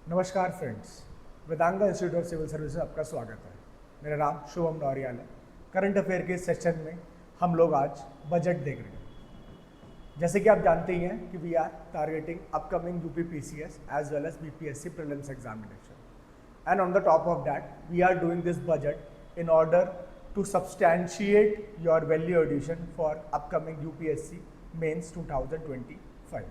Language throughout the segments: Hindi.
नमस्कार friends, Vedanga institute of civil services आपका स्वागत है। मेरा नाम शुभम नौरियाल है। करंट अफेयर के सेशन में हम लोग आज बजट देख रहे हैं। जैसे कि आप जानते ही हैं कि we are targeting upcoming UP PCS as well as BPSC prelims examination and on the top of that we are doing this budget in order to substantiate your value addition for upcoming UPSC mains 2025।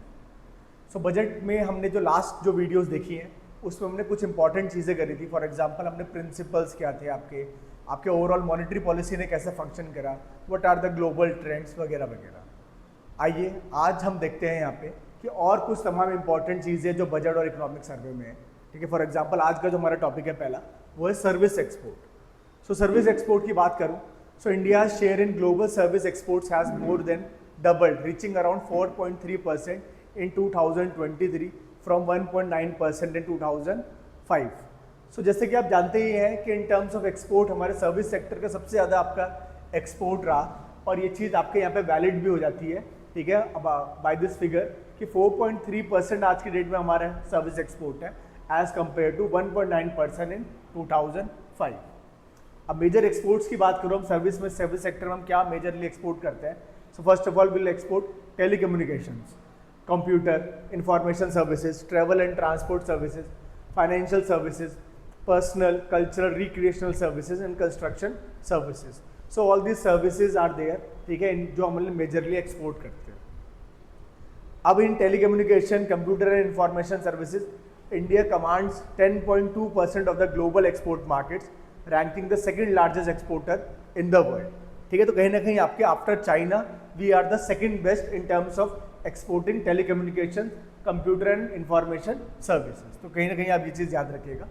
So budget में हमने जो लास्ट जो वीडियोस देखी हैं उसमें हमने कुछ इंपॉर्टेंट चीज़ें करी थी। फॉर एग्जांपल हमने प्रिंसिपल्स क्या थे, आपके ओवरऑल मॉनेटरी पॉलिसी ने कैसे फंक्शन करा, what are the global trends वगैरह वगैरह। आइए आज हम देखते हैं यहाँ पे कि और कुछ तमाम इंपॉर्टेंट चीज़ें जो बजट और इकोनॉमिक सर्वे में है। ठीक है, फॉर एग्जाम्पल आज का जो हमारा टॉपिक है पहला, वो है service export. So service export की बात करूँ, so India share in global service exports has more than doubled, reaching around 4.3% in 2023 from 1.9% in 2005। सो जैसे कि आप जानते ही हैं कि इन टर्म्स ऑफ एक्सपोर्ट हमारे सर्विस सेक्टर का सबसे ज़्यादा आपका एक्सपोर्ट रहा, और ये चीज़ आपके यहाँ पे वैलिड भी हो जाती है। ठीक है, अब बाय दिस फिगर कि 4.3% आज की डेट में हमारा सर्विस एक्सपोर्ट है एज कम्पेयर टू 1.9% इन 2005। अब मेजर एक्सपोर्ट्स की बात करूँ, हम सर्विस सेक्टर में हम क्या मेजरली एक्सपोर्ट करते हैं। So first of all will export telecommunications, computer, information services, travel and transport services, financial services, personal, cultural, recreational services and construction services. So all these services are there. ठीक है, जो हम मेजरली एक्सपोर्ट करते हैं। अब in telecommunication, computer and information services India commands 10.2% of the global export markets, ranking the second largest exporter in the world. ठीक है, तो कहीं ना कहीं आपके after China we are the second best in terms of exporting telecommunication, computer and information services. तो कहीं ना कहीं आप ये चीज़ याद रखिएगा।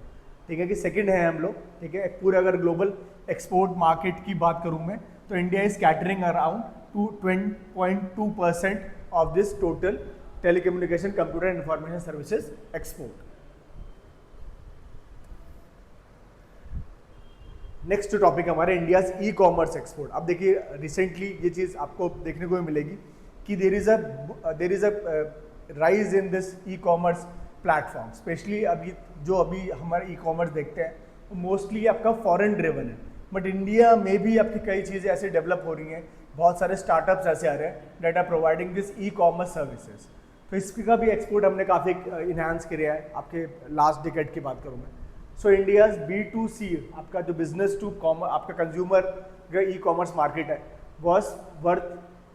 ठीक है, कि सेकंड है हम लोग। ठीक है, पूरे अगर ग्लोबल एक्सपोर्ट मार्केट की बात करूं मैं, तो India is catering around 20.2% of this total telecommunication, computer and information services export. Next topic हमारे इंडियाज ई कॉमर्स एक्सपोर्ट। अब देखिए रिसेंटली ये चीज़ आपको देखने को मिलेगी कि देर is a rise in this e commerce platform. Specially अभी हमारे ई कॉमर्स देखते हैं वो मोस्टली आपका फॉरेन ड्रिवन है, बट इंडिया में भी आपकी कई चीज़ें ऐसे डेवलप हो रही हैं। बहुत सारे स्टार्टअप्स ऐसे आ रहे हैं that are providing this e commerce services. तो इसका भी एक्सपोर्ट हमने काफ़ी इन्हांस किया है। आपके लास्ट डिकेड की बात करूँ मैं, सो इंडियाज B2C, आपका जो बिजनेस टू कॉमर्स, आपका कंज्यूमर का ई कॉमर्स मार्केट है, was worth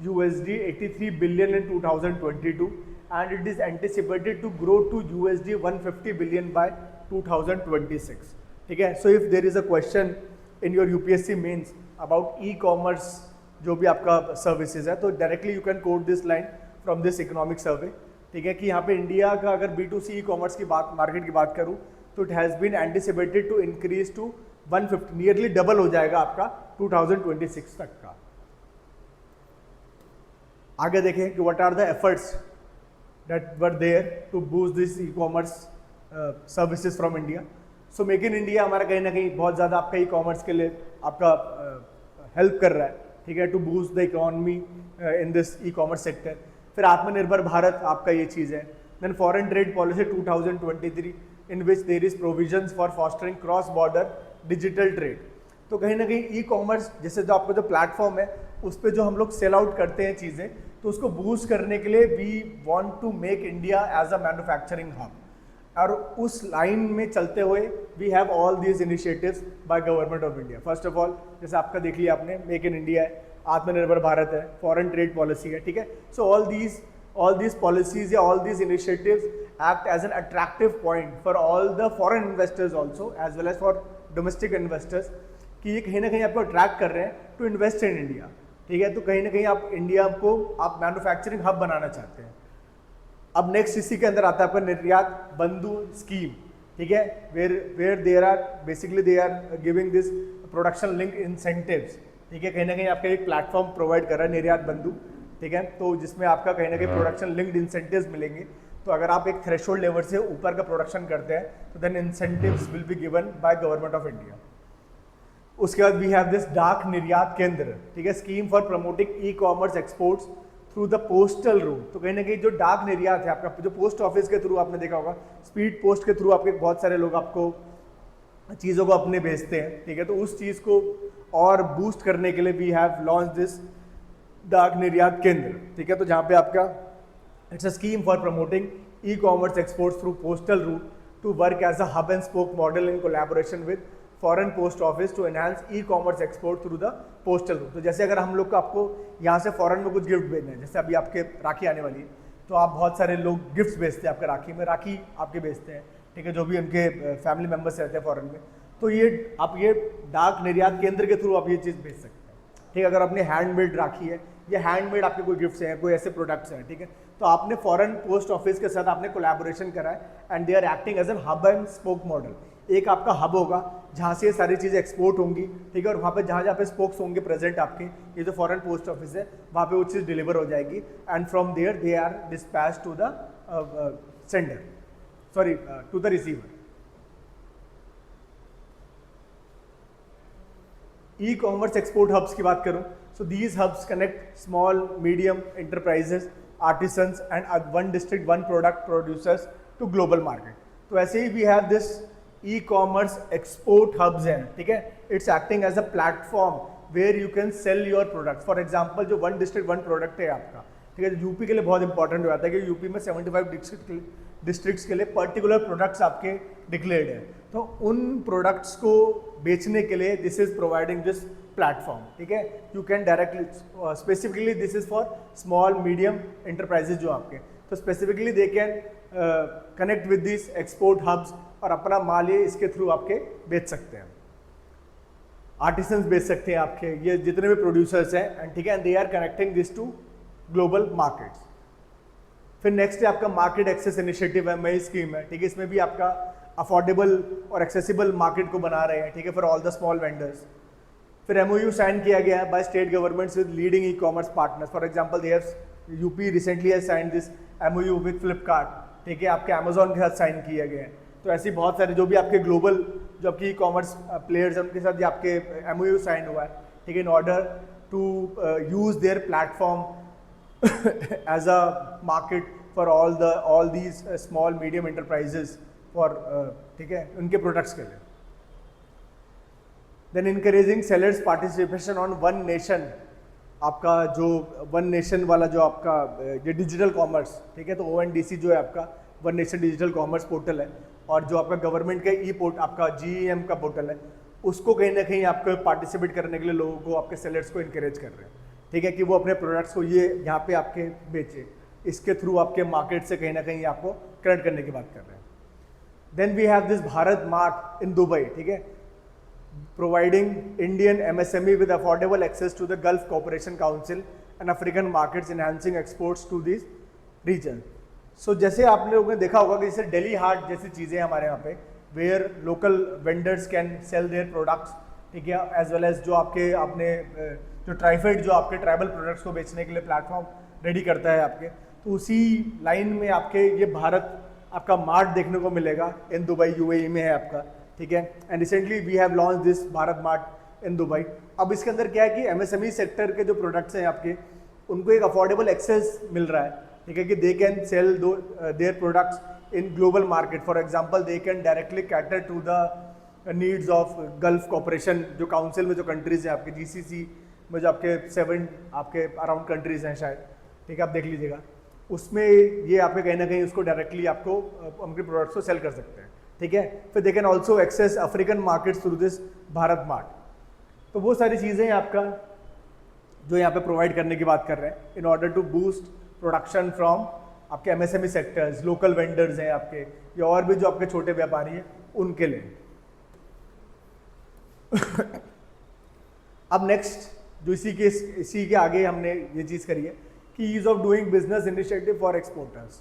USD 83 billion in 2022 and it is anticipated to grow to USD 150 billion by 2026। ठीक है, so if there is a question in your UPSC mains about e commerce जो भी आपका सर्विसेज है, तो directly you can quote this line from this economic survey. ठीक है, कि यहाँ पे इंडिया का अगर B2C ई कॉमर्स की बात, मार्केट की बात करूँ, तो it has been anticipated to increase to 150, nearly double हो जाएगा आपका 2026 तक का। आगे देखें कि what are the efforts that were there to boost this e commerce services from India. So make in India हमारा कहीं ना कहीं बहुत ज़्यादा आपका ई कॉमर्स के लिए आपका हेल्प कर रहा है। ठीक है, to boost the economy in this e commerce sector. फिर आत्मनिर्भर भारत आपका ये चीज़ है। Then foreign trade policy 2023 in which there is provisions for fostering cross border digital trade. तो कहीं ना कहीं ई कॉमर्स जैसे जो आपका जो प्लेटफॉर्म है उस पर जो हम लोग सेल आउट करते हैं चीज़ें, तो उसको बूस्ट करने के लिए we want to make India as a manufacturing hub, और उस लाइन में चलते हुए we have all these initiatives by government of India. First of all जैसे आपका देख लिया आपने, मेक इन इंडिया है, आत्मनिर्भर भारत है, फॉरेन ट्रेड पॉलिसी है। ठीक है, सो ऑल दीज पॉलिसीज या all these initiatives act as an attractive point for all the foreign investors also as well as for domestic investors, कि ये कहीं ना कहीं आपको अट्रैक्ट कर रहे हैं टू इन्वेस्ट इन इंडिया। ठीक है, तो कहीं ना कहीं आप इंडिया को आप मैन्युफैक्चरिंग हब बनाना चाहते हैं। अब नेक्स्ट इसी के अंदर आता है आपका निर्यात बंधु स्कीम। ठीक है, where there are basically they are giving this production link incentives. ठीक है, कहीं ना कहीं आपका एक प्लेटफॉर्म प्रोवाइड कर रहा है निर्यात बंधु। ठीक है, तो जिसमें आपका कहीं ना कहीं प्रोडक्शन लिंक्ड इंसेंटिव्स मिलेंगे। तो अगर आप एक थ्रेशोल्ड लेवल से ऊपर का प्रोडक्शन करते हैं तो then incentives will be given by government of India. उसके बाद वी हैव दिस डाक निर्यात केंद्र। ठीक है, scheme for promoting e commerce exports through the postal route. तो कहीं ना कहीं जो डाक निर्यात है आपका, जो पोस्ट ऑफिस के थ्रू आपने देखा होगा, स्पीड पोस्ट के थ्रू आपके बहुत सारे लोग आपको चीज़ों को अपने भेजते हैं, ठीक है। तो उस चीज़ को और बूस्ट करने के लिए वी हैव लॉन्च दिस डाक निर्यात केंद्र, ठीक है। तो जहाँ पे आपका it's a scheme for promoting e commerce exports through postal route to work as a hub and spoke model in collaboration with foreign post office to enhance e commerce export through the postal route. तो जैसे अगर हम लोग को आपको यहाँ से फॉरेन में कुछ गिफ्ट भेजने हैं, जैसे अभी आपके राखी आने वाली है, तो आप बहुत सारे लोग गिफ्ट्स भेजते हैं आपके राखी में, राखी आपके भेजते हैं, ठीक है, जो भी उनके फैमिली मेम्बर्स रहते हैं फॉरेन में। तो ये आप ये डाक निर्यात केंद्र के थ्रू आप ये चीज़ भेज सकते हैं, ठीक है। अगर अपनी हैंडमेड राखी है या हैंडमेड आपके कोई गिफ्ट्स हैं, कोई ऐसे प्रोडक्ट्स हैं, ठीक है, तो आपने फॉरेन पोस्ट ऑफिस के साथ आपने कोलैबोरेशन करा है and they are acting as an hub and spoke model. एक आपका हब होगा जहाँ से ये सारी चीज़ें एक्सपोर्ट होंगी, ठीक है, और वहाँ पे जहाँ जहाँ पे स्पोक्स होंगे प्रेजेंट आपके, ये जो फॉरेन पोस्ट ऑफिस है वहाँ पे वो चीज़ डिलीवर हो जाएगी and from there they are dispatch to the sender, sorry to the receiver. E commerce export hubs की बात करूं, so these hubs connect small medium enterprises, artisans and one district one product producers to global market. तो ऐसे ही we have this e commerce export hubs हैं, ठीक है। It's acting as a platform where you can sell your product. For example जो वन डिस्ट्रिक्ट वन प्रोडक्ट है आपका, ठीक है, यूपी के लिए बहुत इंपॉर्टेंट हो जाता है कि यूपी में 75 डिस्ट्रिक्ट्स के लिए पर्टिकुलर प्रोडक्ट्स आपके डिक्लेयर्ड है। तो उन प्रोडक्ट्स को बेचने के लिए this is providing this platform, ठीक है। You can directly, specifically this is for small medium enterprises जो आपके, तो specifically they can connect with this export hubs और अपना माल ये इसके थ्रू आपके बेच सकते हैं। आर्टिसंस बेच सकते हैं आपके, ये जितने भी प्रोड्यूसर्स हैं, एंड ठीक है, and they are connecting this to global markets. फिर नेक्स्ट है आपका मार्केट एक्सेस इनिशिएटिव है, मई स्कीम है, ठीक है। इसमें भी आपका अफोर्डेबल और एक्सेसिबल मार्केट को बना रहे हैं, ठीक है, for all the small vendors. फिर एमओयू साइन किया गया है by state governments with leading e commerce partners. For example they have UP recently has signed this MOU with Flipkart, ठीक है, आपके अमेजोन के साथ साइन किया गया है। तो ऐसी बहुत सारे जो भी आपके ग्लोबल जो आपकी ई कॉमर्स प्लेयर्स हैं उनके साथ ये आपके एमओयू साइन हुआ है, ठीक है, in order to use their platform as a market for all these small medium enterprises for, ठीक है, उनके प्रोडक्ट्स के लिए। Then encouraging sellers participation on one nation, आपका जो वन नेशन वाला जो आपका ये डिजिटल कॉमर्स, ठीक है, तो ONDC जो है आपका one nation digital commerce portal है, और जो आपका गवर्नमेंट का ई पोर्ट आपका GEM का पोर्टल है, उसको कहीं ना कहीं आपको पार्टिसिपेट करने के लिए लोगों को, आपके सेलर्स को इनकरेज कर रहे हैं, ठीक है, कि वो अपने प्रोडक्ट्स को ये यहाँ पे आपके बेचे, इसके थ्रू आपके मार्केट से कहीं ना कहीं आपको कनेक्ट करने की बात कर रहे हैं। Then we have this Bharat mart in Dubai, ठीक है, providing Indian MSME with affordable access to the Gulf Cooperation Council and African markets, enhancing exports to this region. So जैसे आप लोगों ने देखा होगा कि जैसे दिल्ली हाट जैसी चीज़ें हमारे यहाँ पे, where local vendors can sell their products, ठीक है, एज वेल एज जो आपके आपने जो ट्राइफेड जो आपके ट्राइबल प्रोडक्ट्स को बेचने के लिए प्लेटफॉर्म रेडी करता है आपके, तो उसी लाइन में आपके ये भारत आपका मार्ट देखने को मिलेगा इन दुबई, UAE में है आपका, ठीक है। And recently we have launch this Bharat mart in Dubai. अब इसके अंदर क्या है कि MSME सेक्टर के जो प्रोडक्ट्स हैं आपके, उनको एक अफोर्डेबल एक्सेस मिल रहा है, ठीक है, कि they can sell their products in global market. For example they can directly cater to the needs of Gulf Cooperation, जो काउंसिल में जो कंट्रीज हैं आपके, GCC में जो आपके 7 आपके अराउंड कंट्रीज हैं शायद, ठीक है, आप देख लीजिएगा, उसमें ये आपके कहीं ना कहीं उसको डायरेक्टली आपको उनके प्रोडक्ट्स को सेल कर सकते हैं, ठीक है। फिर they can also access African markets through this Bharat Mart. तो वो सारी चीज़ें आपका जो यहाँ पे प्रोवाइड करने की बात कर रहे हैं in order to boost production from आपके MSME सेक्टर्स, लोकल वेंडर्स हैं आपके, या और भी जो आपके छोटे व्यापारी हैं उनके लिए। अब नेक्स्ट जो इसी के आगे हमने ये चीज़ करी है कि ease of doing business initiative for exporters,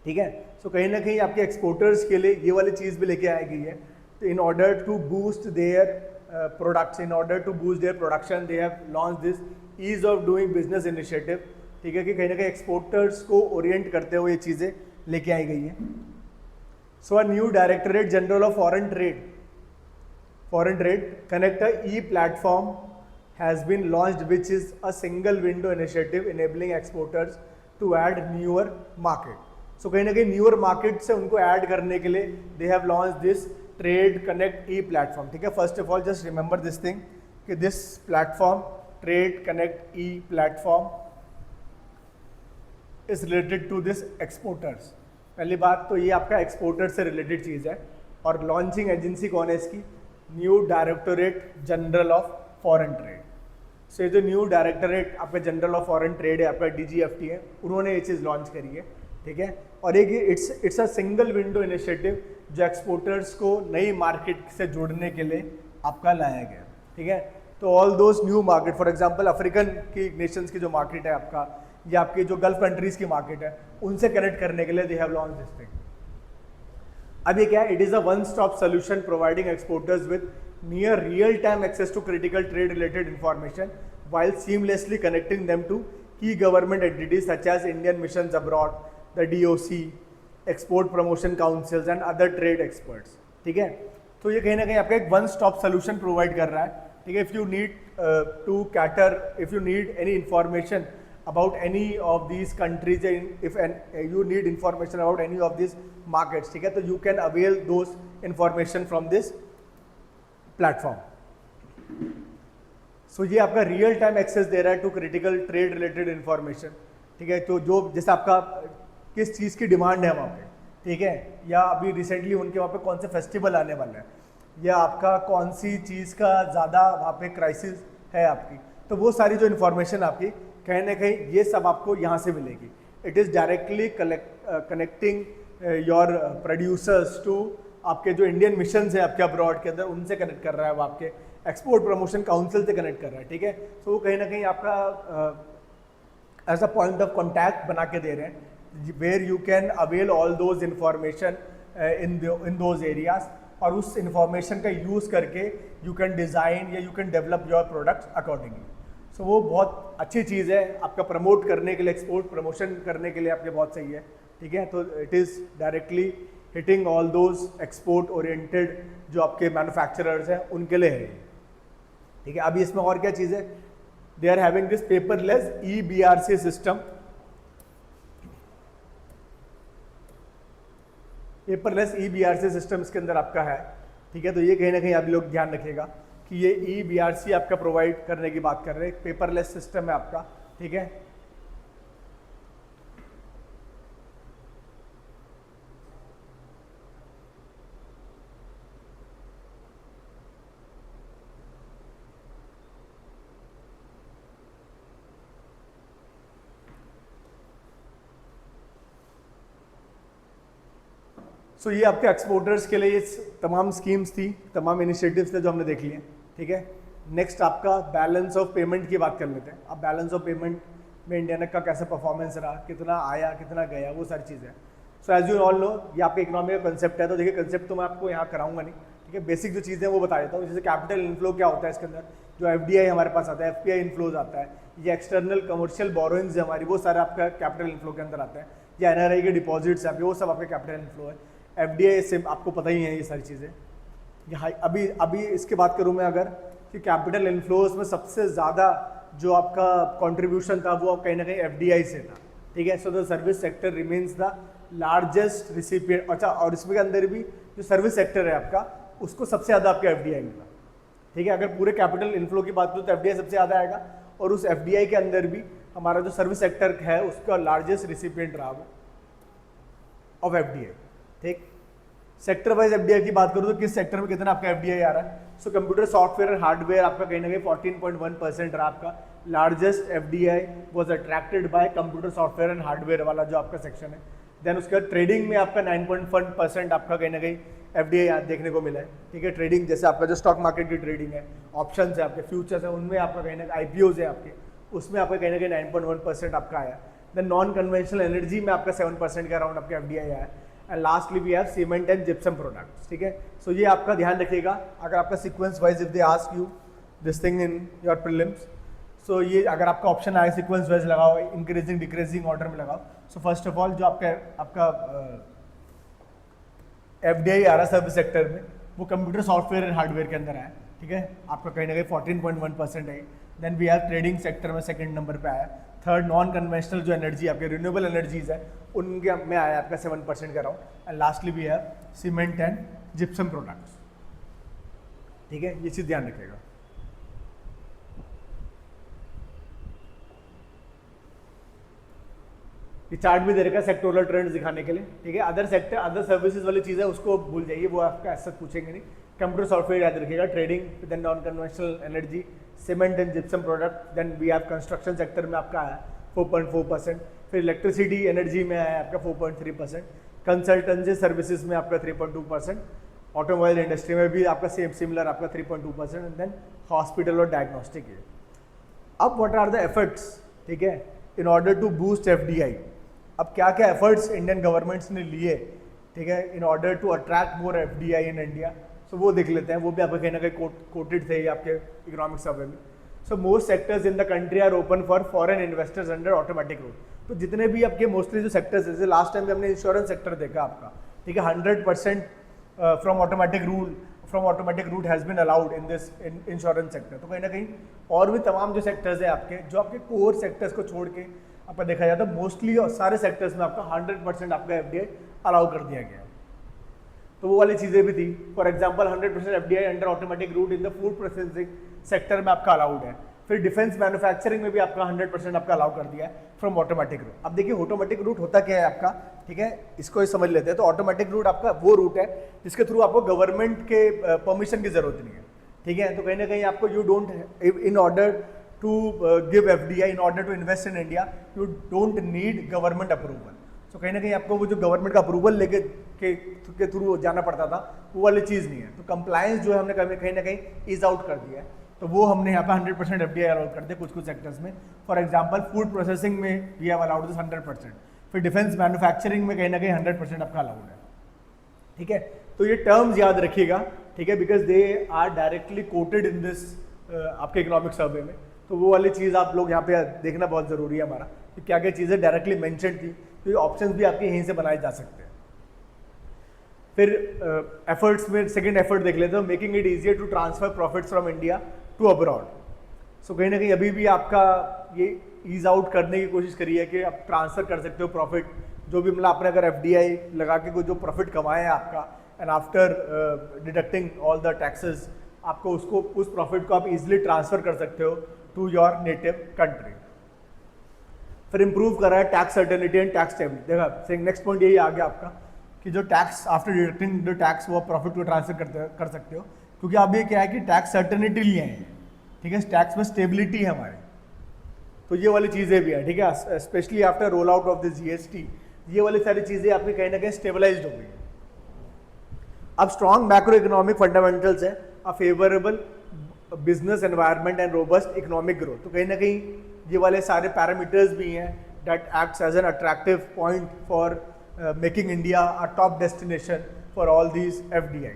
ठीक है। सो कहीं ना कहीं आपके एक्सपोर्टर्स के लिए ये वाली चीज़ भी लेके आई गई है। तो in order to boost their products, in order to boost their production, they have launch this ease of doing business initiative, ठीक है, कि कहीं ना कहीं एक्सपोर्टर्स को ओरिएंट करते हुए ये चीज़ें लेके आई गई हैं। So a new Directorate General of Foreign Trade connect a e platform has been launched, which is a single window initiative enabling exporters to add newer market. So कहीं ना कहीं newer market से उनको add करने के लिए they have launched this Trade Connect E platform. ठीक है, first of all just remember this thing कि this platform Trade Connect E platform is related to this exporters. पहली बात तो ये आपका एक्सपोर्टर से रिलेटेड चीज़ है, और लॉन्चिंग एजेंसी कौन है इसकी? New Directorate General of Foreign Trade. So ये जो न्यू डायरेक्टोरेट आपका जनरल ऑफ फॉरेन ट्रेड है, आपका DGFT है, उन्होंने ये चीज़ लॉन्च करी है. ठीक है, और एक it's a single window initiative जो एक्सपोर्टर्स को नई मार्केट से जोड़ने के लिए आपका लाया गया. ठीक है, तो all those new market, for example African की नेशंस की जो मार्केट है आपका, या आपकी जो गल्फ कंट्रीज की मार्केट है, उनसे कनेक्ट करने के लिए they have launch this thing. अब ये क्या है? It is a one stop solution providing exporters with near real time access to critical trade related information while seamlessly connecting them to key government entities such as Indian missions abroad, the DOC, export promotion councils and other trade experts. ठीक है, तो ये कहीं ना कहीं आपका एक वन स्टॉप सोल्यूशन प्रोवाइड कर रहा है. ठीक है, if you need to cater, if you need any information about any of these countries, if you need information about any of these markets, ठीक है, तो you can avail those information from this platform. So ये आपका रियल टाइम एक्सेस दे रहा है to critical trade related information. ठीक है, तो जो जैसे आपका किस चीज़ की डिमांड है वहाँ पे, ठीक है, या अभी रिसेंटली उनके वहाँ पे कौन से फेस्टिवल आने वाला है, या आपका कौन सी चीज़ का ज़्यादा वहाँ पे क्राइसिस है आपकी, तो वो सारी जो इन्फॉर्मेशन आपकी कहीं ना कहीं ये सब आपको यहाँ से मिलेगी. It is directly connecting your producers to आपके जो इंडियन मिशन है आपके अब्रॉड के अंदर, उनसे कनेक्ट कर रहा है, वो आपके एक्सपोर्ट प्रमोशन काउंसिल से कनेक्ट कर रहा है. ठीक है, तो वो कहीं ना कहीं आपका as a point of contact बना के दे रहे हैं, where you can avail all those information in those areas, और उस इंफॉर्मेशन का यूज़ करके यू कैन डिज़ाइन या you can develop your products accordingly. So वो बहुत अच्छी चीज़ है आपका प्रमोट करने के लिए, एक्सपोर्ट प्रमोशन करने के लिए आपके बहुत सही है. ठीक है, तो it is directly hitting all those export oriented जो आपके मैन्युफैक्चरर्स हैं उनके लिए है. ठीक है, अभी इसमें और क्या चीज़ है? They are having this paperless EBRC system. Paperless EBRC system इसके अंदर आपका है. ठीक है, तो ये कहीं ना कहीं आप लोग ध्यान रखिएगा कि ये EBRC आपका प्रोवाइड करने की बात कर रहे हैं, पेपरलेस सिस्टम है आपका. ठीक है, सो ये आपके एक्सपोर्टर्स के लिए ये तमाम स्कीम्स थी, तमाम इनिशिएटिव्स थे जो हमने देख लिए. ठीक है, नेक्स्ट आपका बैलेंस ऑफ पेमेंट की बात कर लेते हैं. अब बैलेंस ऑफ पेमेंट में इंडिया का कैसा परफॉर्मेंस रहा, कितना आया कितना गया, वो सारी चीज़ें. So as you all know ये आपके इकोनॉमी का कंसेप्ट है, तो देखिए कंसेप्ट तो मैं आपको यहाँ कराऊंगा नहीं. ठीक है, बेसिक जो चीज़ें वो बता देता हूँ. जैसे कैपिटल इनफ्लो क्या होता है इसके अंदर, जो FDI हमारे पास आता है, FPI इनफ्लोज आता है, ये एक्सटर्नल कमर्शियल बोरोइंग्स है हमारी, वो सारा आपका कैपिटल इनफ्लो के अंदर आता है, या NRI के डिपॉजिट्स हैं वो सब आपके कैपिटल इनफ्लो है. FDI से आपको पता ही है ये सारी चीज़ें. यहाँ अभी इसके बात करूँ मैं अगर, कि कैपिटल इनफ्लोज में सबसे ज़्यादा जो आपका कंट्रीब्यूशन था वो कहीं ना कहीं FDI से था. ठीक है, so the service sector remains the largest recipient. अच्छा, और इसके अंदर भी जो सर्विस सेक्टर है आपका, उसको सबसे ज़्यादा आपका FDI मिला. ठीक है, अगर पूरे कैपिटल इनफ्लो की बात करूँ तो FDI सबसे ज़्यादा आएगा, और उस FDI के अंदर भी हमारा जो सर्विस सेक्टर है उसका लार्जेस्ट रिसिपिएंट रहा वो ऑफ FDI. ठीक, सेक्टर वाइज FDI की बात करूँ तो किस सेक्टर में कितना आपका FDI आ रहा है. सो कंप्यूटर सॉफ्टवेयर और हार्डवेयर आपका कहीं ना कहीं 14.1% रहा आपका. Largest FDI was attracted by computer software and hardware वाला जो आपका सेक्शन है. देन उसके बाद ट्रेडिंग में आपका 9.1% आपका कहीं ना कहीं FDI देखने को मिला है. ठीक है, ट्रेडिंग जैसे आपका जो स्टॉक मार्केट की ट्रेडिंग है, ऑप्शंस है आपके, फ्यूचर्स है, उनमें आपका कहीं ना कहीं IPOs है आपके, उसमें आपका कहीं ना कहीं 9.1% आपका आया. देन नॉन कन्वेंशनल एनर्जी में आपका 7% का अराउंड आपका FDI आया. And lastly we have cement and gypsum products. ठीक है, सो ये आपका ध्यान रखिएगा अगर आपका sequence wise if they ask you this thing in your prelims. So ये अगर आपका ऑप्शन आए सीक्वेंस वाइज लगाओ, इंक्रीजिंग डिक्रीजिंग ऑर्डर में लगाओ. सो फर्स्ट ऑफ ऑल जो आपका FDI आ रहा है सर्विस सेक्टर में, वो कंप्यूटर सॉफ्टवेयर एंड हार्डवेयर के अंदर आया. ठीक है, आपका कहीं ना कहीं 14.1% है. Then we have trading sector में सेकंड नंबर पे आया। थर्ड नॉन कन्वेंशनल जो एनर्जी आपके रिन्यूएबल एनर्जीज है उनके में आया आपका 7% का around. And lastly we have cement and gypsum products. ठीक है, ये चीज़ ध्यान रखिएगा। ये चार्ट भी दे रखा है सेक्टोरल ट्रेंड्स दिखाने के लिए। ठीक है, अदर सेक्टर अदर सर्विसेज वाली चीज़ है उसको भूल जाइए, वो आपका ऐसा पूछेंगे नहीं। कंप्यूटर सॉफ्टवेयर याद रखिएगा, trading, then non conventional energy, cement and gypsum product, then we have construction sector में आपका आया 4.4%, फिर इलेक्ट्रिसिटी एनर्जी में आया आपका 4.3%, कंसल्टेंसी सर्विसेज में आपका 3.2%, ऑटोमोबाइल इंडस्ट्री में भी आपका सेम सिमिलर आपका 3.2%, एंड देन हॉस्पिटल और डायग्नोस्टिक है। अब व्हाट आर द एफर्ट्स, ठीक है, in order to boost FDI. अब क्या क्या एफर्ट्स इंडियन गवर्नमेंट्स ने लिए, ठीक है, in order to attract more FDI in India. So वो देख लेते हैं, वो भी आपको कहीं ना कहीं कोटेड थे आपके इकोनॉमिक सर्वे में। So most sectors in the country are open for foreign investors under automatic rule. तो जितने भी आपके मोस्टली जो सेक्टर्स जैसे लास्ट टाइम हमने इंश्योरेंस सेक्टर देखा आपका, ठीक है, 100% from automatic route has been allowed in this insurance sector. तो कहीं ना कहीं और भी तमाम जो सेक्टर्स हैं आपके, जो आपके कोर सेक्टर्स को छोड़ के आपका देखा जाता है मोस्टली सारे सेक्टर्स में आपका 100% आपका एफडीआई अलाउ कर दिया गया। तो वो वाली चीज़ें भी थी। For example 100% FDI under automatic route in the food processing sector में आपका अलाउड है। फिर डिफेंस मैन्युफैक्चरिंग में भी आपका 100% आपका अलाउ कर दिया है फ्रॉम ऑटोमेटिक रूट। अब देखिए ऑटोमेटिक रूट होता क्या है आपका, ठीक है, इसको ही समझ लेते हैं। तो ऑटोमेटिक रूट आपका वो रूट है जिसके थ्रू आपको गवर्नमेंट के परमिशन की जरूरत नहीं है। ठीक है, तो कहीं ना कहीं आपको you don't in order to give FDI, in order to invest in India, you don't need government approval. So कहीं ना कहीं आपको वो जो गवर्नमेंट का अप्रूवल लेके के थ्रू जाना पड़ता था, वो वाली चीज़ नहीं है। तो कंप्लायंस जो है हमने कहीं ना कहीं ईज आउट कर दिया है। तो वो हमने यहाँ पे 100% FDI अलाउड कर दिया कुछ कुछ सेक्टर्स में। फॉर एग्जाम्पल फूड प्रोसेसिंग में वी हैव अलाउड दिस 100%। फिर डिफेंस मैन्युफैक्चरिंग में कहीं ना कहीं 100% आपका अलाउड है। ठीक है, तो ये टर्म्स याद रखिएगा, ठीक है, because they are directly quoted in this आपके इकोनॉमिक सर्वे में। तो वो वाली चीज़ आप लोग यहाँ पे देखना बहुत ज़रूरी है हमारा कि क्या क्या चीज़ें डायरेक्टली मेंशन थी। तो ये ऑप्शंस भी आपके यहीं से बनाए जा सकते हैं। फिर एफर्ट्स में सेकंड एफर्ट देख लेते हैं, making it easier to transfer profits from India to abroad. So कहीं ना कहीं अभी भी आपका ये ईज आउट करने की कोशिश करी है कि आप ट्रांसफ़र कर सकते हो प्रॉफिट, जो भी मतलब आपने अगर एफडीआई लगा के कोई जो प्रॉफिट कमाया है आपका, and after deducting all the taxes, आपको उसको उस प्रॉफिट को आप इजीली ट्रांसफ़र कर सकते हो टू योर नेटिव कंट्री। फिर इंप्रूव करा है tax certainty and tax stability. देखा नेक्स्ट पॉइंट यही आ गया आपका कि जो tax after deducting the tax वो प्रॉफिट को ट्रांसफर कर सकते हो, क्योंकि अब ये क्या है कि टैक्स सर्टेनिटी लिए हैं। ठीक है, टैक्स में स्टेबिलिटी है हमारे, तो ये वाली चीज़ें भी है। ठीक है, specially after roll out of this GST, ये वाली सारी चीज़ें आपकी कहीं ना कहीं स्टेबलाइज हो गई है। अब स्ट्रॉन्ग मैक्रो इकोनॉमिक फंडामेंटल्स है, अ favourable business environment and robust economic growth. तो कहीं ना कहीं ये वाले सारे पैरामीटर्स भी हैं that acts as an attractive point for making India a top destination for all these FDI.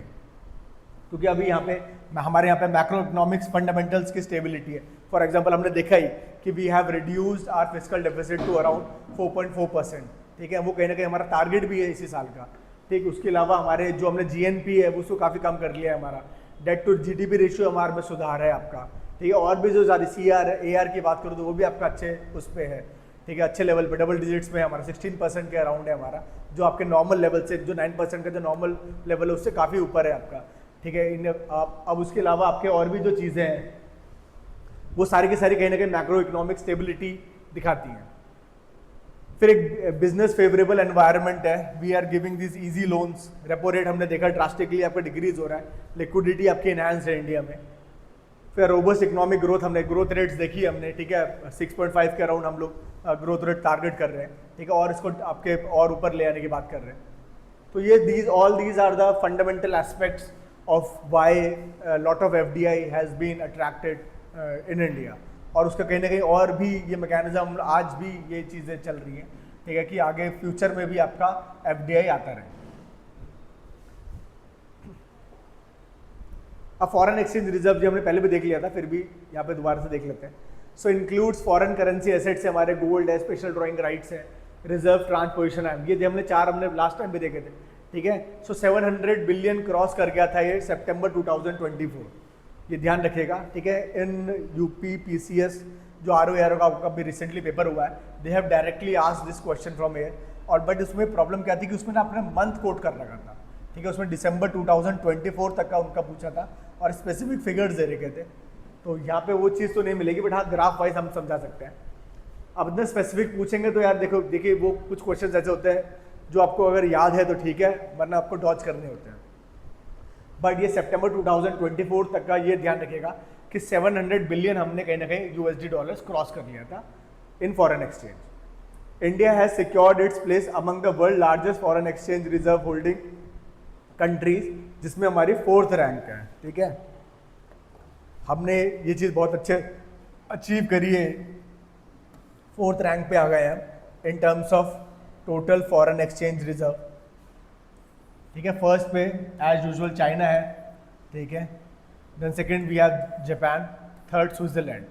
क्योंकि अभी यहाँ पे हमारे यहाँ पे मैक्रो इकोनॉमिक्स फंडामेंटल्स की स्टेबिलिटी है। फॉर एग्जांपल हमने देखा ही कि we have reduced our fiscal deficit to around 4.4%। ठीक है, वो कहीं ना कहीं हमारा टारगेट भी है इसी साल का। ठीक, उसके अलावा हमारे जो हमने जीएनपी है उसको काफ़ी कम कर लिया है। हमारा डेट टू जीडीपी रेशियो हमारे में सुधार है आपका। ठीक है, और भी जो सारी सीआर एआर की बात करूँ तो वो भी आपका अच्छे उस पर है। ठीक है, अच्छे लेवल पे डबल डिजिट्स में हमारा 16% के अराउंड है हमारा, जो आपके नॉर्मल लेवल से जो 9% का जो नॉर्मल लेवल है उससे काफ़ी ऊपर है आपका। ठीक है, अब उसके अलावा आपके और भी जो चीज़ें हैं वो सारी की सारी कहीं ना कहीं मैक्रो इकोनॉमिक स्टेबिलिटी दिखाती हैं। फिर एक बिजनेस फेवरेबल एनवायरनमेंट है, we are giving this easy loans. Repo rate हमने देखा ड्रास्टिकली आपका डिक्रीज हो रहा है, लिक्विडिटी आपकी इनहांस है इंडिया में। फिर रोबस्ट इकोनॉमिक ग्रोथ, हमने ग्रोथ रेट्स देखी हमने। ठीक है, 6.5 के अराउंड हम लोग ग्रोथ रेट टारगेट कर रहे हैं। ठीक है, और इसको आपके और ऊपर ले आने की बात कर रहे हैं। तो ये all these are the fundamental aspects of why lot of FDI has been attracted in India. और उसका कहीं ना कहीं और भी ये मैकेनिज्म आज भी ये चीज़ें चल रही हैं। ठीक है, कि आगे फ्यूचर में भी आपका एफडीआई आता रहे। अब फॉरेन एक्सचेंज रिजर्व जो हमने पहले भी देख लिया था, फिर भी यहाँ पे दोबारा से देख लेते हैं। सो इंक्लूड्स फॉरेन करेंसी एसेट्स है हमारे, गोल्ड है, स्पेशल ड्राइंग राइट्स है, रिजर्व ट्रांसपोजिशन है। ये जो हमने लास्ट टाइम भी देखे थे। ठीक है, सो 700 बिलियन क्रॉस कर गया था ये सितंबर 2024। ये ध्यान रखिएगा, ठीक है। इन यूपी पीसीएस जो आर ओ का भी रिसेंटली पेपर हुआ है, they have directly asked this question from air. और बट उसमें प्रॉब्लम क्या थी कि उसमें ना अपने मंथ कोट कर रखा था, ठीक है। उसमें दिसंबर 2024 तक का उनका पूछा था और स्पेसिफिक फिगर्स दे रखे थे। तो यहाँ पे वो चीज़ तो नहीं मिलेगी, बट हाँ ग्राफ वाइज हम समझा सकते हैं। अब इतना स्पेसिफिक पूछेंगे तो यार देखो, देखिए वो कुछ क्वेश्चन ऐसे होते हैं जो आपको अगर याद है तो ठीक है, वरना आपको डॉज करने होते हैं। बट ये सितंबर 2024 तक का ये ध्यान रखिएगा कि 700 बिलियन हमने कहीं ना कहीं यूएसडी डॉलर्स क्रॉस कर लिया था in foreign exchange. India has secured its place among the world largest foreign exchange reserve holding countries, जिसमें हमारी 4th रैंक है, ठीक है। हमने ये चीज़ बहुत अच्छे अचीव करी है, 4th रैंक पे आ गए हैं in terms of total foreign exchange reserve, ठीक है। फर्स्ट पे एज यूजुअल चाइना है, ठीक है। Then second we have Japan, third Switzerland.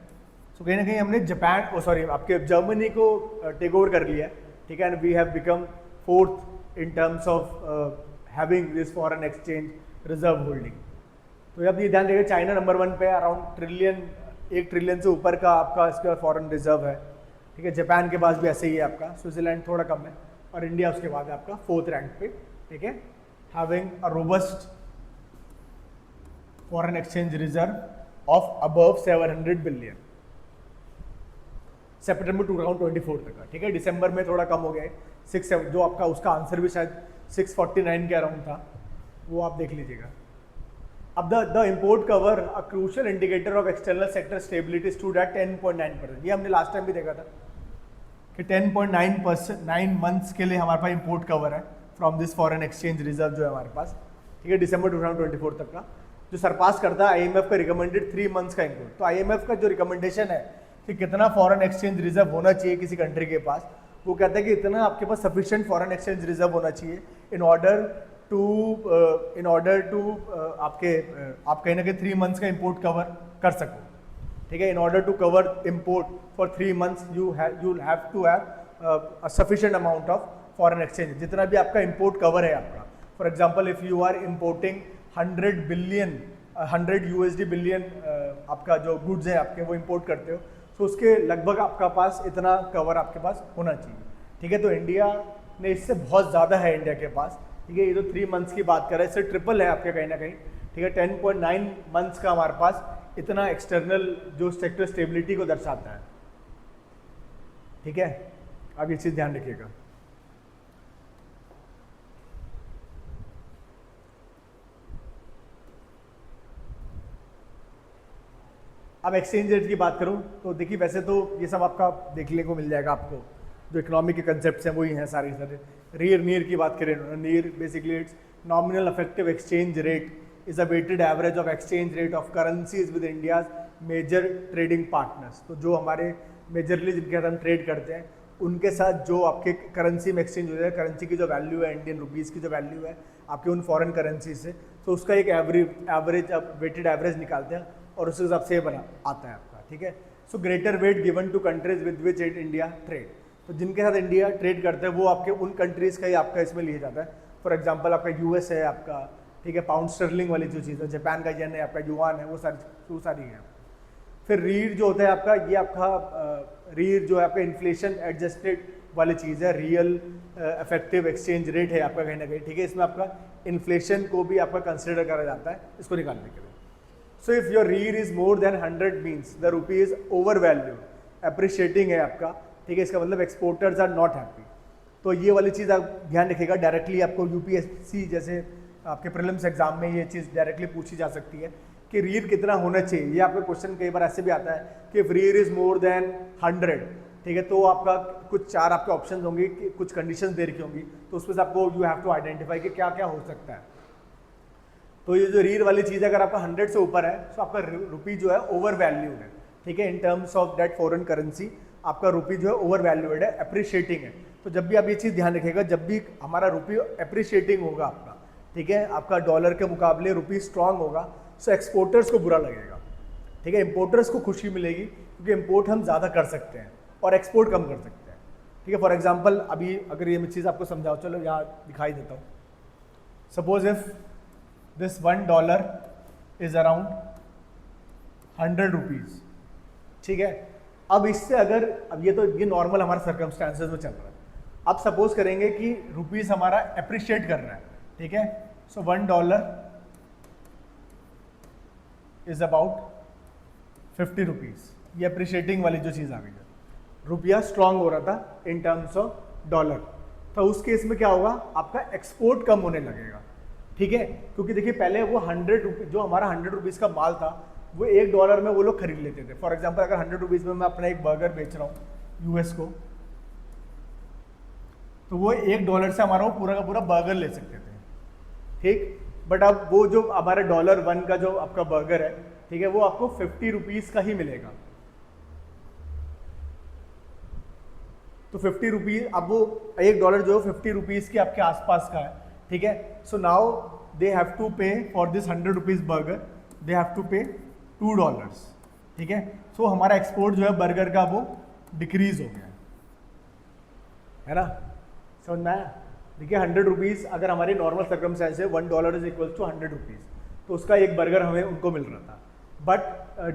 So कहीं ना कहीं हमने जापान आपके जर्मनी को टेक ओवर कर लिया, ठीक है। And we have become 4th in terms of having this foreign exchange reserve holding. तो अब ये ध्यान रखिए, चाइना नंबर 1 पे अराउंड $1 ट्रिलियन से ऊपर का आपका इसका फॉरेन रिजर्व है, ठीक है। जापान के पास भी ऐसे ही है आपका, स्विट्जरलैंड थोड़ा कम है, और इंडिया उसके बाद है आपका 4th रैंक पे, ठीक है। Having a robust foreign exchange reserve of above 700 billion सितंबर 2024 तक का, ठीक है। दिसंबर में थोड़ा कम हो गया है, 6 जो आपका उसका आंसर भी शायद 649 के अराउंड था, वो आप देख लीजिएगा। अब the import cover a crucial indicator of external sector stability stood at 10.9%। ये हमने लास्ट टाइम भी देखा था कि 10.9 मंथ्स के लिए हमारे पास इम्पोर्ट कवर है from this foreign exchange reserve जो है हमारे पास, ठीक है। दिसंबर 2024 तक का जो सरपास करता है आईएमएफ का रिकमेंडेड 3 मंथ्स का इम्पोर्ट। तो आईएमएफ का जो रिकमेंडेशन है कि कितना फॉरेन एक्सचेंज रिजर्व होना चाहिए किसी कंट्री के पास, वो कहता है कि इतना आपके पास सफिशिएंट फॉरेन एक्सचेंज रिजर्व होना चाहिए इन ऑर्डर टू आपके आप कहीं ना कहीं 3 मंथ्स का इम्पोर्ट कवर कर सको, ठीक है। In order to cover import for 3 months you have to have sufficient amount of foreign exchange, जितना भी आपका इम्पोर्ट कवर है आपका। For example if you are importing 100 USD billion आपका जो गुड्स है आपके वो इम्पोर्ट करते हो, तो उसके लगभग आपका पास इतना कवर आपके पास होना चाहिए, ठीक है। तो इंडिया ने इससे बहुत ज़्यादा है इंडिया के पास, ठीक है। ये तो 3 मंथ्स की बात कर रहे हैं, इससे ट्रिपल है आपके कहीं ना कहीं, ठीक है। 10.9 मंथ्स का हमारे पास इतना एक्सटर्नल जो सेक्टर स्टेबिलिटी को दर्शाता है, ठीक है। अब ये चीज़ ध्यान रखिएगा। अब एक्सचेंज रेट की बात करूं तो देखिए, वैसे तो ये सब आपका देखने को मिल जाएगा, आपको जो इकोनॉमी के कंसेप्ट हैं वही हैं सारे सारे। नीर की बात करें, NEER basically it's nominal effective exchange rate is a weighted average of exchange rate of currencies with India's major trading partners. तो जो हमारे मेजरली जिनके साथ हम ट्रेड करते हैं उनके साथ जो आपके करेंसी में एक्सचेंज हो जाए, करेंसी की जो वैल्यू है, इंडियन रुपीज़ की जो वैल्यू है आपके उन फॉरेन करेंसी से, तो उसका एक एवरेज अब वेटेड एवरेज निकालते हैं और उस हिसाब से बना आता है आपका, ठीक है। So greater weight given to countries with which India trade. तो जिनके साथ इंडिया ट्रेड करते हैं वो आपके उन कंट्रीज़ का ही आपका इसमें लिया जाता है। फॉर एग्जांपल आपका यूएस है आपका, ठीक है, पाउंड स्टर्लिंग वाली जो चीज़ है, जापान का येन है आपका, युआन है, वो सारी है। फिर रीड जो होता है आपका, ये आपका रीड जो है आपका इन्फ्लेशन एडजस्टेड वाली चीज़ है, रियल इफेक्टिव एक्सचेंज रेट है आपका कहीं ना कहीं, ठीक है। इसमें आपका इन्फ्लेशन को भी आपका कंसिडर करा जाता है इसको निकालने के लिए। So if your read is more than 100 means the rupee is over value, appreciating है आपका, ठीक है। इसका मतलब एक्सपोर्टर्स आर नॉट हैप्पी। तो ये वाली चीज़ आप ध्यान रखिएगा, डायरेक्टली आपको यूपीएससी जैसे आपके प्रीलिम्स एग्जाम में ये चीज़ डायरेक्टली पूछी जा सकती है कि रीड कितना होना चाहिए। ये आपका क्वेश्चन कई बार ऐसे भी आता है कि रीड इज मोर देन 100, ठीक है। तो आपका कुछ 4 आपके ऑप्शन होंगे, कुछ कंडीशन दे रखी होंगी, तो उसमें से आपको यू हैव टू आइडेंटिफाई कि क्या क्या हो सकता है। तो ये जो रीड वाली चीज़ अगर आपका 100 से ऊपर है तो आपका रुपी जो है ओवर वैल्यूड है, ठीक है। In terms of that foreign currency आपका रुपी जो है ओवर वैल्यूड है, अप्रिशिएटिंग है। तो जब भी आप ये चीज़ ध्यान रखिएगा, जब भी हमारा रुपी अप्रिशिएटिंग होगा आपका, ठीक है, आपका डॉलर के मुकाबले रुपी स्ट्रांग होगा, सो एक्सपोर्टर्स को बुरा लगेगा, ठीक है। इंपोर्टर्स को खुशी मिलेगी क्योंकि इंपोर्ट हम ज़्यादा कर सकते हैं और एक्सपोर्ट कम कर सकते हैं, ठीक है। फॉर एग्जांपल अभी अगर ये मैं चीज़ आपको समझाऊँ, चलो यहाँ दिखाई देता हूँ। Suppose if this $1 is around 100 rupees, ठीक है। अब इससे अगर अब ये नॉर्मल हमारे सर्कमस्टांसेस में चल रहा है। अब सपोज करेंगे कि रुपीज़ हमारा एप्रिशिएट कर रहा है, ठीक है। सो $1 इज अबाउट 50 रुपीज़। ये अप्रिशिएटिंग वाली जो चीज़ आ गई है, रुपया स्ट्रांग हो रहा था इन टर्म्स ऑफ डॉलर, तो उस केस में क्या होगा, आपका एक्सपोर्ट कम होने लगेगा, ठीक है। क्योंकि देखिए पहले वो 100 रुपीज़, जो हमारा 100 रुपीज़ का माल था वो $1 में वो लोग खरीद लेते थे। फॉर एग्जांपल अगर 100 रुपीज़ में मैं अपना एक बर्गर बेच रहा हूँ यूएस को, तो वो $1 से हमारा वो पूरा का पूरा बर्गर ले सकते थे, ठीक। बट अब वो जो हमारे $1 का जो आपका बर्गर है, ठीक है, वो आपको 50 रुपीज़ का ही मिलेगा। तो 50 रुपीज़, अब वो $1 जो 50 रुपीज़ के आपके आसपास का है, ठीक है। So now they have to pay for this 100 rupees burger, they have to pay $2, ठीक है। सो हमारा एक्सपोर्ट जो है बर्गर का वो डिक्रीज हो गया है ना, समझ में आया। देखिए 100 रुपीज़ अगर हमारी नॉर्मल सर्कमस्टेंस है, $1 इज इक्वल टू 100 रुपीज़, तो उसका एक बर्गर हमें उनको मिल रहा था। But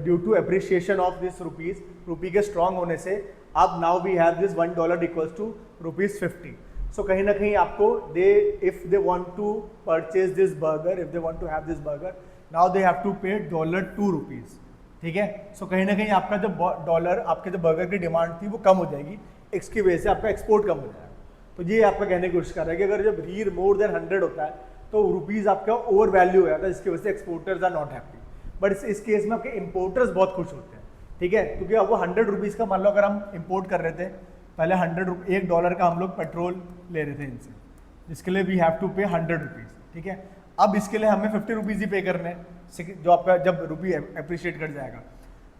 due to appreciation of this rupees, rupee के स्ट्रांग होने से अब now we have this $1 equals to ₹50। So कहीं ना कहीं आपको if they want to purchase this burger, if they want to have this burger, now they have to pay $2, ठीक है। सो कहीं ना कहीं आपका जो डॉलर, आपके जो बर्गर की डिमांड थी वो कम हो जाएगी, इसकी वजह से आपका एक्सपोर्ट कम हो जाएगा। तो ये आपका कहने की कोशिश कर रहा है कि अगर जब रीर मोर देन 100 होता है तो रुपीज़ आपका ओवर वैल्यू हो जाता है, जिसकी वजह से exporters are not happy. But इस केस में आपके इंपोर्टर्स बहुत खुश होते हैं, ठीक है, क्योंकि अब वो 100 रुपीज़ का, मान लो अगर हम इंपोर्ट कर रहे थे पहले $1 का हम लोग पेट्रोल ले रहे थे इनसे, जिसके लिए वी हैव टू पे 100 रुपीज़, ठीक है। अब इसके लिए हमें 50 रुपीज़ ही पे करने हैं, जो आपका जब रुपी अप्रिशिएट कर जाएगा,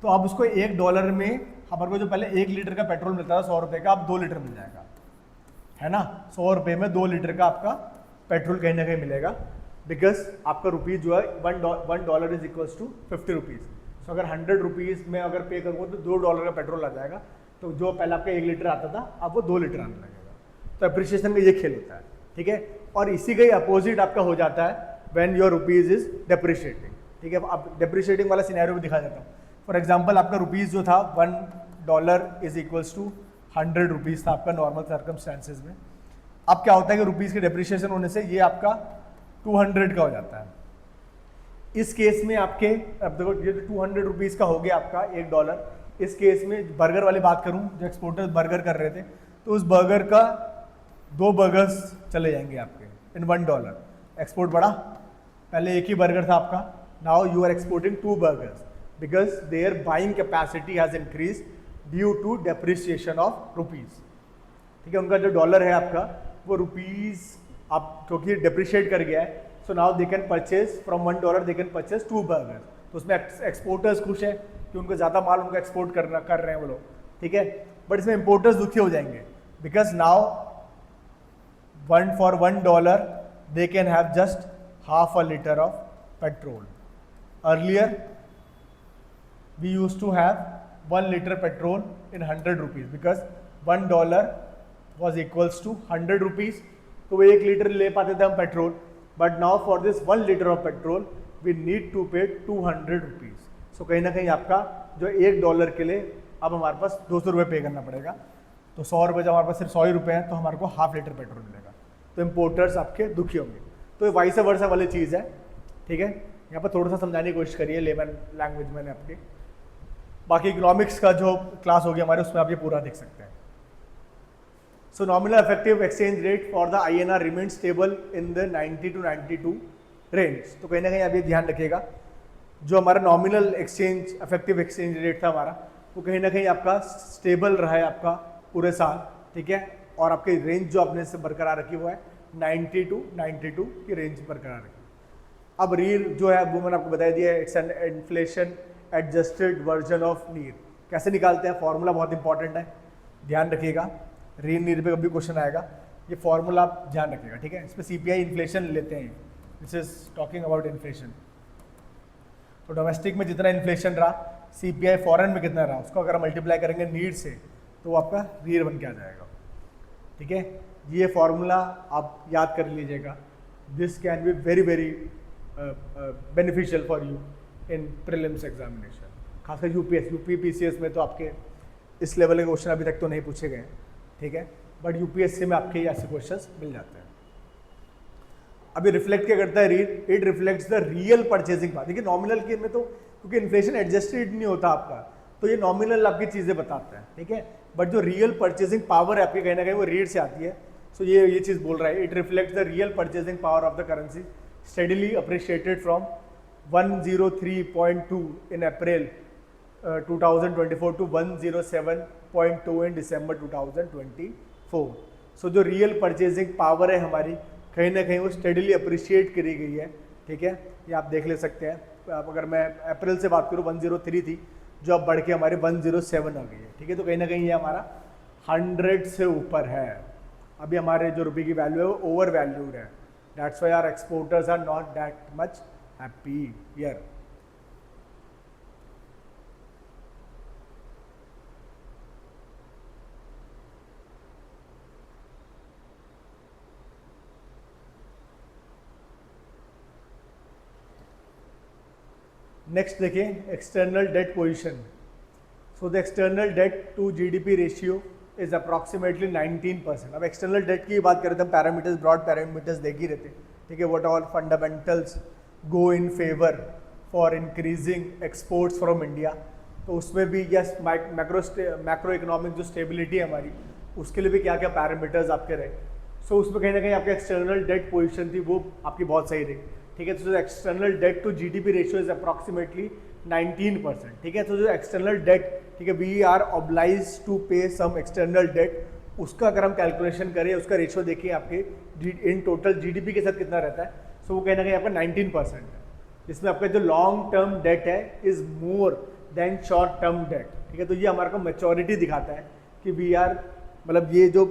तो अब उसको $1 में हमारे को जो पहले 1 लीटर का पेट्रोल मिलता था 100 रुपये का, अब 2 लीटर मिल जाएगा, है ना। 100 रुपये में 2 लीटर का आपका पेट्रोल कहीं ना कहीं मिलेगा, बिकॉज आपका रुपीज़ जो है $1 इज इक्वल्स टू 50 रुपीज़। सो अगर 100 रुपीज़ में अगर पे करूँगा तो $2 का पेट्रोल आ जाएगा, तो जो पहले आपका 1 लीटर आता था अब वो 2 लीटर आने लगेगा। तो अप्रिसिएशन का ये खेल होता है, ठीक है। और इसी का ही अपोजिट आपका हो जाता है when your rupees is depreciating, ठीक है। अब डेप्रिशिएटिंग वाला सिनेरियो भी दिखा देता हूँ। फॉर एग्जाम्पल आपका रुपीज़ जो था $1 इज इक्वल्स टू 100 रुपीज़ था आपका नॉर्मल सर्कमस्टांसेस में। अब क्या होता है कि रुपीज़ के डेप्रिशिएशन होने से ये आपका 200 का हो जाता है। इस केस में आपके, अब देखो ये 200 रुपीज़ का हो गया आपका $1। इस केस में बर्गर वाली बात करूं, जो एक्सपोर्टर्स बर्गर कर रहे थे, तो उस बर्गर का 2 बर्गर्स चले जाएंगे आपके इन $1। एक्सपोर्ट बढ़ा, पहले एक ही बर्गर था आपका, now you are exporting 2 burgers because their buying capacity has increase due to depreciation of rupees, ठीक है। उनका जो डॉलर है आपका वो रुपीज़ आप क्योंकि डेप्रिशिएट कर गया है, so now they can purchase from $1 they can purchase 2 burger. तो उसमें एक्सपोर्टर्स खुश है कि उनको ज़्यादा माल उनको एक्सपोर्ट कर रहे हैं वो लोग, ठीक है। बट इसमें इंपोर्टर्स दुखी हो जाएंगे because now for $1 they can have just half a liter of petrol. Earlier we used to have 1 liter petrol in 100 rupees because $1 was equals to 100 rupees. तो वो 1 लीटर ले पाते थे हम petrol, but now for this 1 litre of petrol we need to pay 200 rupees. सो कहीं ना कहीं आपका जो $1 के लिए अब हमारे पास 200 रुपये पे करना पड़ेगा। तो 100 रुपये जब हमारे पास सिर्फ 100 ही रुपये हैं तो हमारे को ½ लीटर पेट्रोल मिलेगा, तो इम्पोर्टर्स आपके दुखी होंगे। तो ये वाइस वर्सा वाली चीज़ है, ठीक है। यहाँ पर थोड़ा सा समझाने की कोशिश करिए लेमन लैंग्वेज में आपके। बाकी इकोनॉमिक्स का जो क्लास होगी हमारे उसमें आप ये पूरा देख सकते हैं। सो nominal effective exchange rate for the INR remain stable in the 90 to 92 range. तो कहीं ना कहीं आप ये ध्यान रखिएगा, जो हमारा nominal exchange effective exchange rate था हमारा, वो कहीं ना कहीं आपका स्टेबल रहा है आपका पूरे साल, ठीक है। और आपकी रेंज जो आपने से बरकरार रखी हुआ है 90 to 92 की रेंज बरकरार रखी। अब रीर जो है वो मैंने आपको बता दिया है, it's an inflation adjusted version of नीर। कैसे निकालते हैं, फॉर्मूला बहुत इंपॉर्टेंट है, ध्यान रखिएगा। रीर नीर पे कभी क्वेश्चन आएगा, ये फॉर्मूला आप ध्यान रखिएगा, ठीक है। इस पर CPI इन्फ्लेशन लेते हैं, this is talking about inflation. तो डोमेस्टिक में जितना इन्फ्लेशन रहा, CPI फॉरेन में कितना रहा, उसको अगर मल्टीप्लाई करेंगे नीड से तो वो आपका रीर बन के आ जाएगा, ठीक है। ये फॉर्मूला आप याद कर लीजिएगा, this can be very very beneficial for you in prelims examination. खासकर यूपी पीसीएस में तो आपके इस लेवल के क्वेश्चन अभी तक तो नहीं पूछे गए हैं, ठीक है, बट यूपीएससी में आपके ऐसे क्वेश्चंस मिल जाते हैं। अभी रिफ्लेक्ट क्या करता है read, it reflects the real purchasing power. देखिए नॉमिनल के में तो क्योंकि इन्फ्लेशन एडजस्टेड नहीं होता आपका, तो ये नॉमिनल आपकी चीज़ें बताता है, ठीक है, बट जो रियल परचेजिंग पावर है आपकी कहीं ना कहीं वो रीड से आती है। सो ये चीज़ बोल रहा है, it reflects the real purchasing power of the currency steadily appreciated from 103.2 in April 2024 to 107.2 in December 2024। सो जो रियल परचेजिंग पावर है हमारी कहीं ना कहीं वो स्टेडीली अप्रिशिएट करी गई है, ठीक है, ये आप देख ले सकते हैं। आप अगर मैं अप्रैल से बात करूँ 103 थी, जो अब बढ़ के हमारे 107 आ गई है, ठीक है, तो कहीं ना कहीं ये हमारा 100 से ऊपर है। अभी हमारे जो रुपये की वैल्यू है वो ओवर वैल्यूड है, that's why our exporters are not that much happy here. Next देखिए external debt position. So the external debt to GDP ratio is approximately 19%। अब एक्सटर्नल डेट की बात करें तो हम पैरामीटर्स, ब्रॉड पैरामीटर्स देख ही रहते हैं, ठीक है, what all fundamentals go in favour for increasing exports from India. तो उसमें भी यस मैक्रो इकोनॉमिक जो स्टेबिलिटी है हमारी, उसके लिए भी क्या क्या पैरामीटर्स आपके रहे। सो उसमें कहीं ना कहीं आपकी एक्सटर्नल डेट पोजीशन थी वो आपकी बहुत सही रही, ठीक है। तो जो external debt to GDP ratio is approximately 19%, ठीक है। तो जो एक्सटर्नल डेट, ठीक है, वी आर ऑब्लाइज टू पे सम एक्सटर्नल डेट, उसका अगर हम कैलकुलेशन करें, उसका रेशियो देखिए आपके इन टोटल जीडीपी के साथ कितना रहता है। सो वो कहीं ना कहीं आपका 19% है, जिसमें आपका जो लॉन्ग टर्म डेट है is more than short term date, ठीक है। तो ये हमारे को मेचोरिटी दिखाता है कि वी आर, मतलब ये जो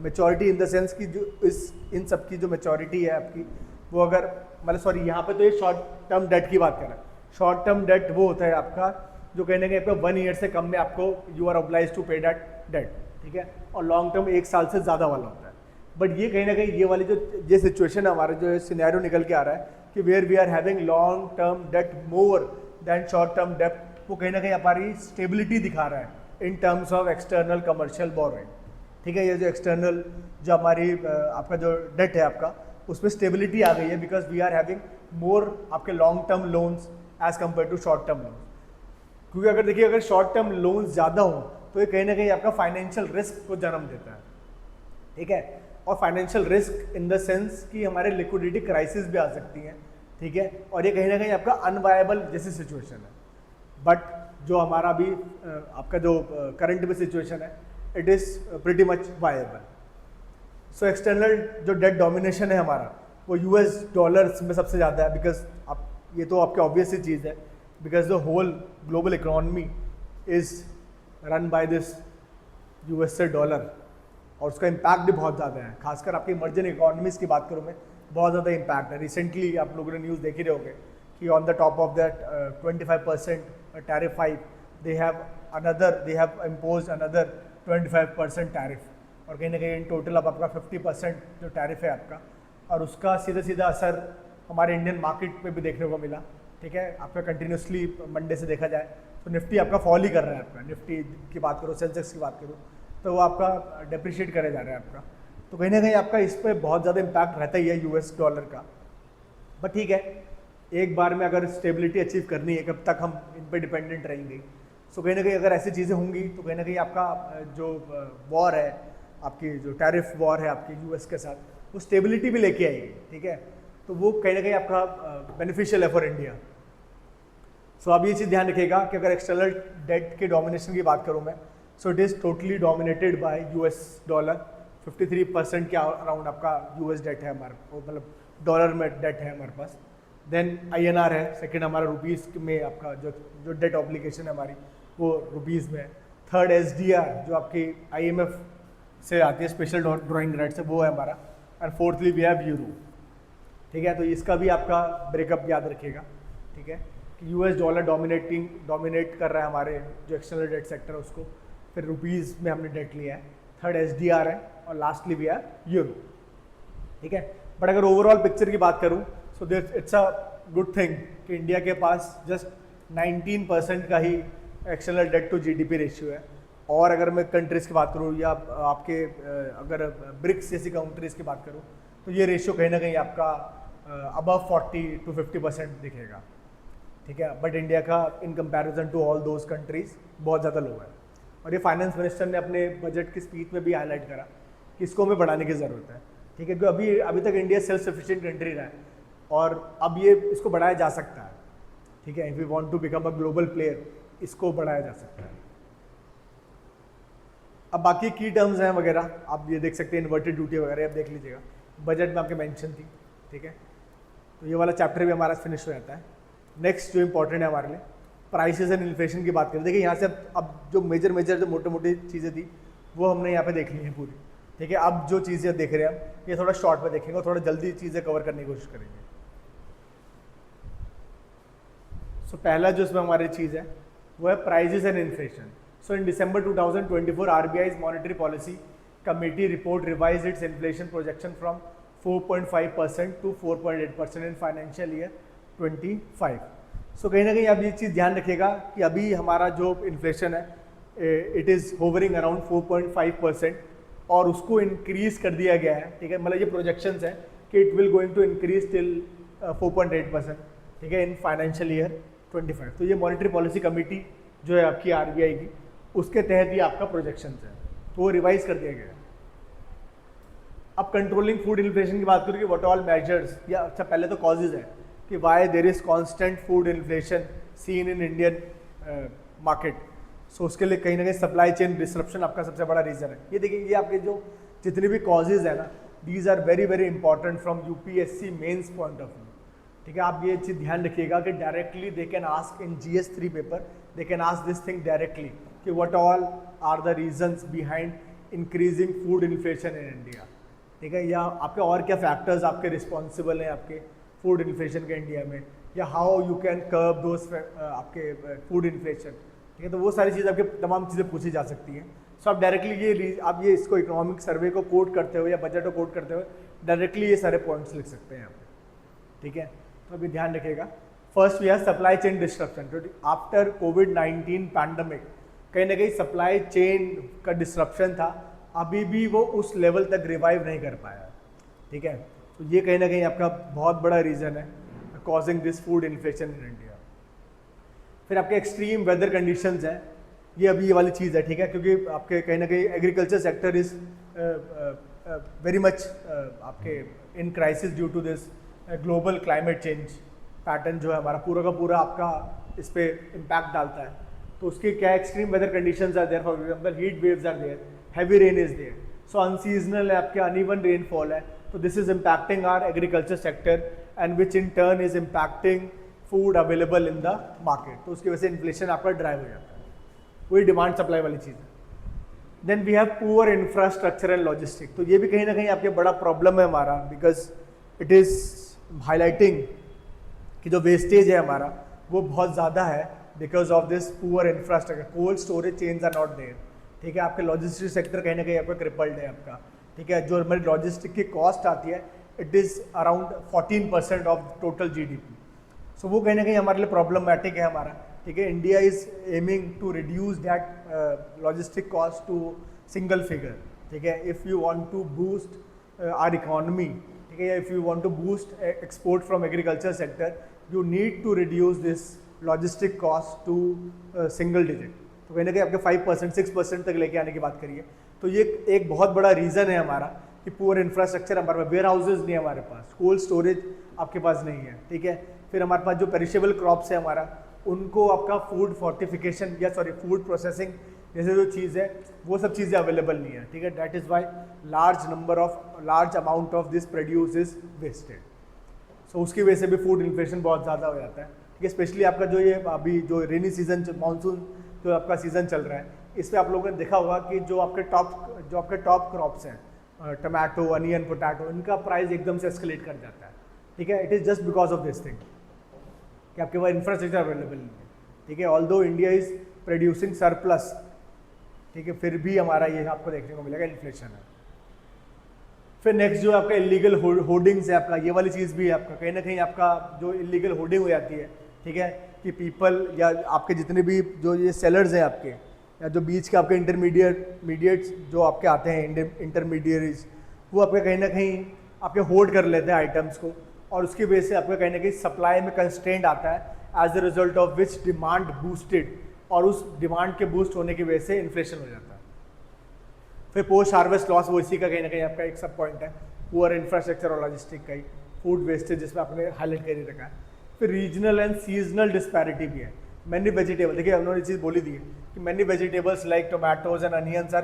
मेचोरिटी इन द सेंस की जो इन सब की जो मेचोरिटी है आपकी, वो अगर मतलब सॉरी यहाँ पे तो ये शॉर्ट टर्म डेट की बात कर रहा है। शॉर्ट टर्म डेट वो होता है आपका जो कहीं ना कहीं आपका 1 ईयर से कम में आपको यू आर ऑब्लाइज टू पे दैट डेट, ठीक है, और लॉन्ग टर्म 1 साल से ज़्यादा वाला होता है। बट ये कहीं ना कहीं ये वाली जो ये सिचुएशन है हमारा, जो सिनेरियो निकल के आ रहा है कि where we are having long term debt more than short term debt, वो कहीं ना कहीं हमारी स्टेबिलिटी दिखा रहा है in terms of external commercial borrowing, ठीक है। ये जो एक्सटर्नल जो हमारी आपका जो डेट है आपका, उसमें स्टेबिलिटी आ गई है because we are having more आपके long term loans as compare to short term loans. क्योंकि अगर देखिए अगर शॉर्ट टर्म लोन्स ज़्यादा हो तो ये कहीं ना कहीं आपका फाइनेंशियल रिस्क को जन्म देता है, ठीक है, और financial risk in the sense कि हमारे लिक्विडिटी क्राइसिस भी आ सकती हैं, ठीक है, और ये कहीं ना कहीं आपका अनवायबल जैसी सिचुएशन है। बट जो हमारा अभी आपका जो करंट में सिचुएशन है, it is pretty much viable. So external जो डेट डोमिनेशन है हमारा वो यूएस डॉलर्स में सबसे ज़्यादा है, बिकॉज आप ये तो आपकी ऑब्वियस सी चीज़ है, because the whole global economy is run by this US से डॉलर, और उसका इम्पैक्ट भी बहुत ज़्यादा है। खासकर आपकी इमर्जिंग इकोनॉमीज़ की बात करूँ मैं, बहुत ज़्यादा इम्पैक्ट है। रिसेंटली आप लोगों ने न्यूज़ देखी रहे होंगे कि on the top of that 25% tariff hike, they have impose another 25% tariff, और कहीं ना कहीं इन टोटल अब आपका 50% जो टैरिफ है आपका, और उसका सीधा सीधा असर हमारे इंडियन मार्केट पे भी देखने को मिला, ठीक है। आपका कंटिन्यूसली मंडे से देखा जाए तो निफ्टी आपका फॉल ही कर रहा है। आपका निफ्टी की बात करो, सेंसेक्स की बात करो, तो वो आपका डेप्रिशिएट करे जा रहा है आपका, तो कहीं ना कहीं आपका इस पर बहुत ज़्यादा इम्पैक्ट रहता ही है यूएस डॉलर का। बट ठीक है, एक बार में अगर स्टेबिलिटी अचीव करनी है, कब तक हम इन पर डिपेंडेंट रहेंगे। सो कहीं ना कहीं अगर ऐसी चीज़ें होंगी तो कहीं ना कहीं आपका जो वॉर है, आपकी जो टैरिफ वॉर है आपकी यूएस के साथ, वो स्टेबिलिटी भी लेके आएगी, ठीक है, तो वो कहीं ना कहीं आपका बेनिफिशियल है फॉर इंडिया। सो अब ये चीज़ ध्यान रखिएगा कि अगर एक्सटर्नल डेट के डोमिनेशन की बात करूँ मैं, so it is totally dominated by US dollar. 53% के अराउंड आपका यूएस डेट है हमारे, मतलब डॉलर में डेट है हमारे पास। देन आईएनआर है सेकंड, हमारा रुपीज़ में आपका जो डेट ऑब्लिगेशन है हमारी वो रुपीज़ में है। थर्ड एसडीआर जो आपकी आईएमएफ से आती है, स्पेशल ड्राइंग राइट्स है, वो है हमारा। And fourthly we have euro, ठीक है। तो इसका भी आपका ब्रेकअप याद रखिएगा, ठीक है, कि यूएस डॉलर डोमिनेट कर रहा है हमारे जो एक्सटर्नल डेट सेक्टर है उसको, फिर रुपीज़ में हमने डेट लिया है, थर्ड एसडीआर है, और लास्टली वी आर यूरो, ठीक है। बट अगर ओवरऑल पिक्चर की बात करूँ, so it's a good thing कि इंडिया के पास जस्ट 19% का ही external debt to GDP ratio है। और अगर मैं कंट्रीज़ की बात करूँ या आपके अगर ब्रिक्स जैसी कंट्रीज़ की बात करूँ तो ये रेशियो कहीं ना कहीं आपका अबव 40 to 50% दिखेगा, ठीक है। बट इंडिया का in comparison to all those countries बहुत ज़्यादा लो है। और ये फाइनेंस मिनिस्टर ने अपने बजट की स्पीच में भी हाईलाइट करा कि इसको हमें बढ़ाने की ज़रूरत है, ठीक है, क्योंकि अभी तक इंडिया सेल्फ सफिशिएंट कंट्री रहा है और अब ये इसको बढ़ाया जा सकता है, ठीक है। If we want to become a global player, इसको बढ़ाया जा सकता है। अब बाकी की टर्म्स हैं वगैरह आप ये देख सकते हैं, इन्वर्टेड ड्यूटी वगैरह आप देख लीजिएगा, बजट में आपके मेंशन थी, ठीक है। तो ये वाला चैप्टर भी हमारा फिनिश हो जाता है। नेक्स्ट जो इंपॉर्टेंट है हमारे लिए, प्राइसेस एंड इन्फ्लेशन की बात करें। देखिए यहाँ से अब जो मेजर जो मोटे मोटी चीज़ें थी वो हमने यहाँ पे देख ली हैं पूरी, ठीक है। अब जो चीज़ें देख रहे हैं हम ये थोड़ा शॉर्ट में देखेंगे और थोड़ा जल्दी चीज़ें कवर करने की कोशिश करेंगे। सो पहला जो इसमें हमारी चीज़ है वो है prices and inflation. So in December 2024 RBI's monetary policy committee report revised its inflation projection from 4.5% to 4.8% in financial year 25। सो कहीं ना कहीं आप ये चीज़ ध्यान रखिएगा कि अभी हमारा जो इन्फ्लेशन है इट इज़ होवरिंग अराउंड 4.5% और उसको इंक्रीज कर दिया गया है, ठीक है। मतलब ये प्रोजेक्शंस हैं कि it will going to increase till 4.8%, ठीक है, इन फाइनेंशियल ईयर 25। तो ये मॉनेटरी पॉलिसी कमेटी जो है आपकी RBI की, उसके तहत ही आपका प्रोजेक्शंस है, तो वो रिवाइज कर दिया गया है। अब कंट्रोलिंग फूड इन्फ्लेशन की बात करूँ कि व्हाट ऑल मेजर्स, या अच्छा पहले तो कॉजेज है कि why there is constant food inflation seen in Indian market. So उसके लिए कहीं ना कहीं सप्लाई चेन डिसरप्शन आपका सबसे बड़ा रीज़न है। ये देखिए, ये आपके जो जितने भी कॉजेज है ना, these are very very important from UPSC mains point of view, ठीक है। आप ये चीज़ ध्यान रखिएगा कि directly they can ask in GS3 paper, they can ask this thing directly कि what all are the reasons behind increasing food inflation in India, ठीक है। या आपके और क्या फैक्टर्स आपके रिस्पॉन्सिबल हैं आपके फूड इन्फ्लेशन के इंडिया में, या हाउ यू कैन कर्ब दोज आपके फूड इन्फ्लेशन, ठीक है। तो वो सारी चीज़ आपके तमाम चीज़ें पूछी जा सकती हैं। सो आप डायरेक्टली आप ये इसको इकोनॉमिक सर्वे को कोट करते हुए या बजट को कोट करते हुए डायरेक्टली ये सारे पॉइंट्स लिख सकते हैं यहाँ पे, ठीक है। तो अभी ध्यान रखिएगा। First we have supply chain disruption. After कोविड-19 पैंडमिक कहीं ना कहीं सप्लाई चेन का डिस्ट्रप्शन था, अभी भी वो उस लेवल तक रिवाइव नहीं कर पाया, ठीक है। तो ये कहीं ना कहीं आपका बहुत बड़ा रीज़न है causing this food inflation in India. फिर आपके एक्सट्रीम वेदर कंडीशंस हैं, ये अभी ये वाली चीज़ है, ठीक है, क्योंकि आपके कहीं ना कहीं agriculture sector is very much आपके in crisis due to this global climate change pattern जो है हमारा पूरा का पूरा आपका इस पर इम्पैक्ट डालता है। तो उसके क्या extreme weather conditions are there, for example heat waves are there, heavy rain is there, so unseasonal है आपके, अनइवन रेनफॉल है। तो this is impacting our agriculture sector and which in turn is impacting food available in the market. तो उसकी वजह से इन्फ्लेशन आपका ड्राइव हो जाता है, वही डिमांड सप्लाई वाली चीज़ है। Then we have poor infrastructure and logistic. तो ये भी कहीं ना कहीं आपके बड़ा प्रॉब्लम है हमारा, बिकॉज इट इज़ हाईलाइटिंग कि जो वेस्टेज है हमारा वो बहुत ज़्यादा है because of this poor infrastructure. Cold storage chains are not there, ठीक है। आपके लॉजिस्टिक सेक्टर कहीं ना कहीं आपका क्रिपल्ड है आपका, ठीक है। जो हमारी लॉजिस्टिक की कॉस्ट आती है it is around 14% of total GDP। सो वो कहीं ना कहीं हमारे लिए प्रॉब्लमैटिक है हमारा, ठीक है। India is aiming to reduce that logistic cost to single figure, ठीक है। If you want to boost our economy, ठीक है, if you want to boost export from agriculture sector, you need to reduce this logistic cost to single digit. तो कहीं ना कहीं आपके 5% 6% तक लेके आने की बात करिए। तो ये एक बहुत बड़ा रीज़न है हमारा कि पुअर इंफ्रास्ट्रक्चर हमारे पास, वेयर हाउसेज नहीं है हमारे पास, कोल्ड स्टोरेज आपके पास नहीं है, ठीक है। फिर हमारे पास जो पेरिशेबल क्रॉप्स है हमारा, उनको आपका फूड फोर्टिफिकेशन या फूड प्रोसेसिंग जैसे जो चीज़ है वो सब चीज़ें अवेलेबल नहीं है, ठीक है। That is why large amount of this produce is wasted. So उसकी वजह से भी फूड इन्फ्लेशन बहुत ज़्यादा हो जाता है, ठीक है। स्पेशली आपका जो ये अभी जो रेनी सीजन, मानसून जो आपका सीज़न चल रहा है, इस पर आप लोगों ने देखा होगा कि जो आपके टॉप क्रॉप्स हैं, टमाटो, अनियन, पोटैटो, इनका प्राइस एकदम से एस्केलेट कर जाता है, ठीक है। It is just because of this thing कि आपके पास इंफ्रास्ट्रक्चर अवेलेबल नहीं है, ठीक है। Although India is producing surplus, ठीक है, फिर भी हमारा ये आपको देखने को मिलेगा इन्फ्लेशन है। फिर नेक्स्ट जो आपका इलीगल होर्डिंग्स है आपका, ये वाली चीज़ भी है आपका, कहीं ना कहीं आपका जो इलीगल होर्डिंग हो जाती है ठीक है, कि पीपल या आपके जितने भी जो ये सेलर्स हैं आपके, या जो बीच के आपके इंटरमीडिएट्स जो आपके आते हैं इंटरमीडिएरीज, वो आपके कहीं ना कहीं आपके होल्ड कर लेते हैं आइटम्स को, और उसकी वजह से आपका कहीं ना कहीं सप्लाई में कंस्ट्रेंट आता है as the result of which demand boosted, और उस डिमांड के बूस्ट होने की वजह से इन्फ्लेशन हो जाता है। फिर पोस्ट हार्वेस्ट लॉस, वो इसी का कहीं ना कहीं आपका एक सब पॉइंट है, पुअर इंफ्रास्ट्रक्चर और लॉजिस्टिक का ही, फूड वेस्टेज जिसमें आपने हाईलाइट कर ही रखा है। फिर रीजनल एंड सीजनल डिस्पैरिटी भी है। मैनी वेजिटेबल, देखिए उन्होंने चीज़ बोली दी है कि many vegetables like tomatoes and onions are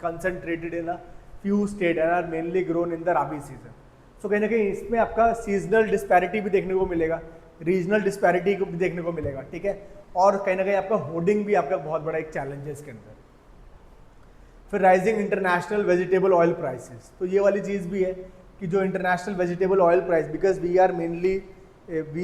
concentrated in a few state and are mainly grown in the rabi season. So कहीं ना कहीं इसमें आपका सीजनल डिस्पैरिटी भी देखने को मिलेगा, रीजनल डिस्पैरिटी को भी देखने को मिलेगा, ठीक है। और कहीं ना कहीं आपका होर्डिंग भी आपका बहुत बड़ा एक चैलेंज है इसके अंदर। फिर rising international vegetable oil prices, तो ये वाली चीज़ भी है कि जो international vegetable oil price, because we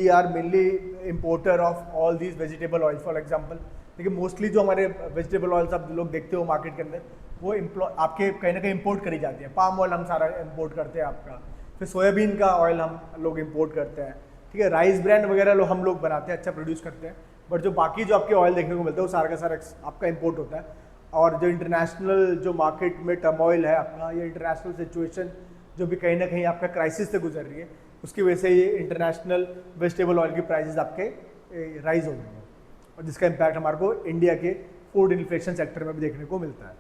are mainly importer of all these vegetable oil. For example देखिए मोस्टली जो हमारे वेजिटेबल ऑयल्स आप लोग देखते हो मार्केट के अंदर, वो आपके कहीं ना कहीं इम्पोर्ट करी जाती है। पाम ऑयल हम सारा इम्पोर्ट करते हैं आपका, फिर सोयाबीन का ऑयल हम लोग इम्पोर्ट करते हैं, ठीक है। राइस ब्रांड वगैरह हम लोग बनाते हैं, अच्छा प्रोड्यूस करते हैं, बट जो बाकी जो आपके ऑयल देखने को मिलता है वो सारा का सारा आपका इम्पोर्ट होता है। और जो इंटरनेशनल जो मार्केट में टर्मोइल है आपका, ये इंटरनेशनल सिचुएशन जो भी कहीं ना कहीं आपका क्राइसिस से गुजर रही है, उसकी वजह से ये इंटरनेशनल वेजिटेबल ऑयल की प्राइसेस आपके राइज हो गई हैं, और जिसका इम्पैक्ट हमारे को इंडिया के फूड इन्फ्लेशन सेक्टर में भी देखने को मिलता है।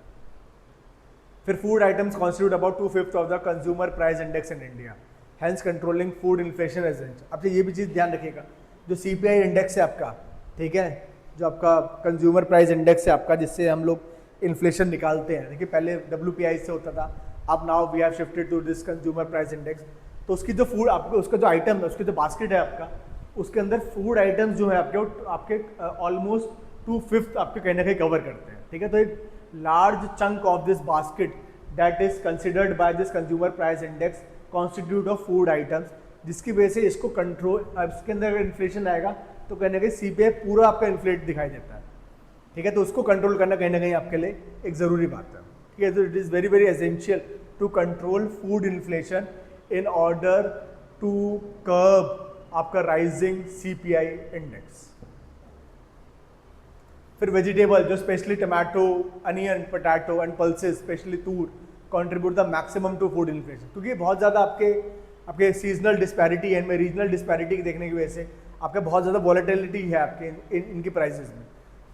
फिर food items constitute about 2/5 of the consumer price index in India, hence controlling food inflation agent. अब ये भी चीज़ ध्यान रखिएगा, जो CPI इंडेक्स है आपका, ठीक है, जो आपका कंज्यूमर प्राइस इंडेक्स है आपका, जिससे हम लोग इन्फ्लेशन निकालते हैं। देखिए पहले WPI से होता था, अब now we have shifted to this consumer price index. तो उसकी जो फूड आपके, उसका जो आइटम है, उसकी जो बास्केट है आपका, उसके अंदर फूड आइटम्स जो है आपके ऑलमोस्ट 2/5 आपके कहीं ना कहीं कवर करते हैं, ठीक है। तो एक large chunk of this basket that is considered by this consumer price index constitute of food items, जिसकी वजह से इसको कंट्रोल, इसके अंदर इन्फ्लेशन आएगा तो कहीं ना कहीं CPI पूरा आपका इन्फ्लेट दिखाई देता है, ठीक है। तो उसको कंट्रोल करना कहीं ना कहीं आपके लिए एक ज़रूरी बात है, ठीक है। तो it is very very essential to control food inflation in order to curb आपका राइजिंग CPI इंडेक्स। फिर वेजिटेबल जो specially tomato, onion, potato and pulses, specially toor, contribute the maximum to food inflation, क्योंकि बहुत ज़्यादा आपके सीजनल डिस्पैरिटी है, इनमें रीजनल डिस्पैरिटी देखने की वजह से आपके बहुत ज़्यादा वॉलेटिलिटी है आपके इनकी प्राइसेस में।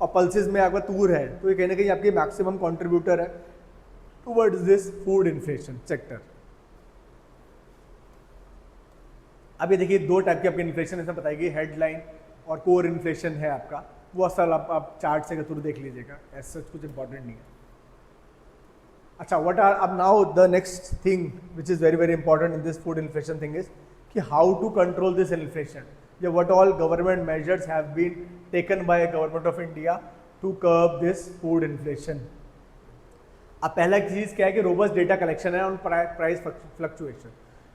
और पल्सेस में आपका तूर है, तो ये कहीं ना कहीं आपकी मैक्सिमम कंट्रीब्यूटर है towards this food inflation sector. अब ये देखिए दो टाइप की आपकी इन्फ्लेशन इसमें बताएगी, हेडलाइन और कोर इन्फ्लेशन है आपका, वो असल आप चार्ट से थ्रू देख लीजिएगा, ऐसा कुछ इंपॉर्टेंट नहीं है। अच्छा, व्हाट आर अब now the next thing which is very very important in this food inflation thing is कि how to control this inflation, या what all government measures have been taken by government of India to curb this food inflation. अब पहला चीज़ क्या है कि रोबस्ट डेटा कलेक्शन है ऑन प्राइस फ्लक्चुएशन।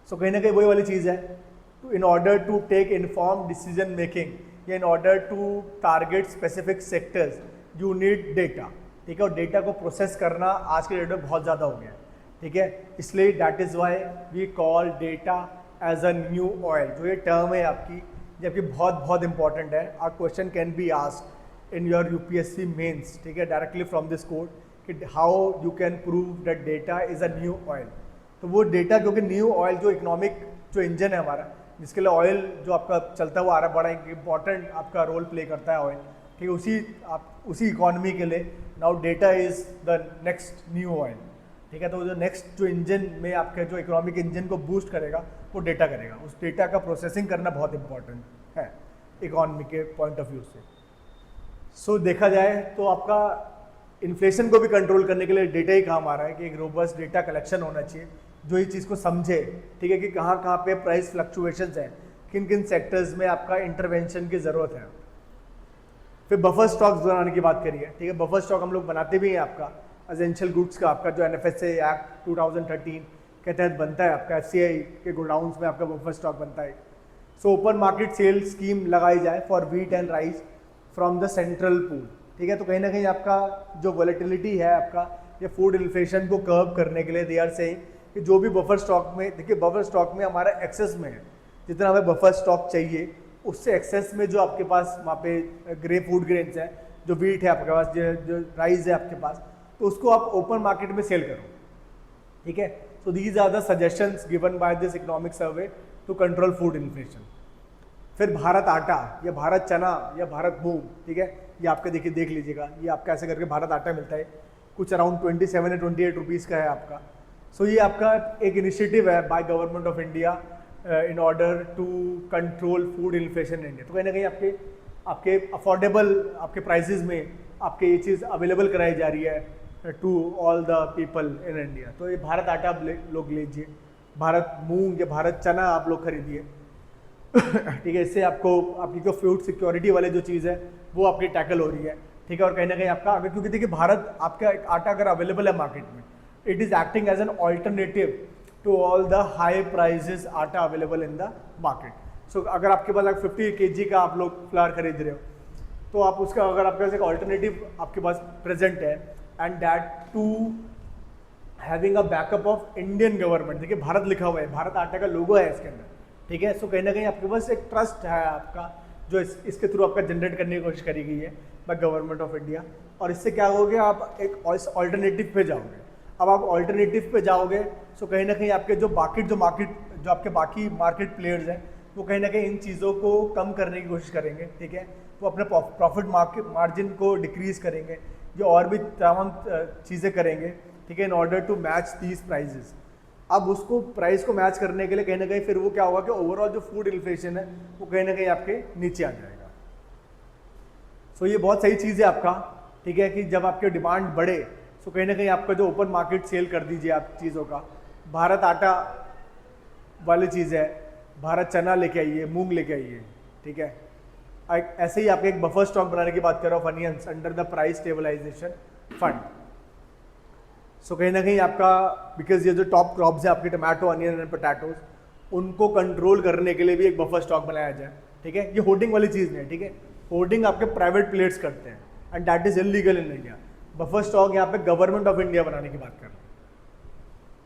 सो कहीं ना कहीं वही वाली चीज़ है, in order to take informed decision making या in order to target specific sectors you need data, ठीक है। और डेटा को प्रोसेस करना आज के डेट में बहुत ज़्यादा हो गया है, ठीक है। इसलिए that is why we call data as a new oil. जो ये टर्म है आपकी, ये आपकी बहुत बहुत इंपॉर्टेंट है। Our question can be asked in your UPSC mains, ठीक है, डायरेक्टली फ्रॉम दिस कोड कि how you can prove that data is a new oil. तो वो डेटा, क्योंकि न्यू ऑयल जो इकोनॉमिक जो इंजन है हमारा, जिसके लिए ऑयल जो आपका चलता हुआ आ रहा है, बड़ा इंपॉर्टेंट आपका रोल प्ले करता है ऑयल, ठीक है। उसी इकॉनमी के लिए now data is the next new oil, ठीक है। तो जो नेक्स्ट जो इंजन में आपके जो इकोनॉमिक इंजन को बूस्ट करेगा वो डेटा करेगा। उस डेटा का प्रोसेसिंग करना बहुत इंपॉर्टेंट है इकॉनमी के पॉइंट ऑफ व्यू से। सो देखा जाए तो आपका इन्फ्लेशन को भी कंट्रोल करने के लिए डेटा ही काम आ रहा है कि एक रोबस्ट डेटा कलेक्शन होना चाहिए जो ये चीज़ को समझे, ठीक है, कि कहाँ कहाँ पे प्राइस फ्लक्चुएशंस हैं, किन किन सेक्टर्स में आपका इंटरवेंशन की ज़रूरत है। फिर बफर स्टॉक्स बनाने की बात करिए, ठीक है। बफर स्टॉक हम लोग बनाते भी हैं आपका एसेंशियल गुड्स का, आपका जो NFSA एक्ट 2013 के तहत बनता है, आपका FCI के गोडाउन्स में आपका बफर स्टॉक बनता है। So open market sale scheme लगाई जाए for wheat and rice from the central pool, ठीक है। तो कहीं ना कहीं आपका जो वॉलेटिलिटी है आपका, ये फूड इन्फ्लेशन को कर्ब करने के लिए दे आर सेइंग कि जो भी बफर स्टॉक में, देखिए बफर स्टॉक में हमारा एक्सेस में है, जितना हमें बफर स्टॉक चाहिए उससे एक्सेस में जो आपके पास वहाँ पे फूड ग्रेन्स है, जो वीट है आपके पास, जो राइस है आपके पास, तो उसको आप ओपन मार्केट में सेल करो, ठीक है। So these are the suggestions given by this economic survey to control food inflation. फिर भारत आटा या भारत चना या भारत मूंग, ठीक है, ये आपके देखिए देख लीजिएगा, ये आपका ऐसे करके भारत आटा मिलता है, कुछ अराउंड 27 या 28 रुपीज़ का है आपका। सो ये आपका एक इनिशिएटिव है by government of India in order to control food inflation in India. तो कहीं ना कहीं आपके अफोर्डेबल आपके प्राइसेस में आपके ये चीज़ अवेलेबल कराई जा रही है to all the people in India. तो ये भारत आटा आप लोग लीजिए, भारत मूंग या भारत चना आप लोग खरीदिए ठीक है। इससे आपको आपकी जो फूड सिक्योरिटी वाली जो चीज़ है वो आपकी टैकल हो रही है, ठीक है। और कहीं ना कहीं आपका अगर, क्योंकि देखिए भारत आपका आटा अगर अवेलेबल है मार्केट में, it is acting as an alternative to all the high prices atta available in the market. So अगर आपके पास 50 kg का आप लोग फ्लावर खरीद रहे हो, तो आप उसका अगर आपके पास एक ऑल्टरनेटिव आपके पास प्रेजेंट है, and that too having a backup of Indian government, देखिए भारत लिखा हुआ है, भारत आटा का लोगो है इसके अंदर, ठीक है। सो कहीं ना कहीं आपके पास एक ट्रस्ट है आपका जो इसके थ्रू आपका जनरेट करने की कोशिश करी गई है बाय गवर्नमेंट ऑफ इंडिया। और इससे क्या होगा, आप एक ऑल्टरनेटिव पे जाओगे। अब आप ऑल्टरनेटिव पे जाओगे, सो कहीं ना कहीं आपके जो आपके बाकी मार्केट प्लेयर्स हैं, वो कहीं ना कहीं इन चीज़ों को कम करने की कोशिश करेंगे, ठीक है। वो अपने प्रॉफिट मार्जिन को डिक्रीज करेंगे, जो और भी तमाम चीज़ें करेंगे, ठीक है, in order to match these prices. अब उसको प्राइस को मैच करने के लिए कहीं ना कहीं फिर वो क्या होगा कि ओवरऑल जो फूड इन्फ्लेशन है वो कहीं ना कहीं आपके नीचे आ जाएगा। सो ये बहुत सही चीज़ है आपका, ठीक है, कि जब आपकी डिमांड बढ़े, सो कहीं ना कहीं आपका जो ओपन मार्केट सेल कर दीजिए आप चीज़ों का। भारत आटा वाली चीज़ है, भारत चना लेके आइए, मूंग लेके आइए, ठीक है। ऐसे ही आपके एक बफर स्टॉक बनाने की बात कर रहा हूँ onions under the price stabilisation fund. So कहीं ना कहीं आपका, बिकॉज ये जो टॉप क्रॉप्स है आपके टमाटो, अनियन एंड पोटैटोज, उनको कंट्रोल करने के लिए भी एक बफर स्टॉक बनाया जाए, ठीक है। ये होर्डिंग वाली चीज़ नहीं है, ठीक है। होर्डिंग आपके प्राइवेट प्लेयर्स करते हैं and that is illegal in India. Buffer stock यहाँ पे गवर्नमेंट ऑफ इंडिया बनाने की बात कर रहे हैं।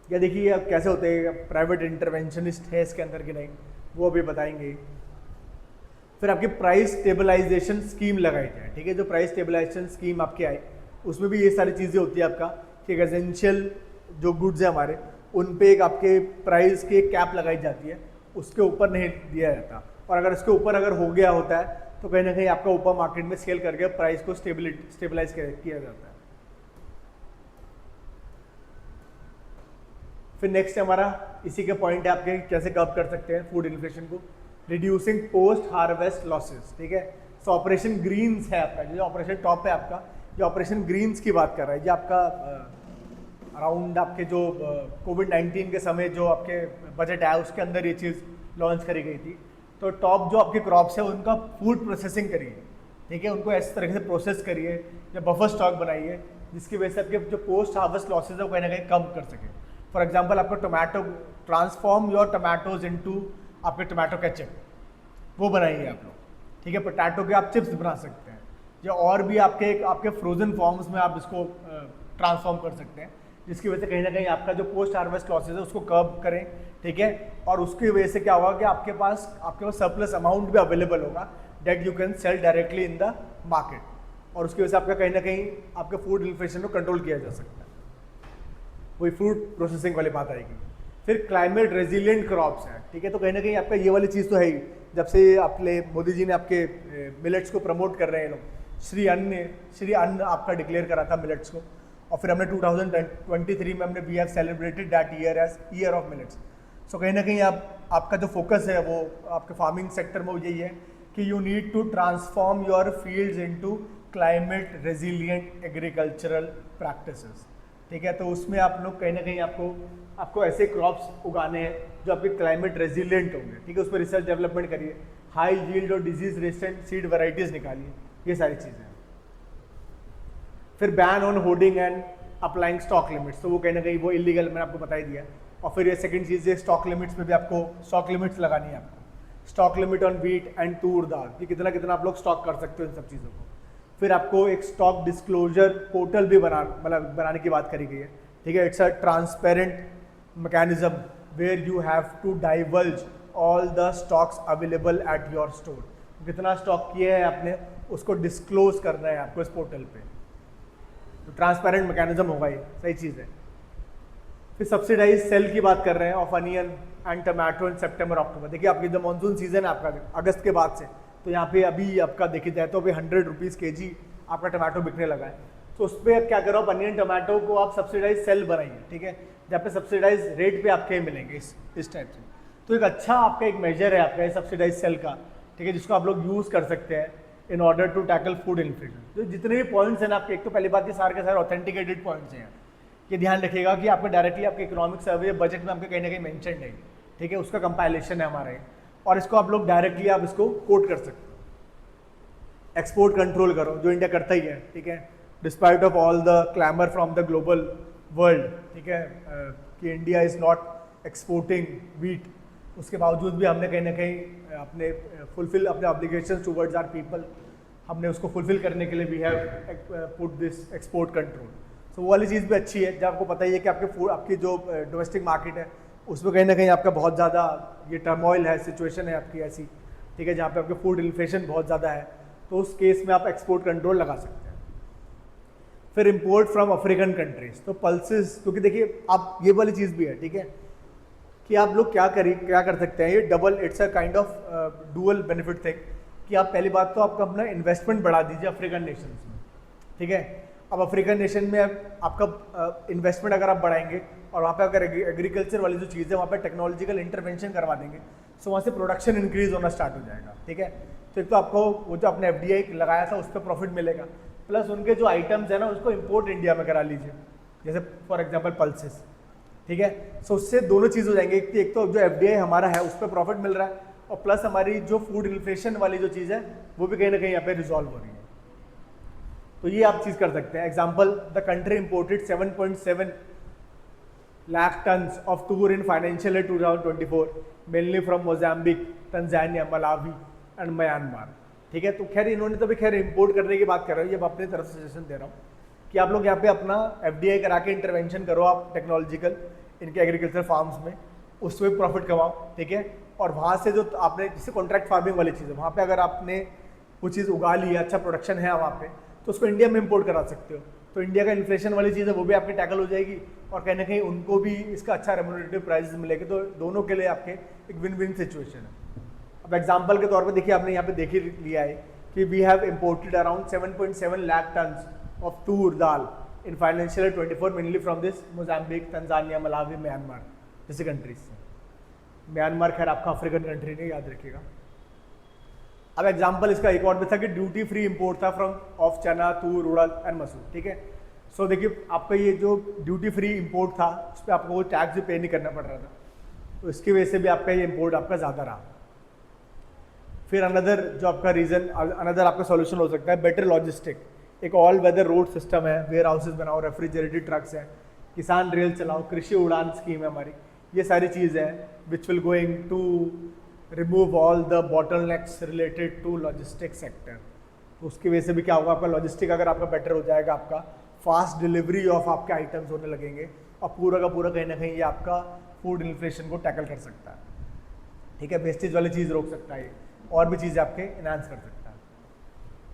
या देखिए अब कैसे होते हैं, प्राइवेट इंटरवेंशनिस्ट है इसके अंदर कि नहीं, वो अभी बताएंगे। फिर आपकी प्राइस स्टेबलाइजेशन स्कीम लगाई जाए, ठीक है। जो प्राइस स्टेबलाइजेशन स्कीम आपके आए, उसमें भी ये सारी चीज़ें होती है आपका कि एसेंशियल जो गुड्स है हमारे, उन पे एक आपके प्राइस की एक कैप लगाई जाती है, उसके ऊपर नहीं दिया जाता। और अगर इसके ऊपर अगर हो गया होता है तो कहीं ना कहीं आपका ऊपर मार्केट में सेल करके प्राइस को स्टेबलाइज किया जाता है। फिर नेक्स्ट हमारा इसी के पॉइंट है आपके कैसे कर्व कर सकते हैं फूड इन्फ्लेशन को, रिड्यूसिंग पोस्ट हार्वेस्ट लॉसेस, ठीक है। सो ऑपरेशन ग्रीन्स है आपका, जो ऑपरेशन टॉप है आपका, ये ऑपरेशन ग्रीन्स की बात कर रहा है। ये आपका अराउंड आपके जो कोविड-19 के समय जो आपके बजट आया उसके अंदर ये चीज़ लॉन्च करी गई थी। तो टॉप जो आपके क्रॉप्स है उनका फूड प्रोसेसिंग करिए, ठीक है, उनको इस तरह से प्रोसेस करिए या बफर स्टॉक बनाइए जिसकी वजह से आपके जो पोस्ट हार्वेस्ट लॉसेज है वो कहीं ना कहीं कम कर सके। फॉर एग्जाम्पल आपका tomato, transform your tomatoes into आपके टोमेटो केचप, वो बनाइए आप लोग, ठीक है। पोटैटो के आप चिप्स बना सकते हैं, या और भी आपके फ्रोजन फॉर्म्स में आप इसको ट्रांसफॉर्म कर सकते हैं, जिसकी वजह से कहीं ना कहीं आपका जो पोस्ट हार्वेस्ट लॉसेज है उसको कर्व करें, ठीक है। और उसकी वजह से क्या होगा कि आपके पास सरप्लस अमाउंट भी अवेलेबल होगा that you can cell directly in the market, और उसकी वजह से आपका कहीं ना कहीं आपके फूड इन्फ्लेशन को कंट्रोल किया जा सकता है। वही फूड प्रोसेसिंग वाली बात आएगी। फिर क्लाइमेट रेजिलिएंट क्रॉप्स हैं, ठीक है। तो कहीं ना कहीं आपका ये वाली चीज़ तो है ही, जब से अपने मोदी जी ने आपके मिलेट्स को प्रमोट कर रहे हैं लोग, श्री अन्न आपका डिक्लेयर करा था मिलेट्स को, और फिर हमने 2023 में हमने we have celebrated that year as year of millets. So कहीं ना कहीं आपका जो फोकस है वो आपके फार्मिंग सेक्टर में यही है कि you need to transform your fields into climate resilient agricultural practices, ठीक है। तो उसमें आप लोग कहीं ना कहीं आपको ऐसे क्रॉप्स उगाने हैं जो आपके क्लाइमेट रेजिलिएंट होंगे, ठीक है। उस पर रिसर्च डेवलपमेंट करिए, हाई यील्ड और डिजीज रेजिस्टेंट सीड वैरायटीज निकालिए, ये सारी चीज़ें। फिर ban on hoarding and applying stock limits, तो वो कहीं ना कहीं वो इलीगल, मैंने आपको बता ही दिया। और फिर ये सेकंड चीज़ है स्टॉक लिमिट्स में भी आपको स्टॉक लिमिट्स लगानी है आपको, stock limit on wheat and tur dal, कि कितना कितना आप लोग स्टॉक कर सकते हो इन सब चीज़ों को। फिर आपको एक स्टॉक डिस्क्लोजर पोर्टल भी बनाने की बात करी गई है, ठीक है। It's a transparent mechanism where you have to divulge all the stocks available at your store, कितना स्टॉक किया है आपने उसको डिस्क्लोज करना है आपको इस पोर्टल पे, तो ट्रांसपेरेंट मैकेनिज्म होगा, ये सही चीज़ है। फिर सब्सिडाइज सेल की बात कर रहे हैं ऑफ अनियन एंड टमाटो इन सितंबर अक्टूबर। देखिए आपकी जो मानसून सीजन है आपका अगस्त के बाद से, तो यहाँ पे अभी आपका देखी जाए तो अभी 100 रुपीज़ kg आपका टमाटो बिकने लगा है। तो उस पर क्या करो, आप अनियन टमाटो को आप सब्सिडाइज सेल बनाइए, ठीक है, जहाँ पे सब्सिडाइज रेट पे आपके मिलेंगे इस टाइप से। तो एक अच्छा आपका एक मेजर है आपका सब्सिडाइज सेल का, ठीक है, जिसको आप लोग यूज़ कर सकते हैं in order to tackle food inflation. तो जितने भी पॉइंट्स हैं ना आपके, एक तो पहली बात ये सारे के सारे ऑथेंटिकेटेड पॉइंट्स हैं, ये ध्यान रखिएगा कि आपको डायरेक्टली आपके इकोनॉमिक सर्वे बजट में आपके कहीं ना कहीं मेंशन नहीं, ठीक है, उसका कंपाइलेशन है हमारे, और इसको आप लोग डायरेक्टली आप इसको कोट कर सकते हो। एक्सपोर्ट कंट्रोल करो, जो इंडिया करता ही है, ठीक है, despite of all the clamour from the global world, ठीक है, कि India is not exporting wheat, उसके बावजूद भी हमने कहीं ना कहीं अपने फुलफिल अपने ऑब्लिगेशंस टुवर्ड्स आवर पीपल, हमने उसको फुलफिल करने के लिए we have put this export control. So वो वाली चीज़ भी अच्छी है, जब आपको पता ही है कि आपकी जो डोमेस्टिक मार्केट है उसमें कहीं ना कहीं आपका बहुत ज़्यादा ये टर्मोइल है, सिचुएशन है आपकी ऐसी, ठीक है, जहाँ पे आपके फूड इन्फ्लेशन बहुत ज़्यादा है, तो उस केस में आप एक्सपोर्ट कंट्रोल लगा सकते हैं। फिर इंपोर्ट फ्रॉम अफ्रीकन कंट्रीज, तो पल्सेस, क्योंकि देखिए आप ये वाली चीज़ भी है, ठीक है, कि आप लोग क्या कर सकते हैं, ये double it's a kind of dual benefit thing, कि आप पहली बात तो आपका अपना इन्वेस्टमेंट बढ़ा दीजिए अफ्रीकन नेशंस में, ठीक है। अब अफ्रीकन नेशन में आपका इन्वेस्टमेंट अगर आप बढ़ाएंगे और वहाँ पे अगर एग्रीकल्चर वाली जो चीज़ है वहाँ पे टेक्नोलॉजिकल इंटरवेंशन करवा देंगे, सो वहाँ से प्रोडक्शन इंक्रीज होना स्टार्ट हो जाएगा, ठीक है। तो एक तो आपको वो जो आपने FDI लगाया था उस पर प्रॉफिट मिलेगा, प्लस उनके जो आइटम्स है ना उसको इम्पोर्ट इंडिया में करा लीजिए, जैसे फॉर एग्जाम्पल पल्सेस, ठीक है। सो उससे दोनों चीज़ हो जाएंगे, एक तो जो FDI हमारा है उस पर प्रॉफिट मिल रहा है, और प्लस हमारी जो फूड इन्फ्लेशन वाली जो चीज़ है वो भी कहीं ना कहीं यहाँ पे रिजॉल्व हो रही है। तो ये आप चीज़ कर सकते हैं। Example, the country imported 7.7 lakh tons of tour in financial year 2024 mainly from Mozambique, Tanzania, Malawi and Myanmar, ठीक है। तो खैर इन्होंने तो भी खैर इम्पोर्ट करने की बात कर रहे हो, ये अपनी तरफ से सजेशन दे रहा हूँ कि आप लोग यहाँ पे अपना FDI करा के इंटरवेंशन करो आप टेक्नोलॉजिकल इनके एग्रीकल्चर फार्म्स में, उसमें प्रॉफिट कमाओ, ठीक है। और वहाँ से जो आपने जिससे कॉन्ट्रैक्ट फार्मिंग वाली चीज़ है, वहाँ पे अगर आपने वो चीज़ उगा ली है, अच्छा प्रोडक्शन है वहाँ पे, तो उसको इंडिया में इम्पोर्ट करा सकते हो, तो इंडिया का इन्फ्लेशन वाली चीज़ है वो भी आपकी टैकल हो जाएगी, और कहीं ना कहीं उनको भी इसका अच्छा रेम्यूनरेटिव प्राइस मिलेगा, तो दोनों के लिए आपके एक विन विन सिचुएशन है। अब एग्जाम्पल के तौर पर देखिए, आपने यहाँ पे देख ही लिया है कि we have imported around 7.7 lakh tons of toor dal in financial year 24 mainly from this Mozambique, Tanzania, Malawi, Myanmar जैसे कंट्रीज से। म्यांमार खैर आपका अफ्रीकन कंट्री नहीं, याद रखिएगा। अब एग्जाम्पल इसका एक और भी था कि ड्यूटी फ्री इंपोर्ट था फ्रॉम ऑफ चना, तूर, उड़द एंड मसूर, ठीक है। सो देखिए आपका ये जो ड्यूटी फ्री इंपोर्ट था उस पर आपको वो टैक्स भी पे नहीं करना पड़ रहा था, तो इसकी वजह से भी आपका ये इंपोर्ट आपका ज़्यादा रहा। फिर अनदर जो आपका रीज़न, अनदर आपका सॉल्यूशन हो सकता है बेटर लॉजिस्टिक, एक ऑल वेदर रोड सिस्टम है, वेयर हाउसेज बनाओ, रेफ्रिजरेटेड ट्रक्स हैं, किसान रेल चलाओ, कृषि उड़ान स्कीम है हमारी, ये सारी चीज़ है which will going to remove all the bottlenecks related to logistic sector. तो उसकी वजह से भी क्या होगा, आपका लॉजिस्टिक अगर आपका बेटर हो जाएगा, आपका फास्ट डिलीवरी ऑफ आपके आइटम्स होने लगेंगे, और पूरा का पूरा कहीं ना कहीं ये आपका फूड इन्फ्लेशन को टैकल कर सकता है, ठीक है, वेस्टेज वाली चीज़ रोक सकता है, और भी चीज़ें आपके इन्हांस कर सकता है।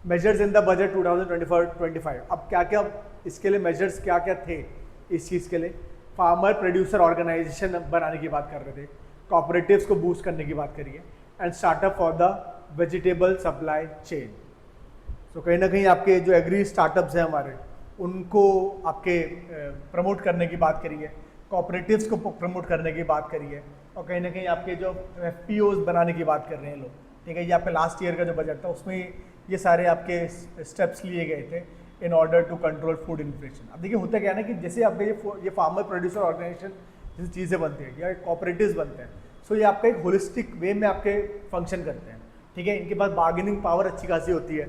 मेजर्स इन द बजट 2024-25, अब क्या क्या इसके लिए मेजर्स क्या क्या थे इस चीज़ के लिए, फार्मर प्रोड्यूसर ऑर्गेनाइजेशन बनाने की बात कर रहे थे, कॉपरेटिव्स को बूस्ट करने की बात करिए, and startup for the vegetable supply chain. तो कहीं ना कहीं आपके जो एग्री स्टार्टअप्स हैं हमारे, उनको आपके प्रमोट करने की बात करिए, कॉपरेटिव्स को प्रमोट करने की बात करिए, और कहीं ना कहीं आपके जो FPOs बनाने की बात कर रहे हैं लोग, ठीक है। ये आपका लास्ट ईयर का जो बजट था उसमें ये सारे आपके स्टेप्स लिए गए थे in order to control food inflation. अब देखिए होता क्या है ना कि जैसे आपके ये फार्मर प्रोड्यूसर ऑर्गेनाइजेशन जैसे चीज़ें बनती हैं या कॉपरेटिव्स बनते हैं, सो ये आपका एक होलिस्टिक वे में आपके फंक्शन करते हैं, ठीक है। इनके पास बार्गेनिंग पावर अच्छी खासी होती है,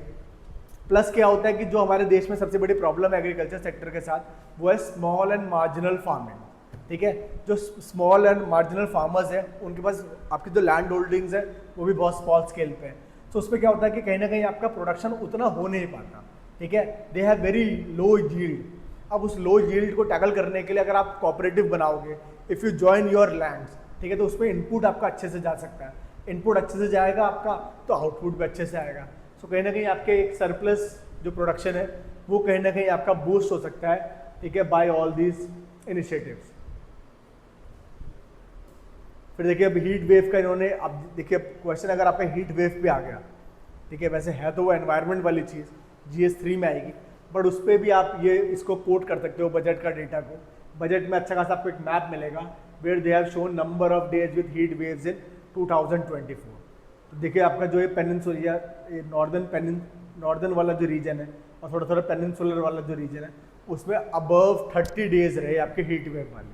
प्लस क्या होता है कि जो हमारे देश में सबसे बड़ी प्रॉब्लम है एग्रीकल्चर सेक्टर के साथ वो है स्मॉल एंड मार्जिनल फार्मिंग, ठीक है। जो स्मॉल एंड मार्जिनल फार्मर्स हैं उनके पास आपकी जो लैंड होल्डिंग्स है वो भी बहुत स्मॉल स्केल पे है, तो उसमें क्या होता है कि कहीं ना कहीं आपका प्रोडक्शन उतना हो नहीं पाता, ठीक है। They have very low yield. अब उस लो यील्ड को टैकल करने के लिए अगर आप कोऑपरेटिव बनाओगे, if you join your lands, ठीक है, तो उसमें इनपुट आपका अच्छे से जा सकता है, इनपुट अच्छे से जाएगा आपका तो आउटपुट भी अच्छे से आएगा। सो कहीं ना कहीं आपके एक सरप्लस जो प्रोडक्शन है वो कहीं ना कहीं आपका बूस्ट हो सकता है, ठीक है, बाय ऑल दीज इनिशिएटिव्स। फिर देखिए अब हीट वेव का इन्होंने, अब देखिए क्वेश्चन अगर आपका हीट वेव पे आ गया, ठीक है, वैसे है तो वो एनवायरनमेंट वाली चीज़ GS3 में आएगी, बट उस पर भी आप ये इसको कोट कर सकते हो बजट का डेटा को। बजट में अच्छा खासा आपको एक मैप मिलेगा where they have shown number of days with heat waves in 2024। तो देखिए आपका जो ये पेनिनसुला, ये नॉर्दर्न वाला जो रीजन है और थोड़ा थोड़ा पेनिनसुलर वाला जो रीजन है उसमें अबव 30 डेज रहे आपके हीट वेव वाले,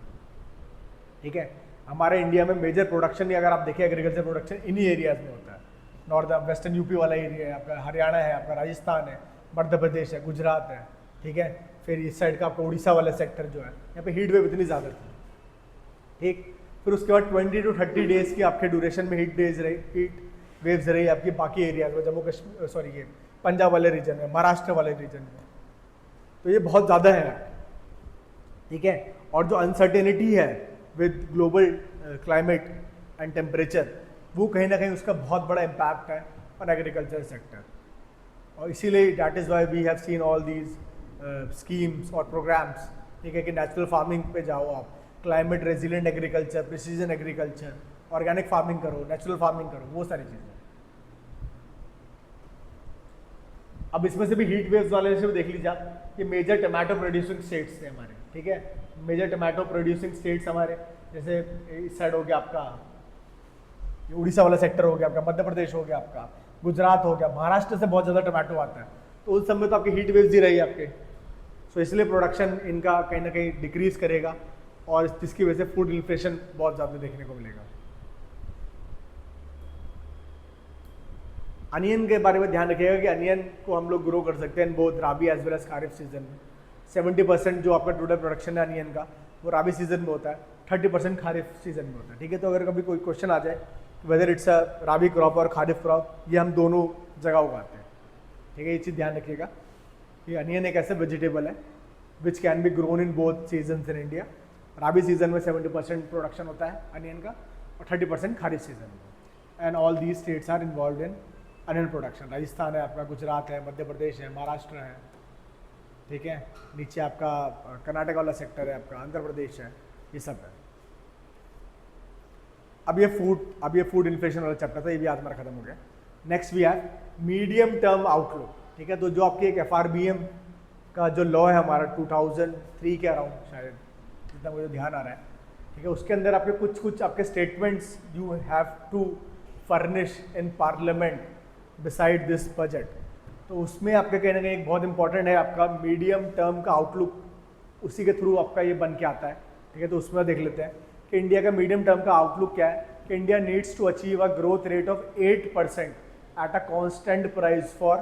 ठीक है। हमारे इंडिया में मेजर प्रोडक्शन ही अगर आप देखिए एग्रीकल्चर प्रोडक्शन इन्हीं एरियाज में होता है। नॉर्दर्न वेस्टर्न यूपी वाला एरिया है आपका, हरियाणा है आपका, राजस्थान है, मध्य प्रदेश है, गुजरात है, ठीक है। फिर इस साइड का आपका उड़ीसा वाला सेक्टर जो है यहाँ पे हीट वेव इतनी ज़्यादा थी, ठीक। फिर उसके बाद 20 to 30 डेज की आपके ड्यूरेशन में हीट वेव्स रही आपकी बाकी एरियाज में, जम्मू कश्मीर, सॉरी ये पंजाब वाले रीजन में, महाराष्ट्र वाले रीजन में, तो ये बहुत ज़्यादा है, ठीक है। और जो अनसर्टेनिटी है with global climate and temperature, वो कहीं ना कहीं उसका बहुत बड़ा इम्पैक्ट है ऑन एग्रीकल्चर सेक्टर। और इसीलिए that is why we have seen all these schemes और प्रोग्राम्स, ठीक है, कि नेचुरल फार्मिंग पे जाओ आप, climate resilient agriculture, precision agriculture, organic farming करो, नेचुरल फार्मिंग करो, वो सारी चीज़ें। अब इसमें से भी हीट वेव्स वाले से भी देख लीजिए आप, ये मेजर टमाटो प्रोड्यूसिंग स्टेट्स थे हमारे, ठीक है। मेजर टमाटो प्रोड्यूसिंग स्टेट्स हमारे, जैसे इस साइड हो गया आपका उड़ीसा वाला सेक्टर हो गया आपका, मध्य प्रदेश हो गया आपका, गुजरात हो गया, महाराष्ट्र से बहुत ज़्यादा टमाटो आता है, तो उस समय तो आपकी हीट वेव्स ही रही आपके, सो इसलिए प्रोडक्शन इनका कहीं ना कहीं डिक्रीज करेगा और जिसकी वजह से फूड इन्फ्लेशन बहुत ज़्यादा देखने को मिलेगा। अनियन के बारे में ध्यान रखिएगा कि अनियन को हम लोग ग्रो कर सकते हैं in both rabi as well as kharif season में। 70% जो आपका टोटल प्रोडक्शन है अनियन का वो राबी सीजन में होता है, 30% खारिफ सीजन में होता है, ठीक है। तो अगर कभी कोई क्वेश्चन आ जाए whether it's a rabi crop और खारिफ क्रॉप, ये हम दोनों जगह उगाते हैं, ठीक है। ये चीज़ ध्यान रखिएगा कि अनियन एक ऐसा वेजिटेबल है which can be grown in both seasons in India. Rabi season में 70% प्रोडक्शन होता है अनियन का और 30% खारिफ सीजन में, and all these states are involve in onion production. Rajasthan है आपका, गुजरात है, मध्य प्रदेश है, महाराष्ट्र है, ठीक है। नीचे आपका कर्नाटक वाला सेक्टर है आपका, आंध्र प्रदेश है, ये सब है। अब ये फूड इन्फ्लेशन वाला चैप्टर था, ये भी आज हमारा खत्म हो गया। Next we have medium term outlook, ठीक है। तो जो आपकी एक FRBM का जो लॉ है हमारा 2003 के अराउंड, शायद जितना मुझे ध्यान आ रहा है, ठीक है, उसके अंदर आपके कुछ आपके statements you have to furnish in parliament beside this budget. तो उसमें आपके कहने का एक बहुत इंपॉर्टेंट है आपका मीडियम टर्म का आउटलुक, उसी के थ्रू आपका ये बन के आता है, ठीक है। तो उसमें देख लेते हैं कि इंडिया का मीडियम टर्म का आउटलुक क्या है, कि India needs to achieve a growth rate of 8% at a constant price for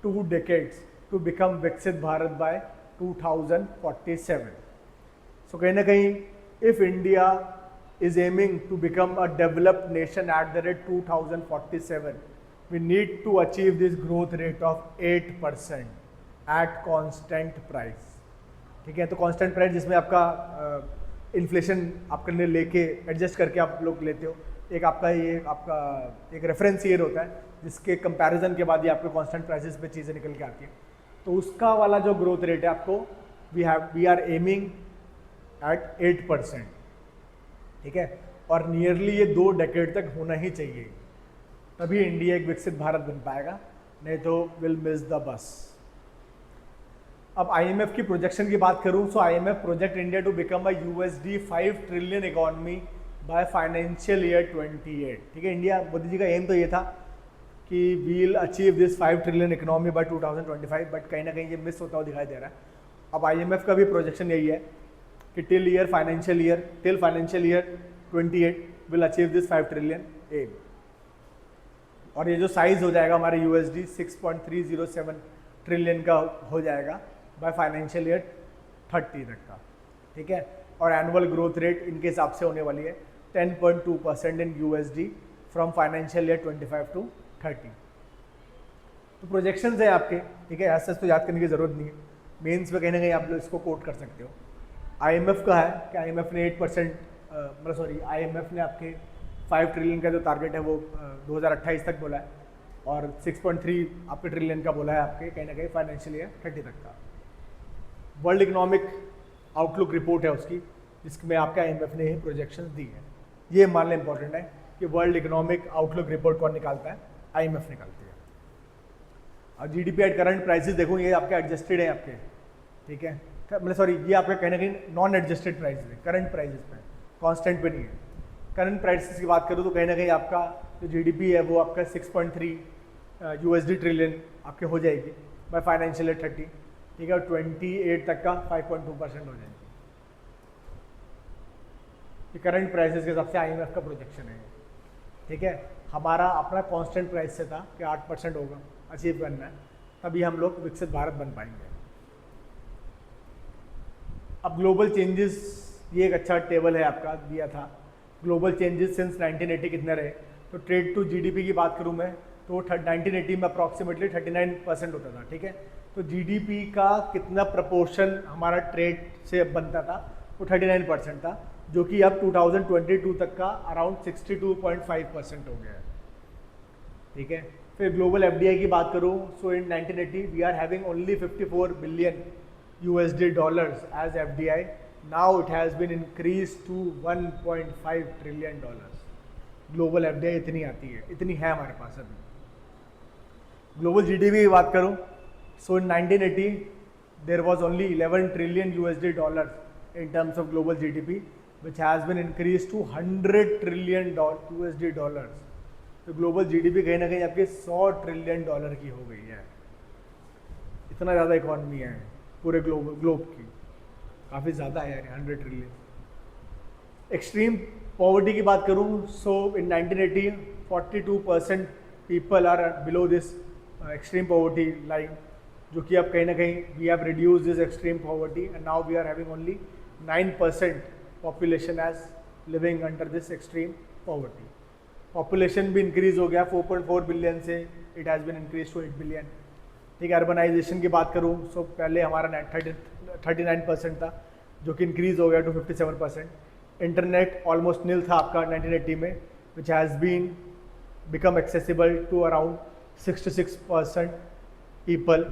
2 decades to become Viksit Bharat by 2047। सो कहीं ना कहीं if India is aiming to become a developed nation at the rate 2047, we need to achieve this growth rate of 8% at constant price, ठीक है। तो constant price जिसमें आपका इन्फ्लेशन आपके लिए लेके एडजस्ट करके आप लोग लेते हो, एक आपका ये आपका एक रेफरेंस ईयर होता है जिसके कंपैरिजन के बाद ये आपके कांस्टेंट प्राइसेस पे चीज़ें निकल के आती है। तो उसका वाला जो ग्रोथ रेट है आपको वी आर एमिंग एट 8%, ठीक है। और नियरली ये 2 डेकेड तक होना ही चाहिए, तभी इंडिया एक विकसित भारत बन पाएगा, नहीं तो विल मिस द बस। अब IMF की प्रोजेक्शन की बात करूं, so IMF project India to become a USD 5 trillion economy by financial year 28, ठीक है। इंडिया, मोदी जी का एम तो ये था कि we'll achieve this 5 trillion economy by 2025, but कहीं ना कहीं ये मिस होता हुआ दिखाई दे रहा है। अब IMF का भी प्रोजेक्शन यही है कि till financial year 28 will achieve this 5 trillion एम, और ये जो साइज हो जाएगा हमारे USD 6.307 ट्रिलियन का हो जाएगा बाय फाइनेंशियल ईयर 30 तक का, ठीक है। और एनुअल ग्रोथ रेट इनके हिसाब से होने वाली है 10.2% इन USD from financial year 25 to 30। तो प्रोजेक्शंस है आपके, ठीक है, ऐसा तो याद करने की जरूरत नहीं है, मेंस में कहीं ना कहीं आप लोग इसको कोट कर सकते हो। IMF का है कि IMF ने 8% मतलब सॉरी IMF ने आपके 5 ट्रिलियन का जो टारगेट है वो 2028 तक बोला है, और 6.3 आपके ट्रिलियन का बोला है आपके कहीं ना कहीं फाइनेंशियल ईयर 30 तक का। वर्ल्ड इकोनॉमिक आउटलुक रिपोर्ट है उसकी, जिसमें आपका IMF ने ही प्रोजेक्शंस दी है। ये मानना इंपॉर्टेंट है कि वर्ल्ड इकोनॉमिक आउटलुक रिपोर्ट कौन निकालता है? IMF निकालती है। और GDP एट करंट प्राइसेस देखो, ये आपके एडजस्टेड है आपके, ठीक है, मतलब सॉरी ये आपका कहीं ना कहीं नॉन एडजस्टेड प्राइसेस है, करंट प्राइसेस पे, कांस्टेंट पे नहीं है। करंट प्राइसेस की बात करूँ तो कहीं ना कहीं आपका जो GDP है वो आपका 6.3 USD ट्रिलियन आपके हो जाएगी बाय फाइनेंशियल ईयर 30, ठीक है, और 28 तक का 5.2% हो जाएगी। ये करंट प्राइसेस के हिसाब से IMF का प्रोजेक्शन है, ठीक है। हमारा अपना कांस्टेंट प्राइस से था कि 8% होगा, अचीव करना है, तभी हम लोग विकसित भारत बन पाएंगे। अब ग्लोबल चेंजेस, ये एक अच्छा टेबल है आपका दिया था, ग्लोबल चेंजेस सिंस 1980 कितने रहे। तो ट्रेड टू GDP की बात करूँ मैं तो 1980 में अप्रॉक्सीमेटली 39% होता था, ठीक है। तो GDP का कितना प्रपोर्शन हमारा ट्रेड से बनता था, वो 39% था, जो कि अब 2022 तक का अराउंड 62.5% हो गया है, ठीक है। फिर ग्लोबल FDI की बात करूँ, so in 1980 we are having only 54 billion USD dollars as FDI. Now it has been increased to 1.5 trillion dollars. Global FDI इतनी आती है, इतनी है हमारे पास अभी। ग्लोबल GDP की बात करूँ, so in 1980 there was only 11 trillion USD dollars in terms of global GDP, which has been increased to 100 trillion USD dollars. तो ग्लोबल GDP कहीं ना कहीं आपके 100 ट्रिलियन डॉलर की हो गई है। इतना ज़्यादा इकॉनमी है पूरे ग्लोब की, काफ़ी ज़्यादा है यार, 100 ट्रिलियन। एक्सट्रीम पॉवर्टी की बात करूँ, so in 1980 42% people are below this extreme poverty line, जो कि अब कहीं ना कहीं we have reduce this extreme poverty and now we are having only 9% population as living under this extreme poverty. Population भी इंक्रीज हो गया 4.4 बिलियन से, it has been increase to 8 billion, ठीक है। अर्बनाइजेशन की बात करूँ, सो पहले हमारा 39% था, जो कि इंक्रीज हो गया टू 57%। इंटरनेट ऑलमोस्ट नील था आपका 1980 में, which has been become accessible to around 66% people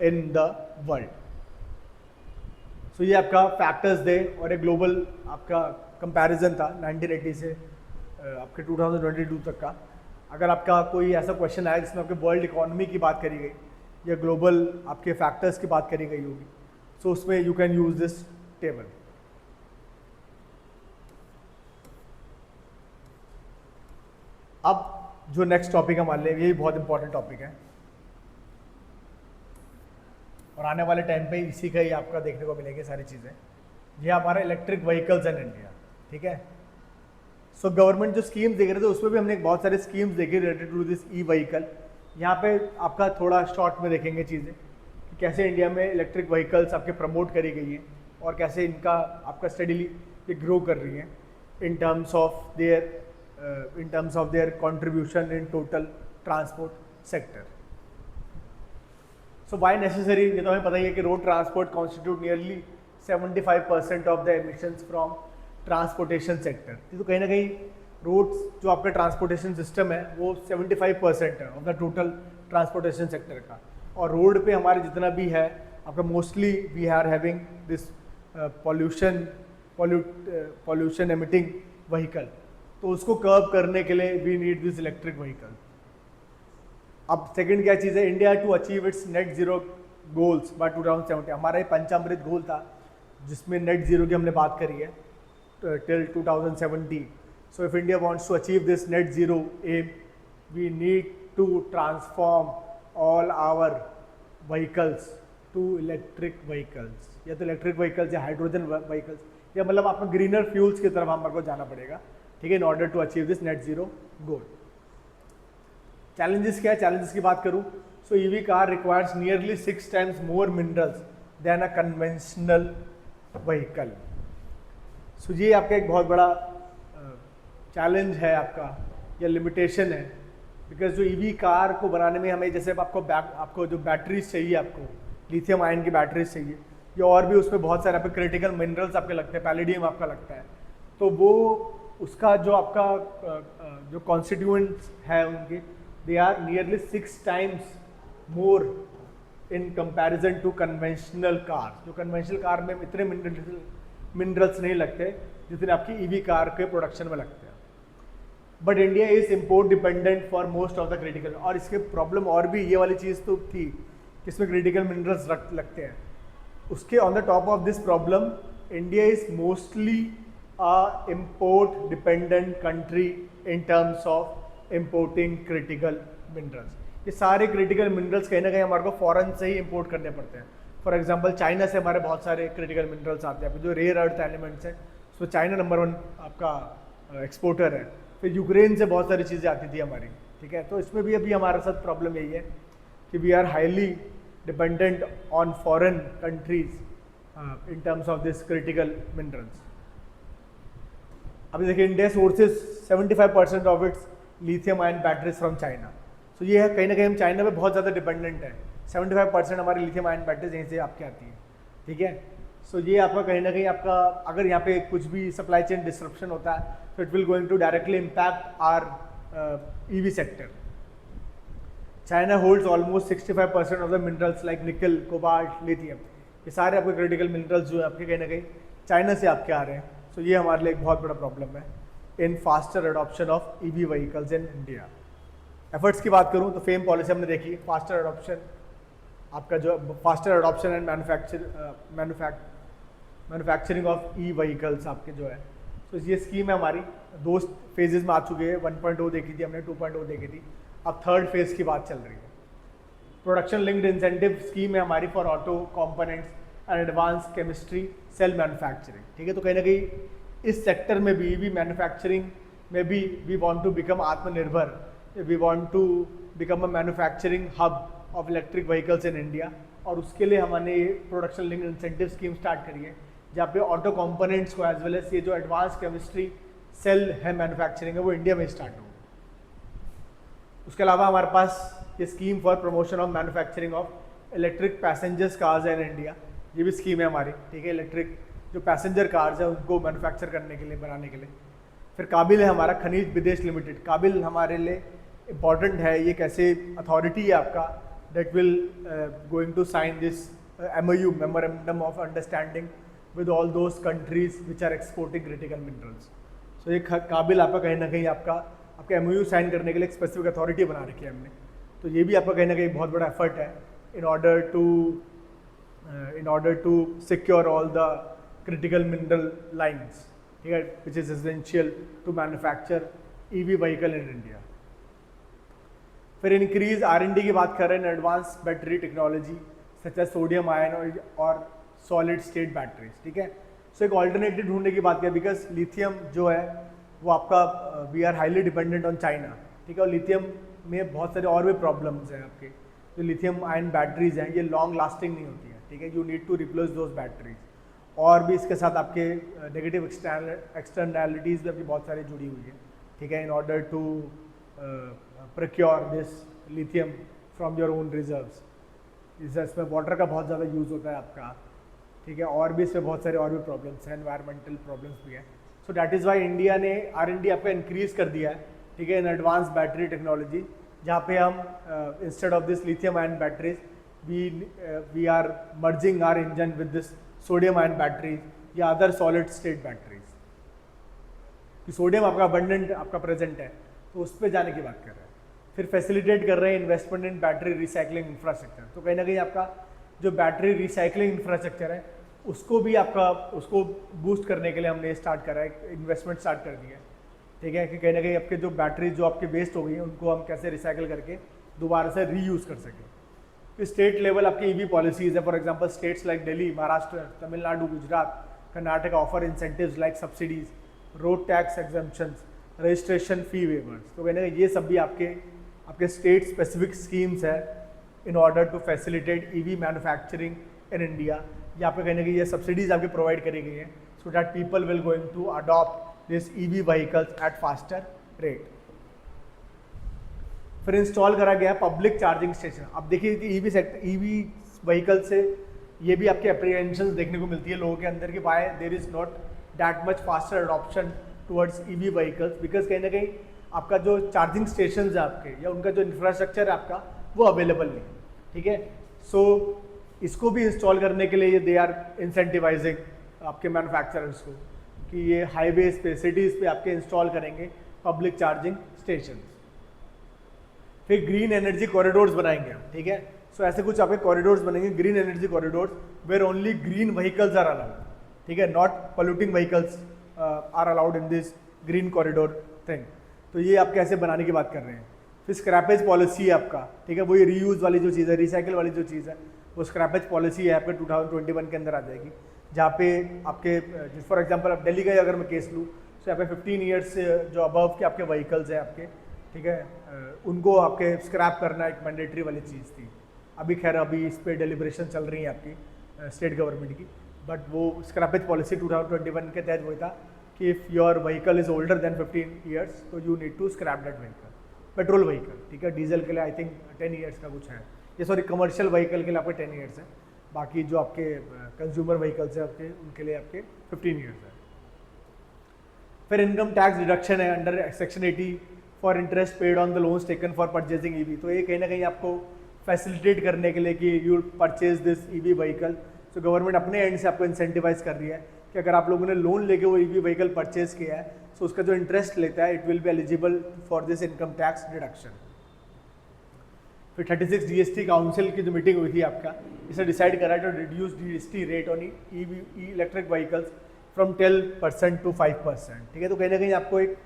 in the world. So ये आपका फैक्टर्स थे, और एक ग्लोबल आपका कंपैरिजन था 1980 से आपके 2022 तक का। अगर आपका कोई ऐसा क्वेश्चन आया जिसमें आपके वर्ल्ड इकोनॉमी की बात करी गई या ग्लोबल आपके फैक्टर्स की बात करी गई होगी, सो उसमें you can use this table. अब जो नेक्स्ट टॉपिक हमारे लिए, यही बहुत इंपॉर्टेंट टॉपिक है, और आने वाले टाइम पे इसी का ही आपका देखने को मिलेंगे सारी चीज़ें। ये हमारा इलेक्ट्रिक व्हीकल्स इन इंडिया, ठीक है। सो गवर्नमेंट जो स्कीम्स देख रहे थे उसमें भी हमने बहुत सारे स्कीम्स देखी रिलेटेड टू दिस E-व्हीकल। यहाँ पे आपका थोड़ा शॉर्ट में देखेंगे चीज़ें कि कैसे इंडिया में इलेक्ट्रिक व्हीकल्स आपके प्रमोट करी गई हैं, और कैसे इनका आपका स्टडीली ये ग्रो कर रही हैं in terms of their contribution in total transport sector. So why necessary, ये तो हमें पता ही है कि road transport constitute nearly 75% of the emissions from transportation sector. तो कहीं ना कहीं रोड्स जो आपका ट्रांसपोर्टेशन सिस्टम है वो 75% है of the total transportation sector का, और रोड पे हमारे जितना भी है आपका mostly we are having this pollution emitting vehicle. तो उसको कर्व करने के लिए we need this electric vehicle. अब सेकंड क्या चीज़ है, India to achieve its net zero goals by 2070, हमारा ये पंचामृत गोल था जिसमें नेट जीरो की हमने बात करी है till 2070। So if India wants to achieve this net zero aim, we need to transform all our vehicles to electric vehicles, या तो इलेक्ट्रिक व्हीकल्स या हाइड्रोजन व्हीकल्स, या मतलब आपको ग्रीनर फ्यूल्स की तरफ हमारे को जाना पड़ेगा, ठीक है, in order to achieve this net zero goal. Challenges क्या है, चैलेंजेस की बात करूँ, so EV car requires nearly 6 times more minerals than a conventional vehicle। So ये आपका एक बहुत बड़ा चैलेंज है आपका, या लिमिटेशन है, बिकॉज जो EV कार को बनाने में हमें जैसे आपको जो बैटरीज चाहिए, आपको लिथियम आयन की बैटरीज चाहिए, या और भी उसमें बहुत सारे आपके क्रिटिकल मिनरल्स आपके लगते हैं, पैलेडियम आपका लगता है, तो तो वो उसका जो आपका जो कॉन्स्टिट्यूएंट्स है उनके, they are nearly 6 times more in comparison to conventional car. जो कन्वेंशनल कार में इतने मिनरल्स नहीं लगते जितने आपकी ईवी कार के प्रोडक्शन में लगते हैं। But India is import dependent for most of the critical, और इसके प्रॉब्लम और भी ये वाली चीज़ तो थी कि इसमें क्रिटिकल मिनरल्स लगते हैं। उसके on the top of this problem, India is mostly a import dependent country in terms of importing critical minerals. ये सारे क्रिटिकल मिनरल्स कहीं ना कहीं हमारे को फॉरेन से ही इंपोर्ट करने पड़ते हैं। फॉर एग्जांपल चाइना से हमारे बहुत सारे क्रिटिकल मिनरल्स आते हैं, जो रेयर अर्थ एलिमेंट्स हैं उसमें चाइना नंबर 1 आपका एक्सपोर्टर है। फिर यूक्रेन से बहुत सारी चीज़ें आती थी हमारी, ठीक है। तो इसमें भी अभी हमारे साथ प्रॉब्लम यही है कि we are highly dependent on foreign countries in terms of this critical minerals. अभी देखिए, India sources 75% of its lithium ion batteries from China. तो ये है कहीं ना कहीं हम चाइना पे बहुत ज़्यादा डिपेंडेंट है। 75% हमारी लिथियम आयन बैटरीज यहीं से आपके आती है, ठीक है। सो ये आपका कहीं ना कहीं आपका, अगर यहाँ पे कुछ भी सप्लाई चेन डिस्ट्रप्शन होता है तो it will going to directly impact our EV sector. China holds almost 65% of the minerals like nickel, cobalt, lithium. ये सारे आपके क्रिटिकल मिनरल्स जो है आपके कहीं ना कहीं चाइना से आपके आ रहे हैं। सो ये हमारे लिए एक बहुत बड़ा प्रॉब्लम है इन faster adoption of EV vehicles in India. Efforts की बात करूं तो फेम पॉलिसी हमने देखी, फास्टर अडॉप्शन, आपका जो faster adoption and manufacturing of E vehicles आपके जो है, तो ये स्कीम है हमारी 2 फेजेस में आ चुके हैं। 1.0 देखी थी हमने, 2.0 देखी थी, अब 3rd फेज की बात चल रही है। प्रोडक्शन लिंक्ड इंसेंटिव स्कीम है हमारी for auto components and advance chemistry cell manufacturing, ठीक है। तो कहीं ना कहीं इस सेक्टर में भी ईवी मैन्युफैक्चरिंग में भी we want to become Atmanirbhar, we want to become a manufacturing hub of electric vehicles in India. और उसके लिए हमने ये production linked incentive scheme start करी है, जहाँ पे ऑटो कंपोनेंट्स को एज वेल एज ये जो एडवांस केमिस्ट्री सेल है मैन्युफैक्चरिंग है वो इंडिया में स्टार्ट हो। उसके अलावा हमारे पास ये scheme for promotion of manufacturing of electric passengers cars in India, ये भी स्कीम है हमारी, ठीक है। इलेक्ट्रिक जो पैसेंजर कार्स है उनको मैन्युफैक्चर करने के लिए, बनाने के लिए। फिर काबिल है हमारा खनिज विदेश लिमिटेड। काबिल हमारे लिए इम्पॉर्टेंट है, ये कैसे अथॉरिटी है आपका that will going to sign this MOU, memorandum of understanding with all those countries which are exporting critical minerals. So ये काबिल आपका कहीं ना कहीं आपका MOU साइन करने के लिए एक स्पेसिफिक अथॉरिटी बना रखी है हमने। तो ये भी आपका कहीं ना कहीं बहुत बड़ा एफर्ट है in order to secure all the critical mineral lines, ठीक है, which is essential to manufacture EV vehicle in India. फिर इंक्रीज R&D की बात कर रहे हैं, advance battery technology such as sodium ion और सॉलिड स्टेट बैटरीज, ठीक है। सो एक ऑल्टरनेटिव ढूंढने की बात करें, बिकॉज लिथियम जो है वो आपका we are highly dependent on China, ठीक है। और लिथियम में बहुत सारे और भी प्रॉब्लम्स हैं आपके। जो लिथियम आयन बैटरीज हैं ये लॉन्ग लास्टिंग नहीं होती है, ठीक है। You need to replace those batteries. और भी इसके साथ आपके नेगेटिव एक्सटर्नैलिटीज़ भी आपकी बहुत सारी जुड़ी हुई है, ठीक है। In order to procure this lithium from your own reserves, इसमें वाटर का बहुत ज़्यादा यूज़ होता है आपका, ठीक है। और भी इसमें बहुत सारे और भी प्रॉब्लम्स हैं, एनवायरमेंटल प्रॉब्लम्स भी हैं। So that is why India ने R&D आपका इंक्रीज़ कर दिया है, ठीक है, इन एडवांस बैटरी टेक्नोलॉजी, जहाँ पे हम instead of this lithium ion batteries we are merging our engine with this sodium ion batteries या अदर सॉलिड स्टेट बैटरीज। कि सोडियम आपका अबंडेंट आपका प्रेजेंट है तो उस पर जाने की बात कर रहे हैं। फिर फैसिलिटेट कर रहे हैं इन्वेस्टमेंट इन बैटरी रिसाइकलिंग इंफ्रास्ट्रक्चर। तो कहीं ना कहीं आपका जो बैटरी रिसाइकलिंग इंफ्रास्ट्रक्चर है उसको भी उसको बूस्ट करने के लिए हमने स्टार्ट करा है, इन्वेस्टमेंट स्टार्ट कर दिया है, ठीक है। कि कहीं ना कहीं आपके जो बैटरी जो आपके वेस्ट हो गई हैं उनको हम कैसे रिसाइकिल करके दोबारा से रीयूज़ कर सकें। फिर स्टेट लेवल आपकी EV पॉलिसीज़ है। For example states like Delhi, Maharashtra, Tamil Nadu, Gujarat, Karnataka offer incentives like subsidies, road tax exemptions, registration fee weavers. तो कहने ये सब भी आपके स्टेट स्पेसिफिक स्कीम्स है in order to facilitate EV manufacturing in India. यहाँ पे कहने की ये सब्सिडीज आपके प्रोवाइड करी गई हैं so that people will going to adopt this EV vehicles at faster rate. फिर इंस्टॉल करा गया पब्लिक चार्जिंग स्टेशन। अब देखिए EV व्हीकल से ये भी आपके अप्रीहेंशन देखने को मिलती है लोगों के अंदर कि why there is not that much faster adoption towards EV vehicles, because कहीं ना कहीं आपका जो चार्जिंग स्टेशन है आपके या उनका जो इंफ्रास्ट्रक्चर है आपका वो अवेलेबल नहीं है, ठीक है। सो इसको भी इंस्टॉल करने के लिए दे आर इंसेंटिवाइजिंग आपके मैन्युफैक्चरर्स को कि ये हाईवेज पे सिटीज़ पे आपके इंस्टॉल करेंगे पब्लिक चार्जिंग स्टेशन। फिर ग्रीन एनर्जी कॉरिडोर्स बनाएंगे हम, ठीक है। सो ऐसे कुछ आपके कॉरिडोर्स बनेंगे, green energy corridors, where only green vehicles are allowed, ठीक है, not polluting vehicles are allowed in this green corridor thing. तो ये आप कैसे बनाने की बात कर रहे हैं। फिर स्क्रैपेज पॉलिसी है आपका, ठीक है, वही रीयूज वाली जो चीज़ है, रिसाइकिल वाली जो चीज़ है, वो स्क्रैपेज पॉलिसी है आपके 2021 के अंदर आ जाएगी, जहाँ पे आपके फॉर एग्जांपल आप दिल्ली का अगर मैं केस लूँ तो यहाँ पे 15 ईयर्स से जो अबव के आपके व्हीकल्स हैं आपके, ठीक है, उनको आपके स्क्रैप करना एक मैंडेटरी वाली चीज़ थी। अभी खैर अभी इस पर डेलिब्रेशन चल रही है आपकी स्टेट गवर्नमेंट की, बट वो स्क्रैपेज पॉलिसी 2021 के तहत वही था कि if your vehicle is older than 15 years तो you need to scrap that vehicle. Petrol vehicle, ठीक है, डीजल के लिए आई थिंक 10 ईयर्स का कुछ है, ये सॉरी कमर्शियल व्हीकल के लिए आपके 10 ईयर्स है, बाकी जो आपके कंज्यूमर व्हीकल्स हैं आपके उनके लिए आपके 15 ईयर्स है। फिर इनकम टैक्स डिडक्शन है under section 80 for interest paid on the loans taken for purchasing EV. तो ये कहीं ना कहीं आपको फैसिलिटेट करने के लिए कि you purchase this EV vehicle, तो गवर्नमेंट अपने एंड से आपको इंसेंटिवाइज कर रही है कि अगर आप लोगों ने लोन लेके वो ईवी व्हीकल परचेज किया है तो उसका जो इंटरेस्ट लेता है it will be eligible for this income tax deduction. फिर 36 जीएसटी काउंसिल की जो मीटिंग हुई थी आपका, इसे डिसाइड करा to reduce GST rate on EV electric vehicles from 10% to 5%, ठीक है। तो कहीं ना कहीं आपको एक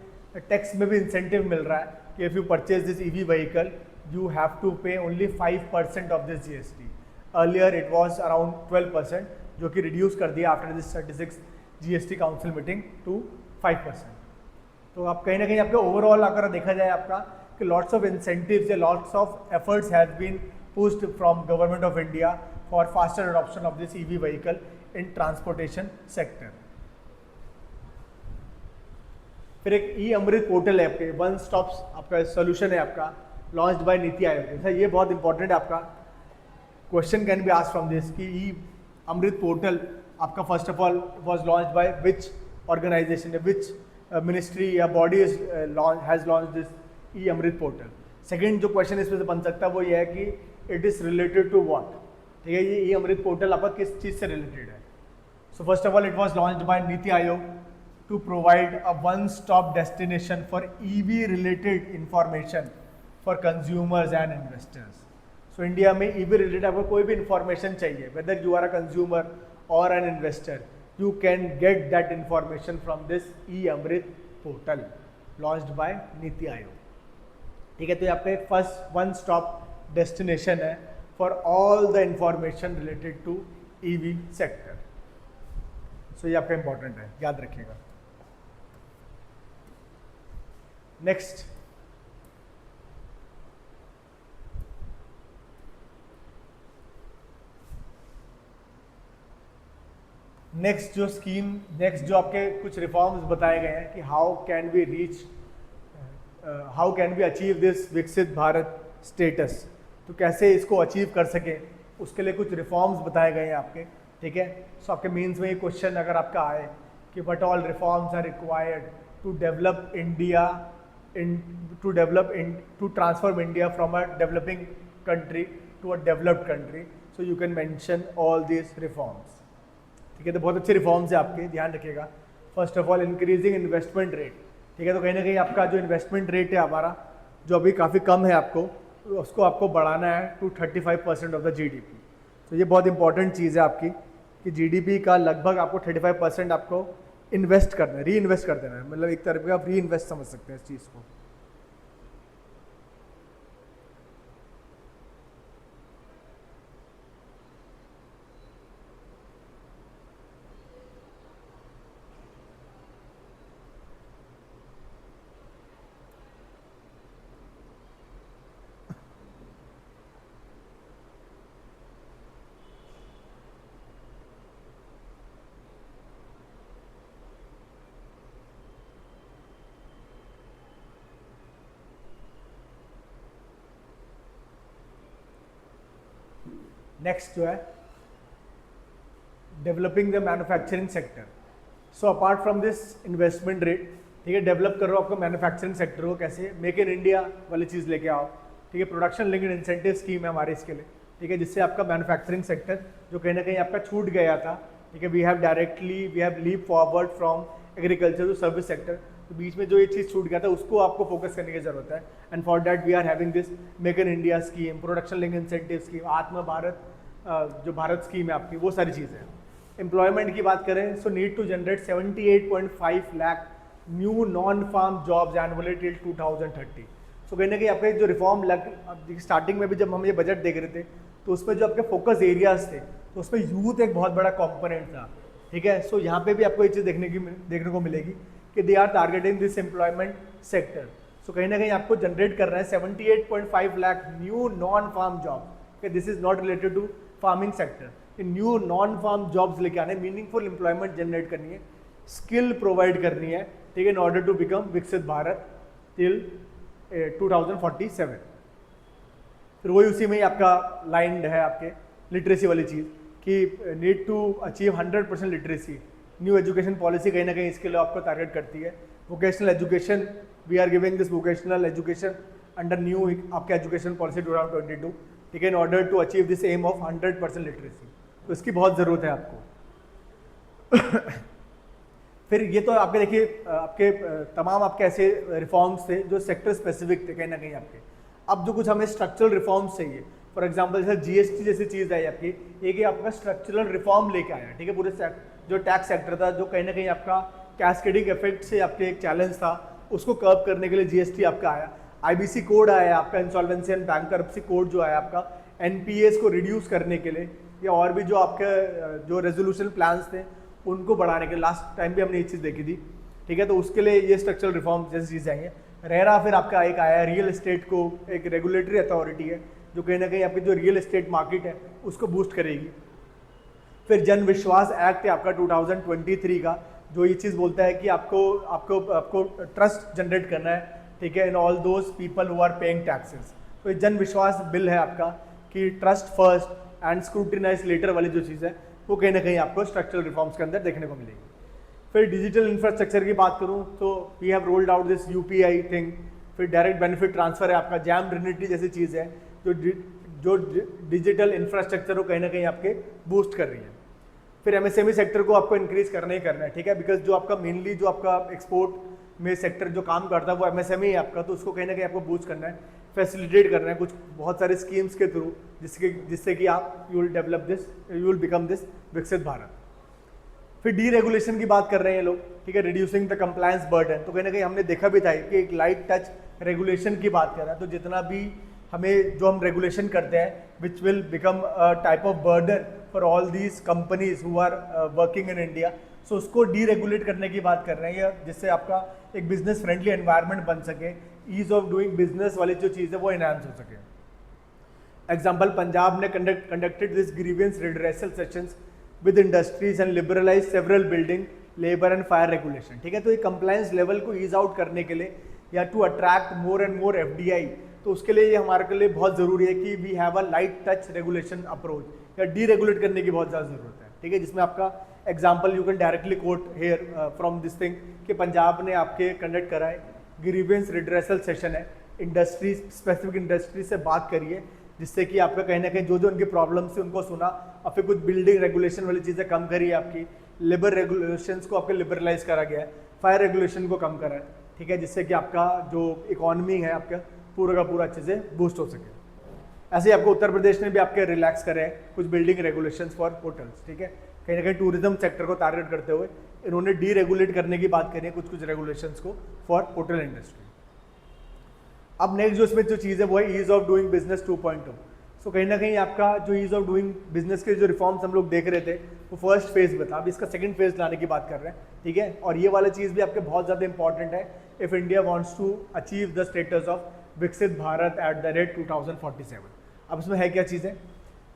टैक्स में भी इंसेंटिव मिल रहा है कि if you purchase this EV vehicle you have to pay only 5% of this GST. Earlier it was around 12%, जो कि रिड्यूस कर दिया after this 36 GST council meeting to 5%। तो आप कहीं ना कहीं आपके ओवरऑल अगर देखा जाए आपका कि लॉट्स ऑफ इंसेंटिव्स या lots of efforts have been pushed from government of India for faster adoption of this EV vehicle in transportation sector. फिर एक ई अमृत पोर्टल है आपके, वन स्टॉप्स आपका सोल्यूशन है आपका, लॉन्च्ड बाय नीति आयोग। ये बहुत इंपॉर्टेंट है आपका, question can be asked from this कि ई अमृत पोर्टल आपका first of all was launched by which organisation, which ministry या body has launch this e Amrit portal. Second जो क्वेश्चन इसमें से बन सकता है वो ये है कि it is related to what, ठीक है, ये ई अमृत पोर्टल आपका किस चीज़ से रिलेटेड है। सो first of all it was launched bye NITI Aayog to provide a one-stop destination for EV related information for consumers and investors. So India में EV related आपको कोई भी information चाहिए, whether you are a consumer or an investor, you can get that information from this e-Amrit portal launched by NITI Aayog, ठीक है। तो यहाँ पे फर्स्ट वन स्टॉप डेस्टिनेशन है for all the information related to EV sector. So ये आपका important है, याद रखिएगा। नेक्स्ट जो स्कीम, नेक्स्ट जो आपके कुछ रिफॉर्म्स बताए गए हैं कि how can we achieve this Viksit Bharat status, तो कैसे इसको अचीव कर सके, उसके लिए कुछ रिफॉर्म्स बताए गए हैं आपके, ठीक है। सो आपके मीन्स में ये क्वेश्चन अगर आपका आए कि what all reforms are required to develop India to transform India from a developing country to a developed country, so you can mention all these reforms, ठीक है। तो बहुत अच्छे रिफॉर्म्स है आपके, ध्यान रखिएगा। First of all increasing investment rate, ठीक है, तो कहीं ना कहीं आपका जो इन्वेस्टमेंट रेट है हमारा जो अभी काफ़ी कम है आपको, उसको आपको बढ़ाना है टू 35% ऑफ द जीडीपी। तो ये बहुत इंपॉर्टेंट चीज़ है आपकी कि जीडीपी का लगभग आपको 35% आपको इन्वेस्ट करना है, री इन्वेस्ट कर देना है, मतलब एक तरह का आप री इन्वेस्ट समझ सकते हैं इस चीज़ को। नेक्स्ट जो है developing the manufacturing sector. So apart from this investment rate, ठीक है, डेवलप कर रहा हो आपको मैन्युफैक्चरिंग सेक्टर को, कैसे मेक इन इंडिया वाली चीज़ लेके आओ, ठीक है, प्रोडक्शन लिंक्ड इंसेंटिव स्कीम है हमारे इसके लिए, ठीक है, जिससे आपका मैन्युफैक्चरिंग सेक्टर जो कहीं ना कहीं आपका छूट गया था, ठीक है, we have leap forward from agriculture to service sector, तो बीच में जो ये चीज़ छूट गया था उसको आपको फोकस करने की जरूरत है। And for that we are having this make in India scheme, production link incentive scheme, Atma Bharat जो भारत स्कीम है आपकी, वो सारी चीज़ें हैं। एम्प्लॉयमेंट की बात करें, so need to generate 78.5 lakh new non farm jobs annually till 2030। So कहीं ना कहीं आपके जो रिफॉर्म स्टार्टिंग में भी जब हम ये बजट देख रहे थे तो उसमें जो आपके फोकस एरियाज थे तो उसमें यूथ एक बहुत बड़ा कॉम्पोनेंट था, ठीक है। सो यहाँ पे भी आपको ये चीज़ देखने को मिलेगी कि they are targeting this employment sector. So कहीं ना कहीं आपको जनरेट कर रहा है 78.5 lakh new non farm job. This is not related to farming sector, new non farm jobs लेके आने, मीनिंगफुल एम्प्लॉयमेंट जनरेट करनी है, स्किल प्रोवाइड करनी है, ठीक है, in order to become Viksit Bharat till 2047। फिर वही उसी में ही आपका लाइन है आपके लिटरेसी वाली चीज़ कि need to achieve 100% literacy. New education policy कहीं ना कहीं इसके लिए आपको टारगेट करती है। Vocational education, we are giving this vocational education under new आपके एजुकेशन पॉलिसी 2022, ठीक है, in order to achieve this aim of 100% literacy. तो इसकी बहुत ज़रूरत है आपको। फिर ये तो आपके देखिए आपके तमाम आपके ऐसे रिफॉर्म्स थे जो सेक्टर स्पेसिफिक थे कहीं ना कहीं आपके। अब जो कुछ हमें स्ट्रक्चरल रिफॉर्म्स चाहिए, फॉर एग्जांपल जैसे जीएसटी जैसी चीज़ है आपकी, एक आपका स्ट्रक्चरल रिफॉर्म लेके आया, ठीक है, पूरे जो टैक्स सेक्टर था जो कहीं ना कहीं आपका कैस्केडिंग इफेक्ट से आपके एक चैलेंज था, उसको कर्व करने के लिए जीएसटी आपका आया। आईबीसी कोड आया आपका, इंसॉल्वेंसी एंड बैंकरप्सी कोड जो आया आपका, एनपीएस को रिड्यूस करने के लिए, या और भी जो आपके जो रेजोल्यूशन प्लान्स थे उनको बढ़ाने के लिए। लास्ट टाइम भी हमने ये चीज़ देखी थी, ठीक है, तो उसके लिए ये स्ट्रक्चरल रिफॉर्म जैसी चीज़ें आएंगे। रेरा फिर आपका एक आया रियल एस्टेट को, एक रेगुलेटरी अथॉरिटी है जो कहीं ना कहीं आपकी जो रियल एस्टेट मार्केट है उसको बूस्ट करेगी। फिर जन विश्वास एक्ट है आपका 2023 का, जो ये चीज़ बोलता है कि आपको ट्रस्ट जनरेट करना है, ठीक है, in all those people who are paying taxes. तो ये जन विश्वास बिल है आपका कि trust first and scrutinize later वाली जो चीज़ है वो कहीं ना कहीं आपको स्ट्रक्चरल रिफॉर्म्स के अंदर देखने को मिलेगी। फिर डिजिटल इंफ्रास्ट्रक्चर की बात करूं तो we have rolled out this UPI thing. फिर डायरेक्ट बेनिफिट ट्रांसफर है आपका, जैम ट्रिनिटी जैसी चीज़ है जो डिजिटल इंफ्रास्ट्रक्चर को कहीं ना कहीं आपके बूस्ट कर रही है। फिर एमएसएमई सेक्टर को आपको इंक्रीज करना ही करना है, ठीक है, बिकॉज जो आपका मेनली जो आपका एक्सपोर्ट में सेक्टर जो काम करता है वो एमएसएमई है आपका, तो उसको कहीं ना कहीं आपको बूस्ट करना है, फैसिलिटेट करना है कुछ बहुत सारे स्कीम्स के थ्रू, जिससे कि आप you will become this Viksit Bharat. फिर डीरेगुलेशन की बात कर रहे हैं ये लोग, ठीक है, रिड्यूसिंग द कंप्लायंस बर्डन। तो कहीं ना कहीं हमने देखा भी था कि एक लाइट टच रेगुलेशन की बात कर रहा है, तो जितना भी हमें जो हम रेगुलेशन करते हैं which will become a type of burden for all these companies who are working in India, so उसको डीरेगुलेट करने की बात कर रहे हैं, जिससे आपका एक बिजनेस फ्रेंडली एनवायरनमेंट बन सके, ईज ऑफ डूइंग बिजनेस वाली जो चीज़ है वो एनहांस हो सके। एग्जाम्पल, पंजाब ने conducted this grievance redressal sessions with industries and liberalize several building labour and fire regulation, ठीक है। तो ये कंप्लायंस लेवल को ईज आउट करने के लिए या to attract more and more FDI, तो उसके लिए ये हमारे के लिए बहुत ज़रूरी है कि we have a light touch regulation approach, या डीरेगुलेट करने की बहुत ज़्यादा ज़रूरत है, ठीक है, जिसमें आपका example you can directly quote here from this thing कि पंजाब ने आपके कंडक्ट करा है ग्रीवियंस रिड्रेसल सेशन है, इंडस्ट्री स्पेसिफिक इंडस्ट्री से बात करिए, जिससे कि आपका कहीं ना कहीं जो उनकी प्रॉब्लम्स थी उनको सुना, और फिर कुछ बिल्डिंग रेगुलेशन वाली चीज़ें कम करी है, आपकी लेबर रेगुलेशंस को आपके लिबरलाइज करा गया है, फायर रेगुलेशन को कम करा है, ठीक है, जिससे कि आपका जो इकोनॉमी है आपका पूरा का पूरा अच्छे से बूस्ट हो सके। ऐसे ही आपको उत्तर प्रदेश ने भी आपके रिलैक्स करे हैं कुछ बिल्डिंग रेगुलेशंस फॉर होटल्स, ठीक है, कहीं ना कहीं टूरिज्म सेक्टर को टारगेट करते हुए इन्होंने डीरेगुलेट करने की बात करी है कुछ रेगुलेशंस को फॉर होटल इंडस्ट्री। अब नेक्स्ट जो इसमें जो चीज़ है वो है ईज ऑफ डूइंग बिजनेस 2.0। सो कहीं ना कहीं आपका जो ईज ऑफ डूइंग बिजनेस के जो रिफॉर्म्स हम लोग देख रहे थे वो फर्स्ट फेज में था, अब इसका सेकंड फेज लाने की बात कर रहे हैं, ठीक है, और ये वाला चीज़ भी आपके बहुत ज़्यादा इंपॉर्टेंट है if India wants to achieve the status of Viksit Bharat at the rate 2047। अब इसमें है क्या चीज़ें,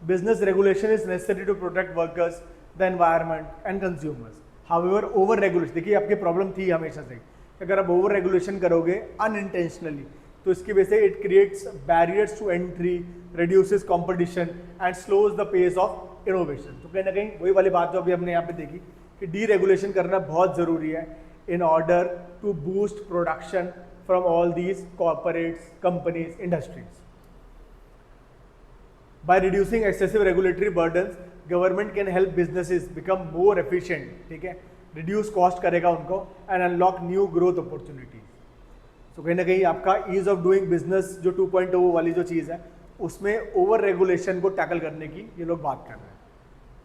business regulation is necessary to protect workers, the environment and consumers. However over regulation, देखिए आपकी प्रॉब्लम थी हमेशा से, अगर आप ओवर रेगुलेशन करोगे अनइंटेंशनली तो इसकी वजह से it creates barriers to entry, reduces competition and slows the pace of innovation. तो कहीं ना कहीं वही वाली बात जो अभी हमने यहाँ पे देखी कि डीरेगुलेशन करना बहुत ज़रूरी है in order to boost production from all these corporates, companies, industries. By reducing excessive regulatory burdens, government can help businesses become more efficient, ठीक है, reduce cost करेगा उनको and unlock new growth opportunities। तो कहीं ना कहीं आपका ease of doing business जो 2.0 वाली जो चीज़ है उसमें ओवर रेगुलेशन को टैकल करने की ये लोग बात कर रहे हैं।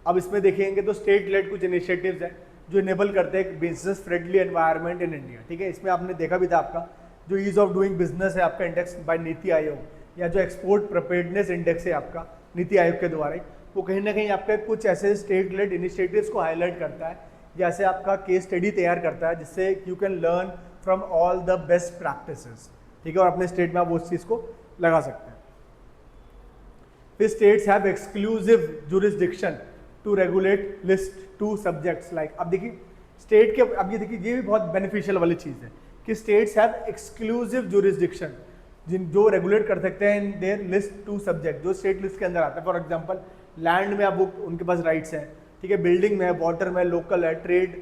अब इसमें देखेंगे तो स्टेट लेड कुछ इनिशिएटिव्स हैं जो इनेबल करते हैं business friendly environment in India, ठीक है। इसमें आपने देखा भी था आपका जो ईज ऑफ डूइंग बिजनेस है आपका इंडेक्स बाय नीति आयोग या जो एक्सपोर्ट प्रिपेयर्डनेस इंडेक्स है आपका नीति आयोग के द्वारा, वो कहीं ना कहीं आपके कुछ ऐसे स्टेट लेड इनिशिएटिव्स को हाईलाइट करता है, जैसे आपका केस स्टडी तैयार करता है जिससे you can learn from all the best practices, ठीक है, और अपने स्टेट में आप उस चीज़ को लगा सकते हैं। फिर states have exclusive jurisdiction to regulate list two subjects like, अब देखिए स्टेट के, अब ये देखिए ये भी बहुत बेनिफिशियल वाली चीज़ है कि स्टेट्स हैव एक्सक्लूसिव जुरिस्डिक्शन जो रेगुलेट कर सकते हैं in their list two subject जो स्टेट लिस्ट के अंदर आता है। फॉर एग्जांपल लैंड में अब वो उनके पास राइट्स हैं, ठीक है, बिल्डिंग में है, वाटर में, लोकल है, ट्रेड,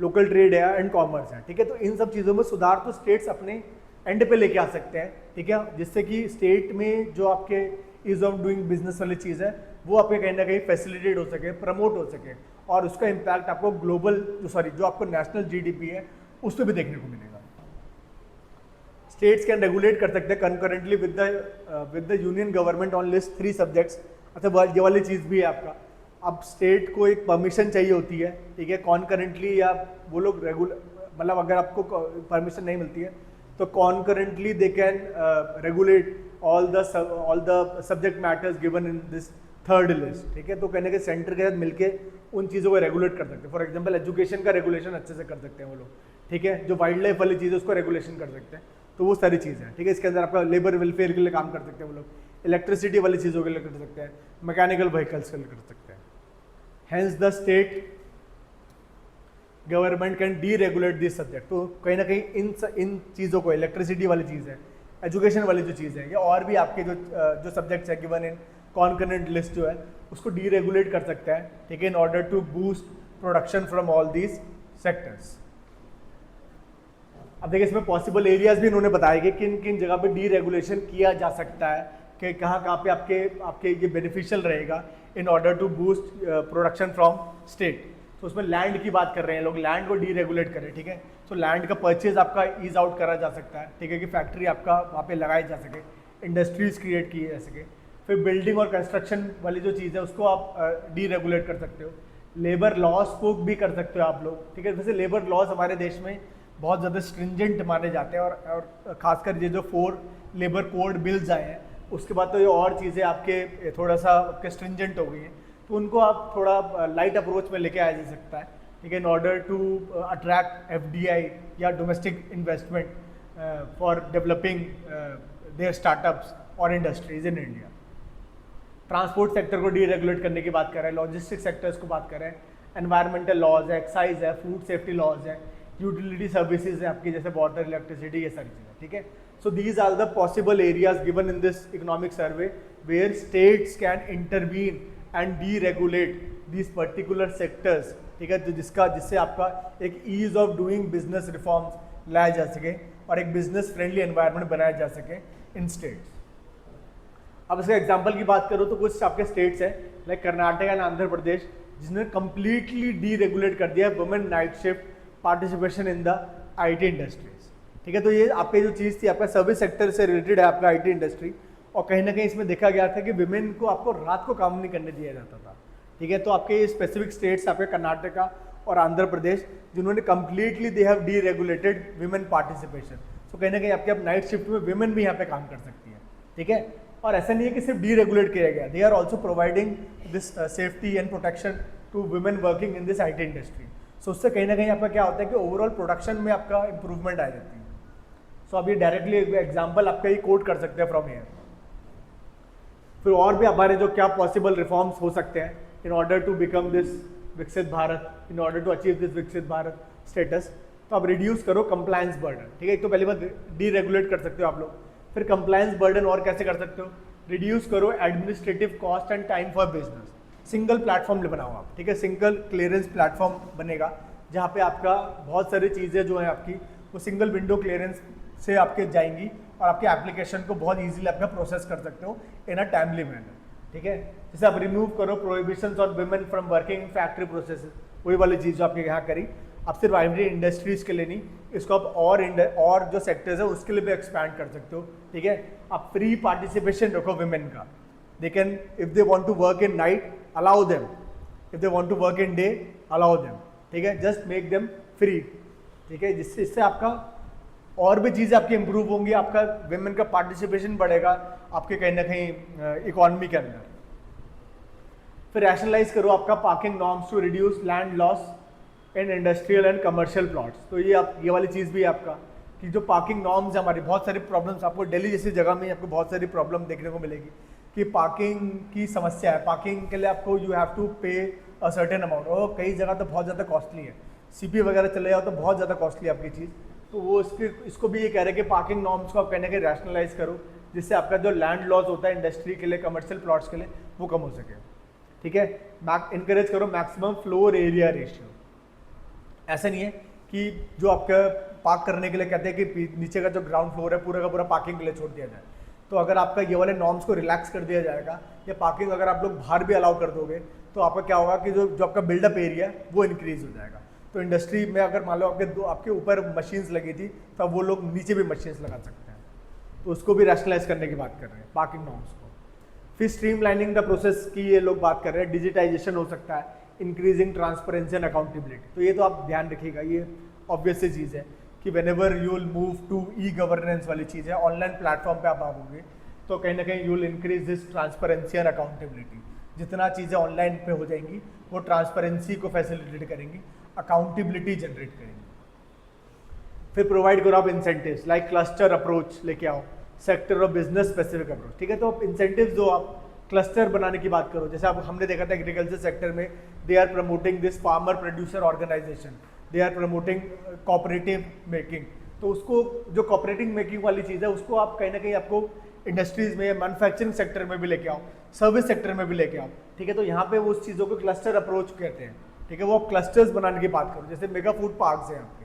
लोकल ट्रेड है एंड कॉमर्स है, ठीक है। तो इन सब चीज़ों में सुधार तो स्टेट्स अपने एंड पे लेके आ सकते हैं, ठीक है, जिससे कि स्टेट में जो आपके ईज ऑफ डूइंग बिजनेस वाली चीज़ है वो आपके कहीं ना कहीं फैसिलिटेट हो सके, प्रमोट हो सके और उसका इम्पैक्ट आपको ग्लोबल जो आपको नेशनल जीडीपी है उस पर भी देखने को मिलेगा। स्टेट्स कैन रेगुलेट कर सकते हैं concurrently with the union government on list 3 subjects. अच्छा ये वाली चीज़ भी है आपका, अब स्टेट को एक परमिशन चाहिए होती है, ठीक है, कॉन्करेंटली या वो लोग मतलब अगर आपको परमिशन नहीं मिलती है तो concurrently they can regulate all the subject matters given in this third list, ठीक है। तो कहने के सेंटर के साथ मिलके उन चीज़ों को रेगुलेट कर सकते हैं। फॉर एग्जांपल एजुकेशन का रेगुलेशन अच्छे से कर सकते हैं वो लोग, ठीक है, जो वाइल्ड लाइफ वाली चीज़ है उसको रेगुलेशन कर सकते हैं, तो वो सारी चीज़ें हैं, ठीक है। इसके अंदर आपका लेबर वेलफेयर के लिए काम कर सकते हैं वो लोग, इलेक्ट्रिसिटी वाली चीज़ों के लिए कर सकते हैं, मैकेनिकल व्हीकल्स के लिए कर सकते हैं। Hence the state government can deregulate this subject. तो कहीं ना कहीं इन चीज़ों को, इलेक्ट्रिसिटी वाली चीज़ है, एजुकेशन वाली जो चीज़ है, या और भी आपके जो सब्जेक्ट्स है गिवन इन कॉन्करेंट लिस्ट जो है उसको डी रेगुलेट कर सकते हैं, ठीक है, in order to boost production from all these sectors. अब देखिए इसमें पॉसिबल एरियाज भी इन्होंने बताया कि किन किन जगह पे डी रेगुलेशन किया जा सकता है, कि कहाँ पे आपके ये बेनिफिशियल रहेगा in order to boost production from state. तो उसमें लैंड की बात कर रहे हैं लोग, लैंड को डी रेगुलेट करें, ठीक है। तो लैंड का परचेज आपका ईज आउट करा जा सकता है, ठीक है, कि फैक्ट्री आपका वहाँ पे लगाई जा सके, इंडस्ट्रीज क्रिएट किए जा सके। फिर बिल्डिंग और कंस्ट्रक्शन वाली जो चीज़ है उसको आप डी रेगुलेट कर सकते हो। लेबर लॉज को भी कर सकते हो आप लोग, ठीक है। वैसे लेबर लॉज हमारे देश में बहुत ज़्यादा स्ट्रिंजेंट माने जाते हैं और खासकर ये जो 4 लेबर कोड बिल्स आए हैं उसके बाद तो ये और चीज़ें आपके थोड़ा सा आपके स्ट्रिंजेंट हो गई हैं, तो उनको आप थोड़ा लाइट अप्रोच में लेके आया जा सकता है, ठीक है, in order to attract FDI या domestic investment for developing their startups और industries in India. Transport sector को डी रेगुलेट करने की बात कर रहे हैं, लॉजिस्टिक सेक्टर्स को बात कर रहे हैं, एनवायरमेंटल लॉज है, एक्साइज है, फूड सेफ्टी लॉज है, यूटिलिटी सर्विसेज है आपकी जैसे वाटर, इलेक्ट्रिसिटी, ये सारी चीज़ें, ठीक है। So these are the possible areas given in this economic survey where states can intervene and deregulate these particular sectors, ठीक है, तो जिससे आपका एक ease of doing business reforms लाया जा सके और एक बिजनेस फ्रेंडली एनवायरनमेंट बनाया जा सके इन स्टेट्स। अब इसका एग्जाम्पल की बात करूँ तो कुछ आपके स्टेट्स हैं लाइक कर्नाटक एंड आंध्र प्रदेश जिसने कम्प्लीटली डी रेगुलेट कर दिया women night shift participation in the IT industries, ठीक है। तो ये आपकी जो चीज़ थी आपका सर्विस सेक्टर से रिलेटेड है आपका आईटी इंडस्ट्री, और कहीं ना कहीं इसमें देखा गया था कि विमेन को आपको रात को काम नहीं करने दिया जाता था, ठीक है। तो आपके स्पेसिफिक स्टेट्स आपके कर्नाटका और आंध्र प्रदेश जिन्होंने completely they have D regulated women participation. तो कहीं ना कहीं आपके अब नाइट शिफ्ट में विमेन भी यहाँ पे काम कर सकती है, ठीक है। और ऐसा नहीं है कि सिर्फ डी रेगुलेट किया गया, they are also providing this safety and protection to women working in this IT industry. So उससे कहीं ना कहीं आपका क्या होता है कि ओवरऑल प्रोडक्शन में आपका इंप्रूवमेंट आ जाती है। सो आप ये डायरेक्टली एग्जाम्पल आपका ही कोट कर सकते हैं फ्रॉम हियर। फिर और भी हमारे जो क्या पॉसिबल रिफॉर्म्स हो सकते हैं in order to become this Viksit Bharat, in order to achieve this Viksit Bharat status. तो आप रिड्यूस करो कंप्लायंस बर्डन, ठीक है। एक तो पहली बात डी रेगुलेट कर सकते हो आप लोग, फिर कंप्लायंस बर्डन और कैसे कर सकते हो, रिड्यूस करो administrative cost and time for business. Single platform बनाओ आप, ठीक है, सिंगल क्लियरेंस प्लेटफॉर्म बनेगा जहाँ पे आपका बहुत सारी चीज़ें जो है आपकी वो सिंगल विंडो क्लियरेंस से आपके जाएंगी और आपके एप्लीकेशन को बहुत इजीली आपका प्रोसेस कर सकते हो इन अ टाइमली मैनर, ठीक है। जैसे आप रिमूव करो prohibitions on women from working in factory processes, वही वाली चीज़ जो आपके यहाँ करी, आप सिर्फ प्राइमरी इंडस्ट्रीज के लिए नहीं, इसको आप और जो सेक्टर्स है उसके लिए भी एक्सपैंड कर सकते हो, ठीक है। आप फ्री पार्टिसिपेशन रखो विमेन का, they can if they want to work in night allow them, if they want to work in day allow them, ठीक है, जस्ट मेक देम फ्री, ठीक है, जिससे इससे आपका और भी चीज़ें आपकी इंप्रूव होंगी, आपका विमेन का पार्टिसिपेशन बढ़ेगा आपके कहीं ना कहीं इकोनॉमी के अंदर। फिर रैशनलाइज करो आपका parking norms to reduce land loss in industrial and commercial plots. तो ये वाली चीज़ भी है आपका कि जो पार्किंग नॉर्म्स है हमारी, बहुत सारी प्रॉब्लम्स आपको दिल्ली जैसी जगह में आपको बहुत सारी प्रॉब्लम देखने को मिलेगी कि पार्किंग की समस्या है, पार्किंग के लिए आपको यू हैव टू पे अ सर्टेन अमाउंट, और कई जगह तो बहुत ज़्यादा कॉस्टली है, सीपी वगैरह चले जाओ तो बहुत ज़्यादा कॉस्टली आपकी चीज़। तो वो इसको भी ये कह रहे हैं कि पार्किंग नॉर्म्स को आप कहने के रैशनलाइज करो, जिससे आपका जो लैंड लॉस होता है इंडस्ट्री के लिए, कमर्शियल प्लॉट्स के लिए, वो कम हो सके, ठीक है। इनकरेज करो मैक्सिमम फ्लोर एरिया रेशियो। ऐसा नहीं है कि जो आपका पार्क करने के लिए कहते हैं कि नीचे का जो ग्राउंड फ्लोर है पूरा का पूरा पार्किंग के लिए छोड़ दिया जाए, तो अगर आपका ये वाले नॉर्म्स को रिलैक्स कर दिया जाएगा या पार्किंग अगर आप लोग बाहर भी अलाउ कर दोगे तो आपका क्या होगा कि जो आपका बिल्डअप एरिया है वो इंक्रीज हो जाएगा। तो इंडस्ट्री में अगर मान लो आपके ऊपर मशीन्स लगी थी तो अब वो लोग नीचे भी मशीन्स लगा सकते हैं, तो उसको भी रैशनलाइज करने की बात कर रहे हैं पार्किंग नॉर्म्स को। फिर स्ट्रीमलाइनिंग द प्रोसेस की ये लोग बात कर रहे हैं, डिजिटाइजेशन हो सकता है, इंक्रीजिंग ट्रांसपेरेंसी एंड अकाउंटेबिलिटी। तो ये तो आप ध्यान रखिएगा, ये ऑब्वियस सी चीज़ है कि whenever you will move to e-governance वाली चीज़ है, ऑनलाइन प्लेटफॉर्म पे आप आओगे तो कहीं ना कहीं you will increase this transparency and accountability. जितना चीज़ें ऑनलाइन पे हो जाएंगी वो ट्रांसपेरेंसी को फैसिलिटेट करेंगी, अकाउंटेबिलिटी जनरेट करेंगी। फिर प्रोवाइड करो आप इंसेंटिव्स लाइक क्लस्टर अप्रोच लेके आओ, सेक्टर और बिजनेस स्पेसिफिक अप्रोच, ठीक है। तो आप इंसेंटिव्स दो, आप क्लस्टर बनाने की बात करो। जैसे आप हमने देखा था एग्रीकल्चर सेक्टर में they are promoting this farmer producer organization, they are promoting cooperative making. तो उसको जो कोऑपरेटिव मेकिंग वाली चीज़ है उसको आप कहीं ना कहीं आपको इंडस्ट्रीज में, मैन्युफैक्चरिंग सेक्टर में भी लेके आओ, सर्विस सेक्टर में भी लेके आओ, ठीक है। तो यहाँ पे वो उस चीज़ों को क्लस्टर अप्रोच कहते हैं, ठीक है। वो आप क्लस्टर्स बनाने की बात करो, जैसे मेगा फूड पार्क्स हैं आपके,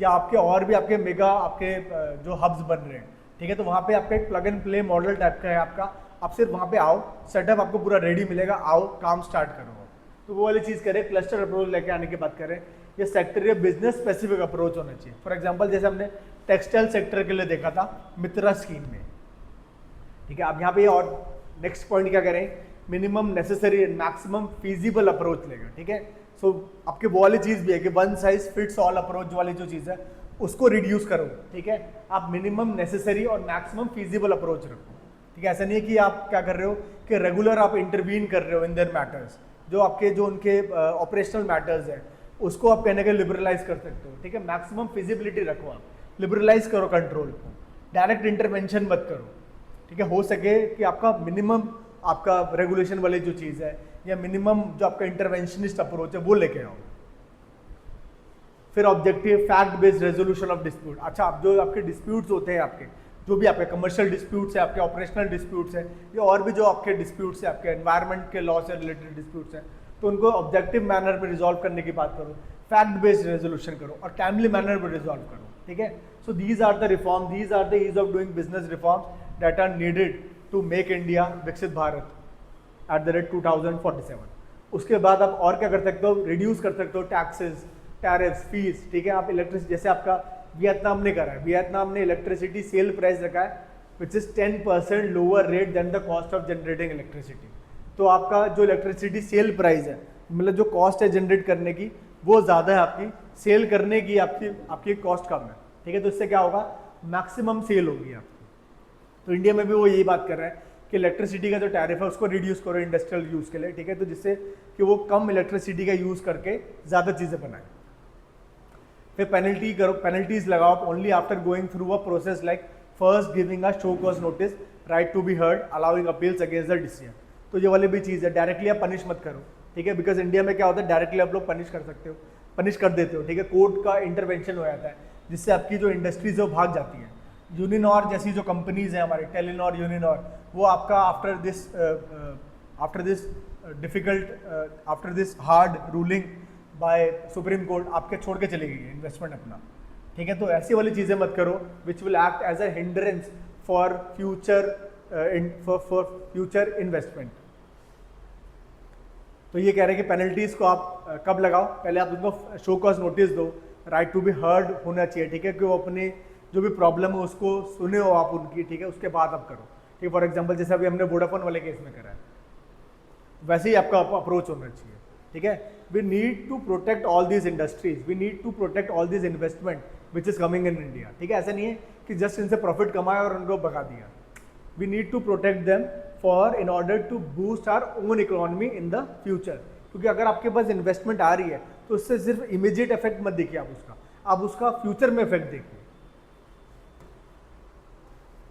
या आपके और भी आपके मेगा आपके जो हब्स बन रहे हैं, ठीक है। तो वहाँ पे आपका एक plug and play model type का है आपका, आप सिर्फ वहाँ पे आओ, सेटअप आपको पूरा रेडी मिलेगा, आओ काम स्टार्ट करो। तो वो वाली चीज़ करें, क्लस्टर अप्रोच लेके आने की बात करें, ये सेक्टर या बिजनेस स्पेसिफिक अप्रोच होना चाहिए। फॉर एग्जांपल जैसे हमने टेक्सटाइल सेक्टर के लिए देखा था मित्रा स्कीम में, ठीक है। अब यहाँ पे और नेक्स्ट पॉइंट क्या करें, minimum necessary and maximum feasible approach लेगा, ठीक है। सो आपकी वो वाली चीज़ भी है कि one size fits all approach वाली जो चीज़ है उसको रिड्यूस करो, ठीक है। आप मिनिमम नेसेसरी और मैक्सिमम फीजिबल अप्रोच रखो, ठीक है। ऐसा नहीं है कि आप क्या कर रहे हो कि रेगुलर आप इंटरवीन कर रहे हो इन देयर मैटर्स, जो उनके ऑपरेशनल मैटर्स है उसको आप कहने के लिबरलाइज कर सकते हो, ठीक है। मैक्सिमम फिजिबिलिटी रखो, आप लिबरलाइज करो कंट्रोल को, डायरेक्ट इंटरवेंशन मत करो, ठीक है। हो सके कि आपका मिनिमम आपका रेगुलेशन वाली जो चीज़ है या मिनिमम जो आपका इंटरवेंशनिस्ट अप्रोच है वो लेके आओ। फिर objective fact based resolution of dispute. अच्छा, आप जो आपके डिस्प्यूट्स होते हैं, आपके जो भी आपके कमर्शियल डिस्प्यूट्स है, आपके ऑपरेशनल डिस्प्यूट्स है, या और भी जो आपके डिस्प्यूट्स है, आपके एनवायरनमेंट के लॉ से रिलेटेड डिस्प्यूट्स हैं, तो उनको ऑब्जेक्टिव मैनर में रिजॉल्व करने की बात करो, फैक्ट बेस्ड रेजोल्यूशन करो और टाइमली मैनर में रिजॉल्व करो, ठीक है। So these are the reform, these are the ease of doing business reforms that are needed to make India Viksit Bharat at the rate 2047। उसके बाद आप और क्या कर सकते हो, रिड्यूस कर सकते हो टैक्सेस, टैरिफ्स, फीस, ठीक है। आप इलेक्ट्रिसिटी, जैसे आपका वियतनाम ने करा है, वियतनाम ने इलेक्ट्रिसिटी सेल प्राइस रखा है which is 10% lower rate than the cost of generating electricity. तो आपका जो इलेक्ट्रिसिटी सेल प्राइस है, मतलब जो कॉस्ट है जनरेट करने की वो ज़्यादा है, आपकी सेल करने की आपकी कॉस्ट कम है, ठीक है। तो इससे क्या होगा, मैक्सिमम सेल होगी आपकी। तो इंडिया में भी वो यही बात कर रहे हैं कि इलेक्ट्रिसिटी का जो टैरिफ है उसको रिड्यूस करो इंडस्ट्रियल यूज़ के लिए, ठीक है। तो जिससे कि वो कम इलेक्ट्रिसिटी का यूज़ करके ज़्यादा चीज़ें बनाए। फिर पेनल्टी करो, पेनल्टीज लगाओ only after going through a process like first giving a show cause notice, right to be heard, allowing appeals against the decision. तो ये वाली भी चीज़ है, डायरेक्टली आप पनिश मत करो, ठीक है। बिकॉज इंडिया में क्या होता है, डायरेक्टली आप लोग पनिश कर सकते हो, पनिश कर देते हो, ठीक है। कोर्ट का इंटरवेंशन हो जाता है जिससे आपकी जो इंडस्ट्रीज है वो भाग जाती है। यूनिनॉर जैसी जो कंपनीज हैं हमारे, टेलीनॉर, यूनिनॉर, वो आपका after this difficult after this hard ruling bye supreme court आपके छोड़ के चली गई है इन्वेस्टमेंट अपना, ठीक है। तो ऐसी वाली चीज़ें मत करो which will act as a hindrance for future investment. तो ये कह रहे हैं कि पेनल्टीज को आप कब लगाओ, पहले आप उनको शो कॉज नोटिस दो, राइट टू बी हर्ड होना चाहिए, ठीक है, कि वो अपने जो भी प्रॉब्लम है उसको सुने हो आप उनकी, ठीक है, उसके बाद आप करो, ठीक है। फॉर एग्जांपल जैसे अभी हमने वोडाफोन वाले केस में करा है, वैसे ही आपका अप्रोच होना चाहिए, ठीक है। We need to protect all these industries, we need to protect all these investment which is coming in India, ठीक है। ऐसा नहीं है कि जस्ट इनसे प्रॉफिट कमाया और उनको भगा दिया। We need to protect them for in order to boost our own economy in the future, क्योंकि अगर आपके पास इन्वेस्टमेंट आ रही है तो उससे सिर्फ इमीडिएट इफेक्ट मत देखिए आप उसका फ्यूचर में इफेक्ट देखिए।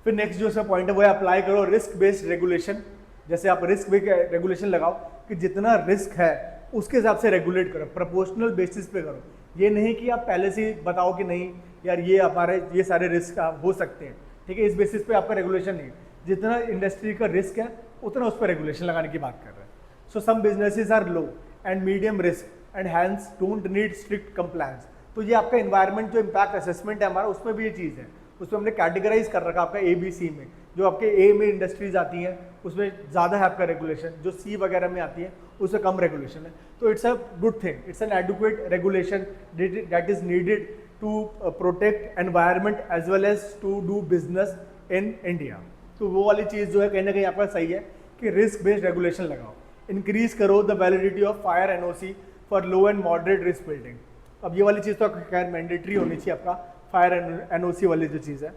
फिर नेक्स्ट जो सा पॉइंट है वो है अप्लाई करो रिस्क बेस्ड रेगुलेशन। जैसे आप रिस्क बेस्ड रेगुलेशन लगाओ कि जितना रिस्क है उसके हिसाब से रेगुलेट करो, प्रोपोर्शनल बेसिस पे करो। ये नहीं कि आप पहले से बताओ कि नहीं यार ये हमारे ये सारे रिस्क हो सकते हैं, ठीक है, इस बेसिस पे आपका रेगुलेशन नहीं। जितना इंडस्ट्री का रिस्क है उतना उस पर रेगुलेशन लगाने की बात कर रहे हैं। So some businesses are low and medium risk and hence don't need strict compliance. तो ये आपका इन्वायरमेंट जो इम्पैक्ट असेसमेंट है हमारा, उसमें भी ये चीज़ है, उसमें हमने कैटेगराइज कर रखा आपका ABC में। जो आपके A में इंडस्ट्रीज आती हैं उसमें ज़्यादा है आपका रेगुलेशन, जो C वगैरह में आती है उससे कम रेगुलेशन है। तो it's a good thing, it's an adequate regulation that is needed to protect environment as well as to do business in India. तो वो वाली चीज़ जो है कहीं ना कहीं आपका सही है कि रिस्क बेस्ड रेगुलेशन लगाओ। इंक्रीज करो the validity of fire NOC for low and moderate risk building. अब ये वाली चीज़ तो खैर मैंडेटरी होनी चाहिए आपका फायर NOC वाली जो चीज़ है।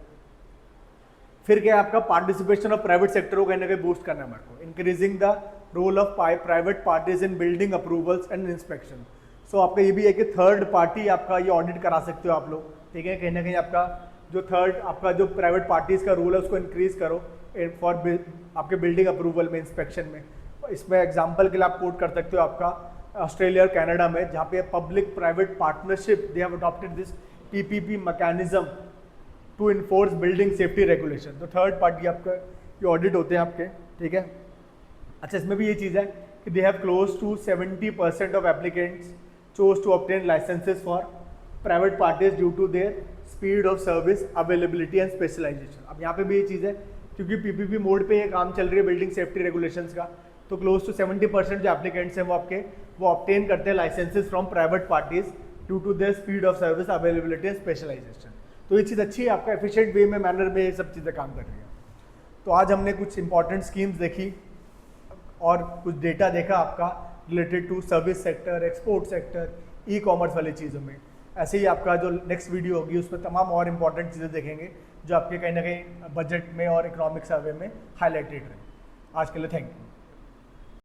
फिर क्या है आपका पार्टिसिपेशन ऑफ प्राइवेट सेक्टर को कहीं ना कहीं बूस्ट करना है हमारे को, increasing the role of private parties in building approvals and inspection. So आपका ये भी है कि थर्ड पार्टी आपका ये ऑडिट करा सकते हो आप लोग, ठीक है। कहीं ना कहीं आपका जो थर्ड आपका जो प्राइवेट पार्टीज का रोल है उसको इंक्रीज करो फॉर आपके बिल्डिंग अप्रूवल में, इंस्पेक्शन में। इसमें एग्जाम्पल के लिए आप कोट कर सकते हो आपका ऑस्ट्रेलिया और कनाडा में, जहाँ पे public private partnership they have adopted this PPP mechanism to enforce building safety regulation. तो थर्ड पार्टी आपका ये ऑडिट होते हैं आपके, ठीक है। अच्छा, इसमें भी ये चीज़ है कि they have close to 70% of applicants chose to obtain licences for private parties due to their speed of service, availability and specialization. अब यहाँ पे भी ये चीज़ है क्योंकि PPP मोड पे ये काम चल रही है बिल्डिंग सेफ्टी रेगुलेशंस का, तो क्लोज टू 70% जो एप्लीकेंट्स हैं वो ऑब्टेन करते हैं licences from private parties due to their speed of service, availability and specialization. तो ये चीज़ अच्छी है, आपका एफिशिएंट वे में, मैनर में ये सब चीज़ें काम कर रही है। तो आज हमने कुछ इंपॉर्टेंट स्कीम्स देखी और कुछ डेटा देखा आपका related to service sector, export sector, e-commerce वाली चीज़ों में। ऐसे ही आपका जो नेक्स्ट वीडियो होगी उसमें तमाम और इंपॉर्टेंट चीज़ें देखेंगे जो आपके कहीं ना कहीं बजट में और इकोनॉमिक सर्वे में हाईलाइटेड रहे। आज के लिए थैंक यू।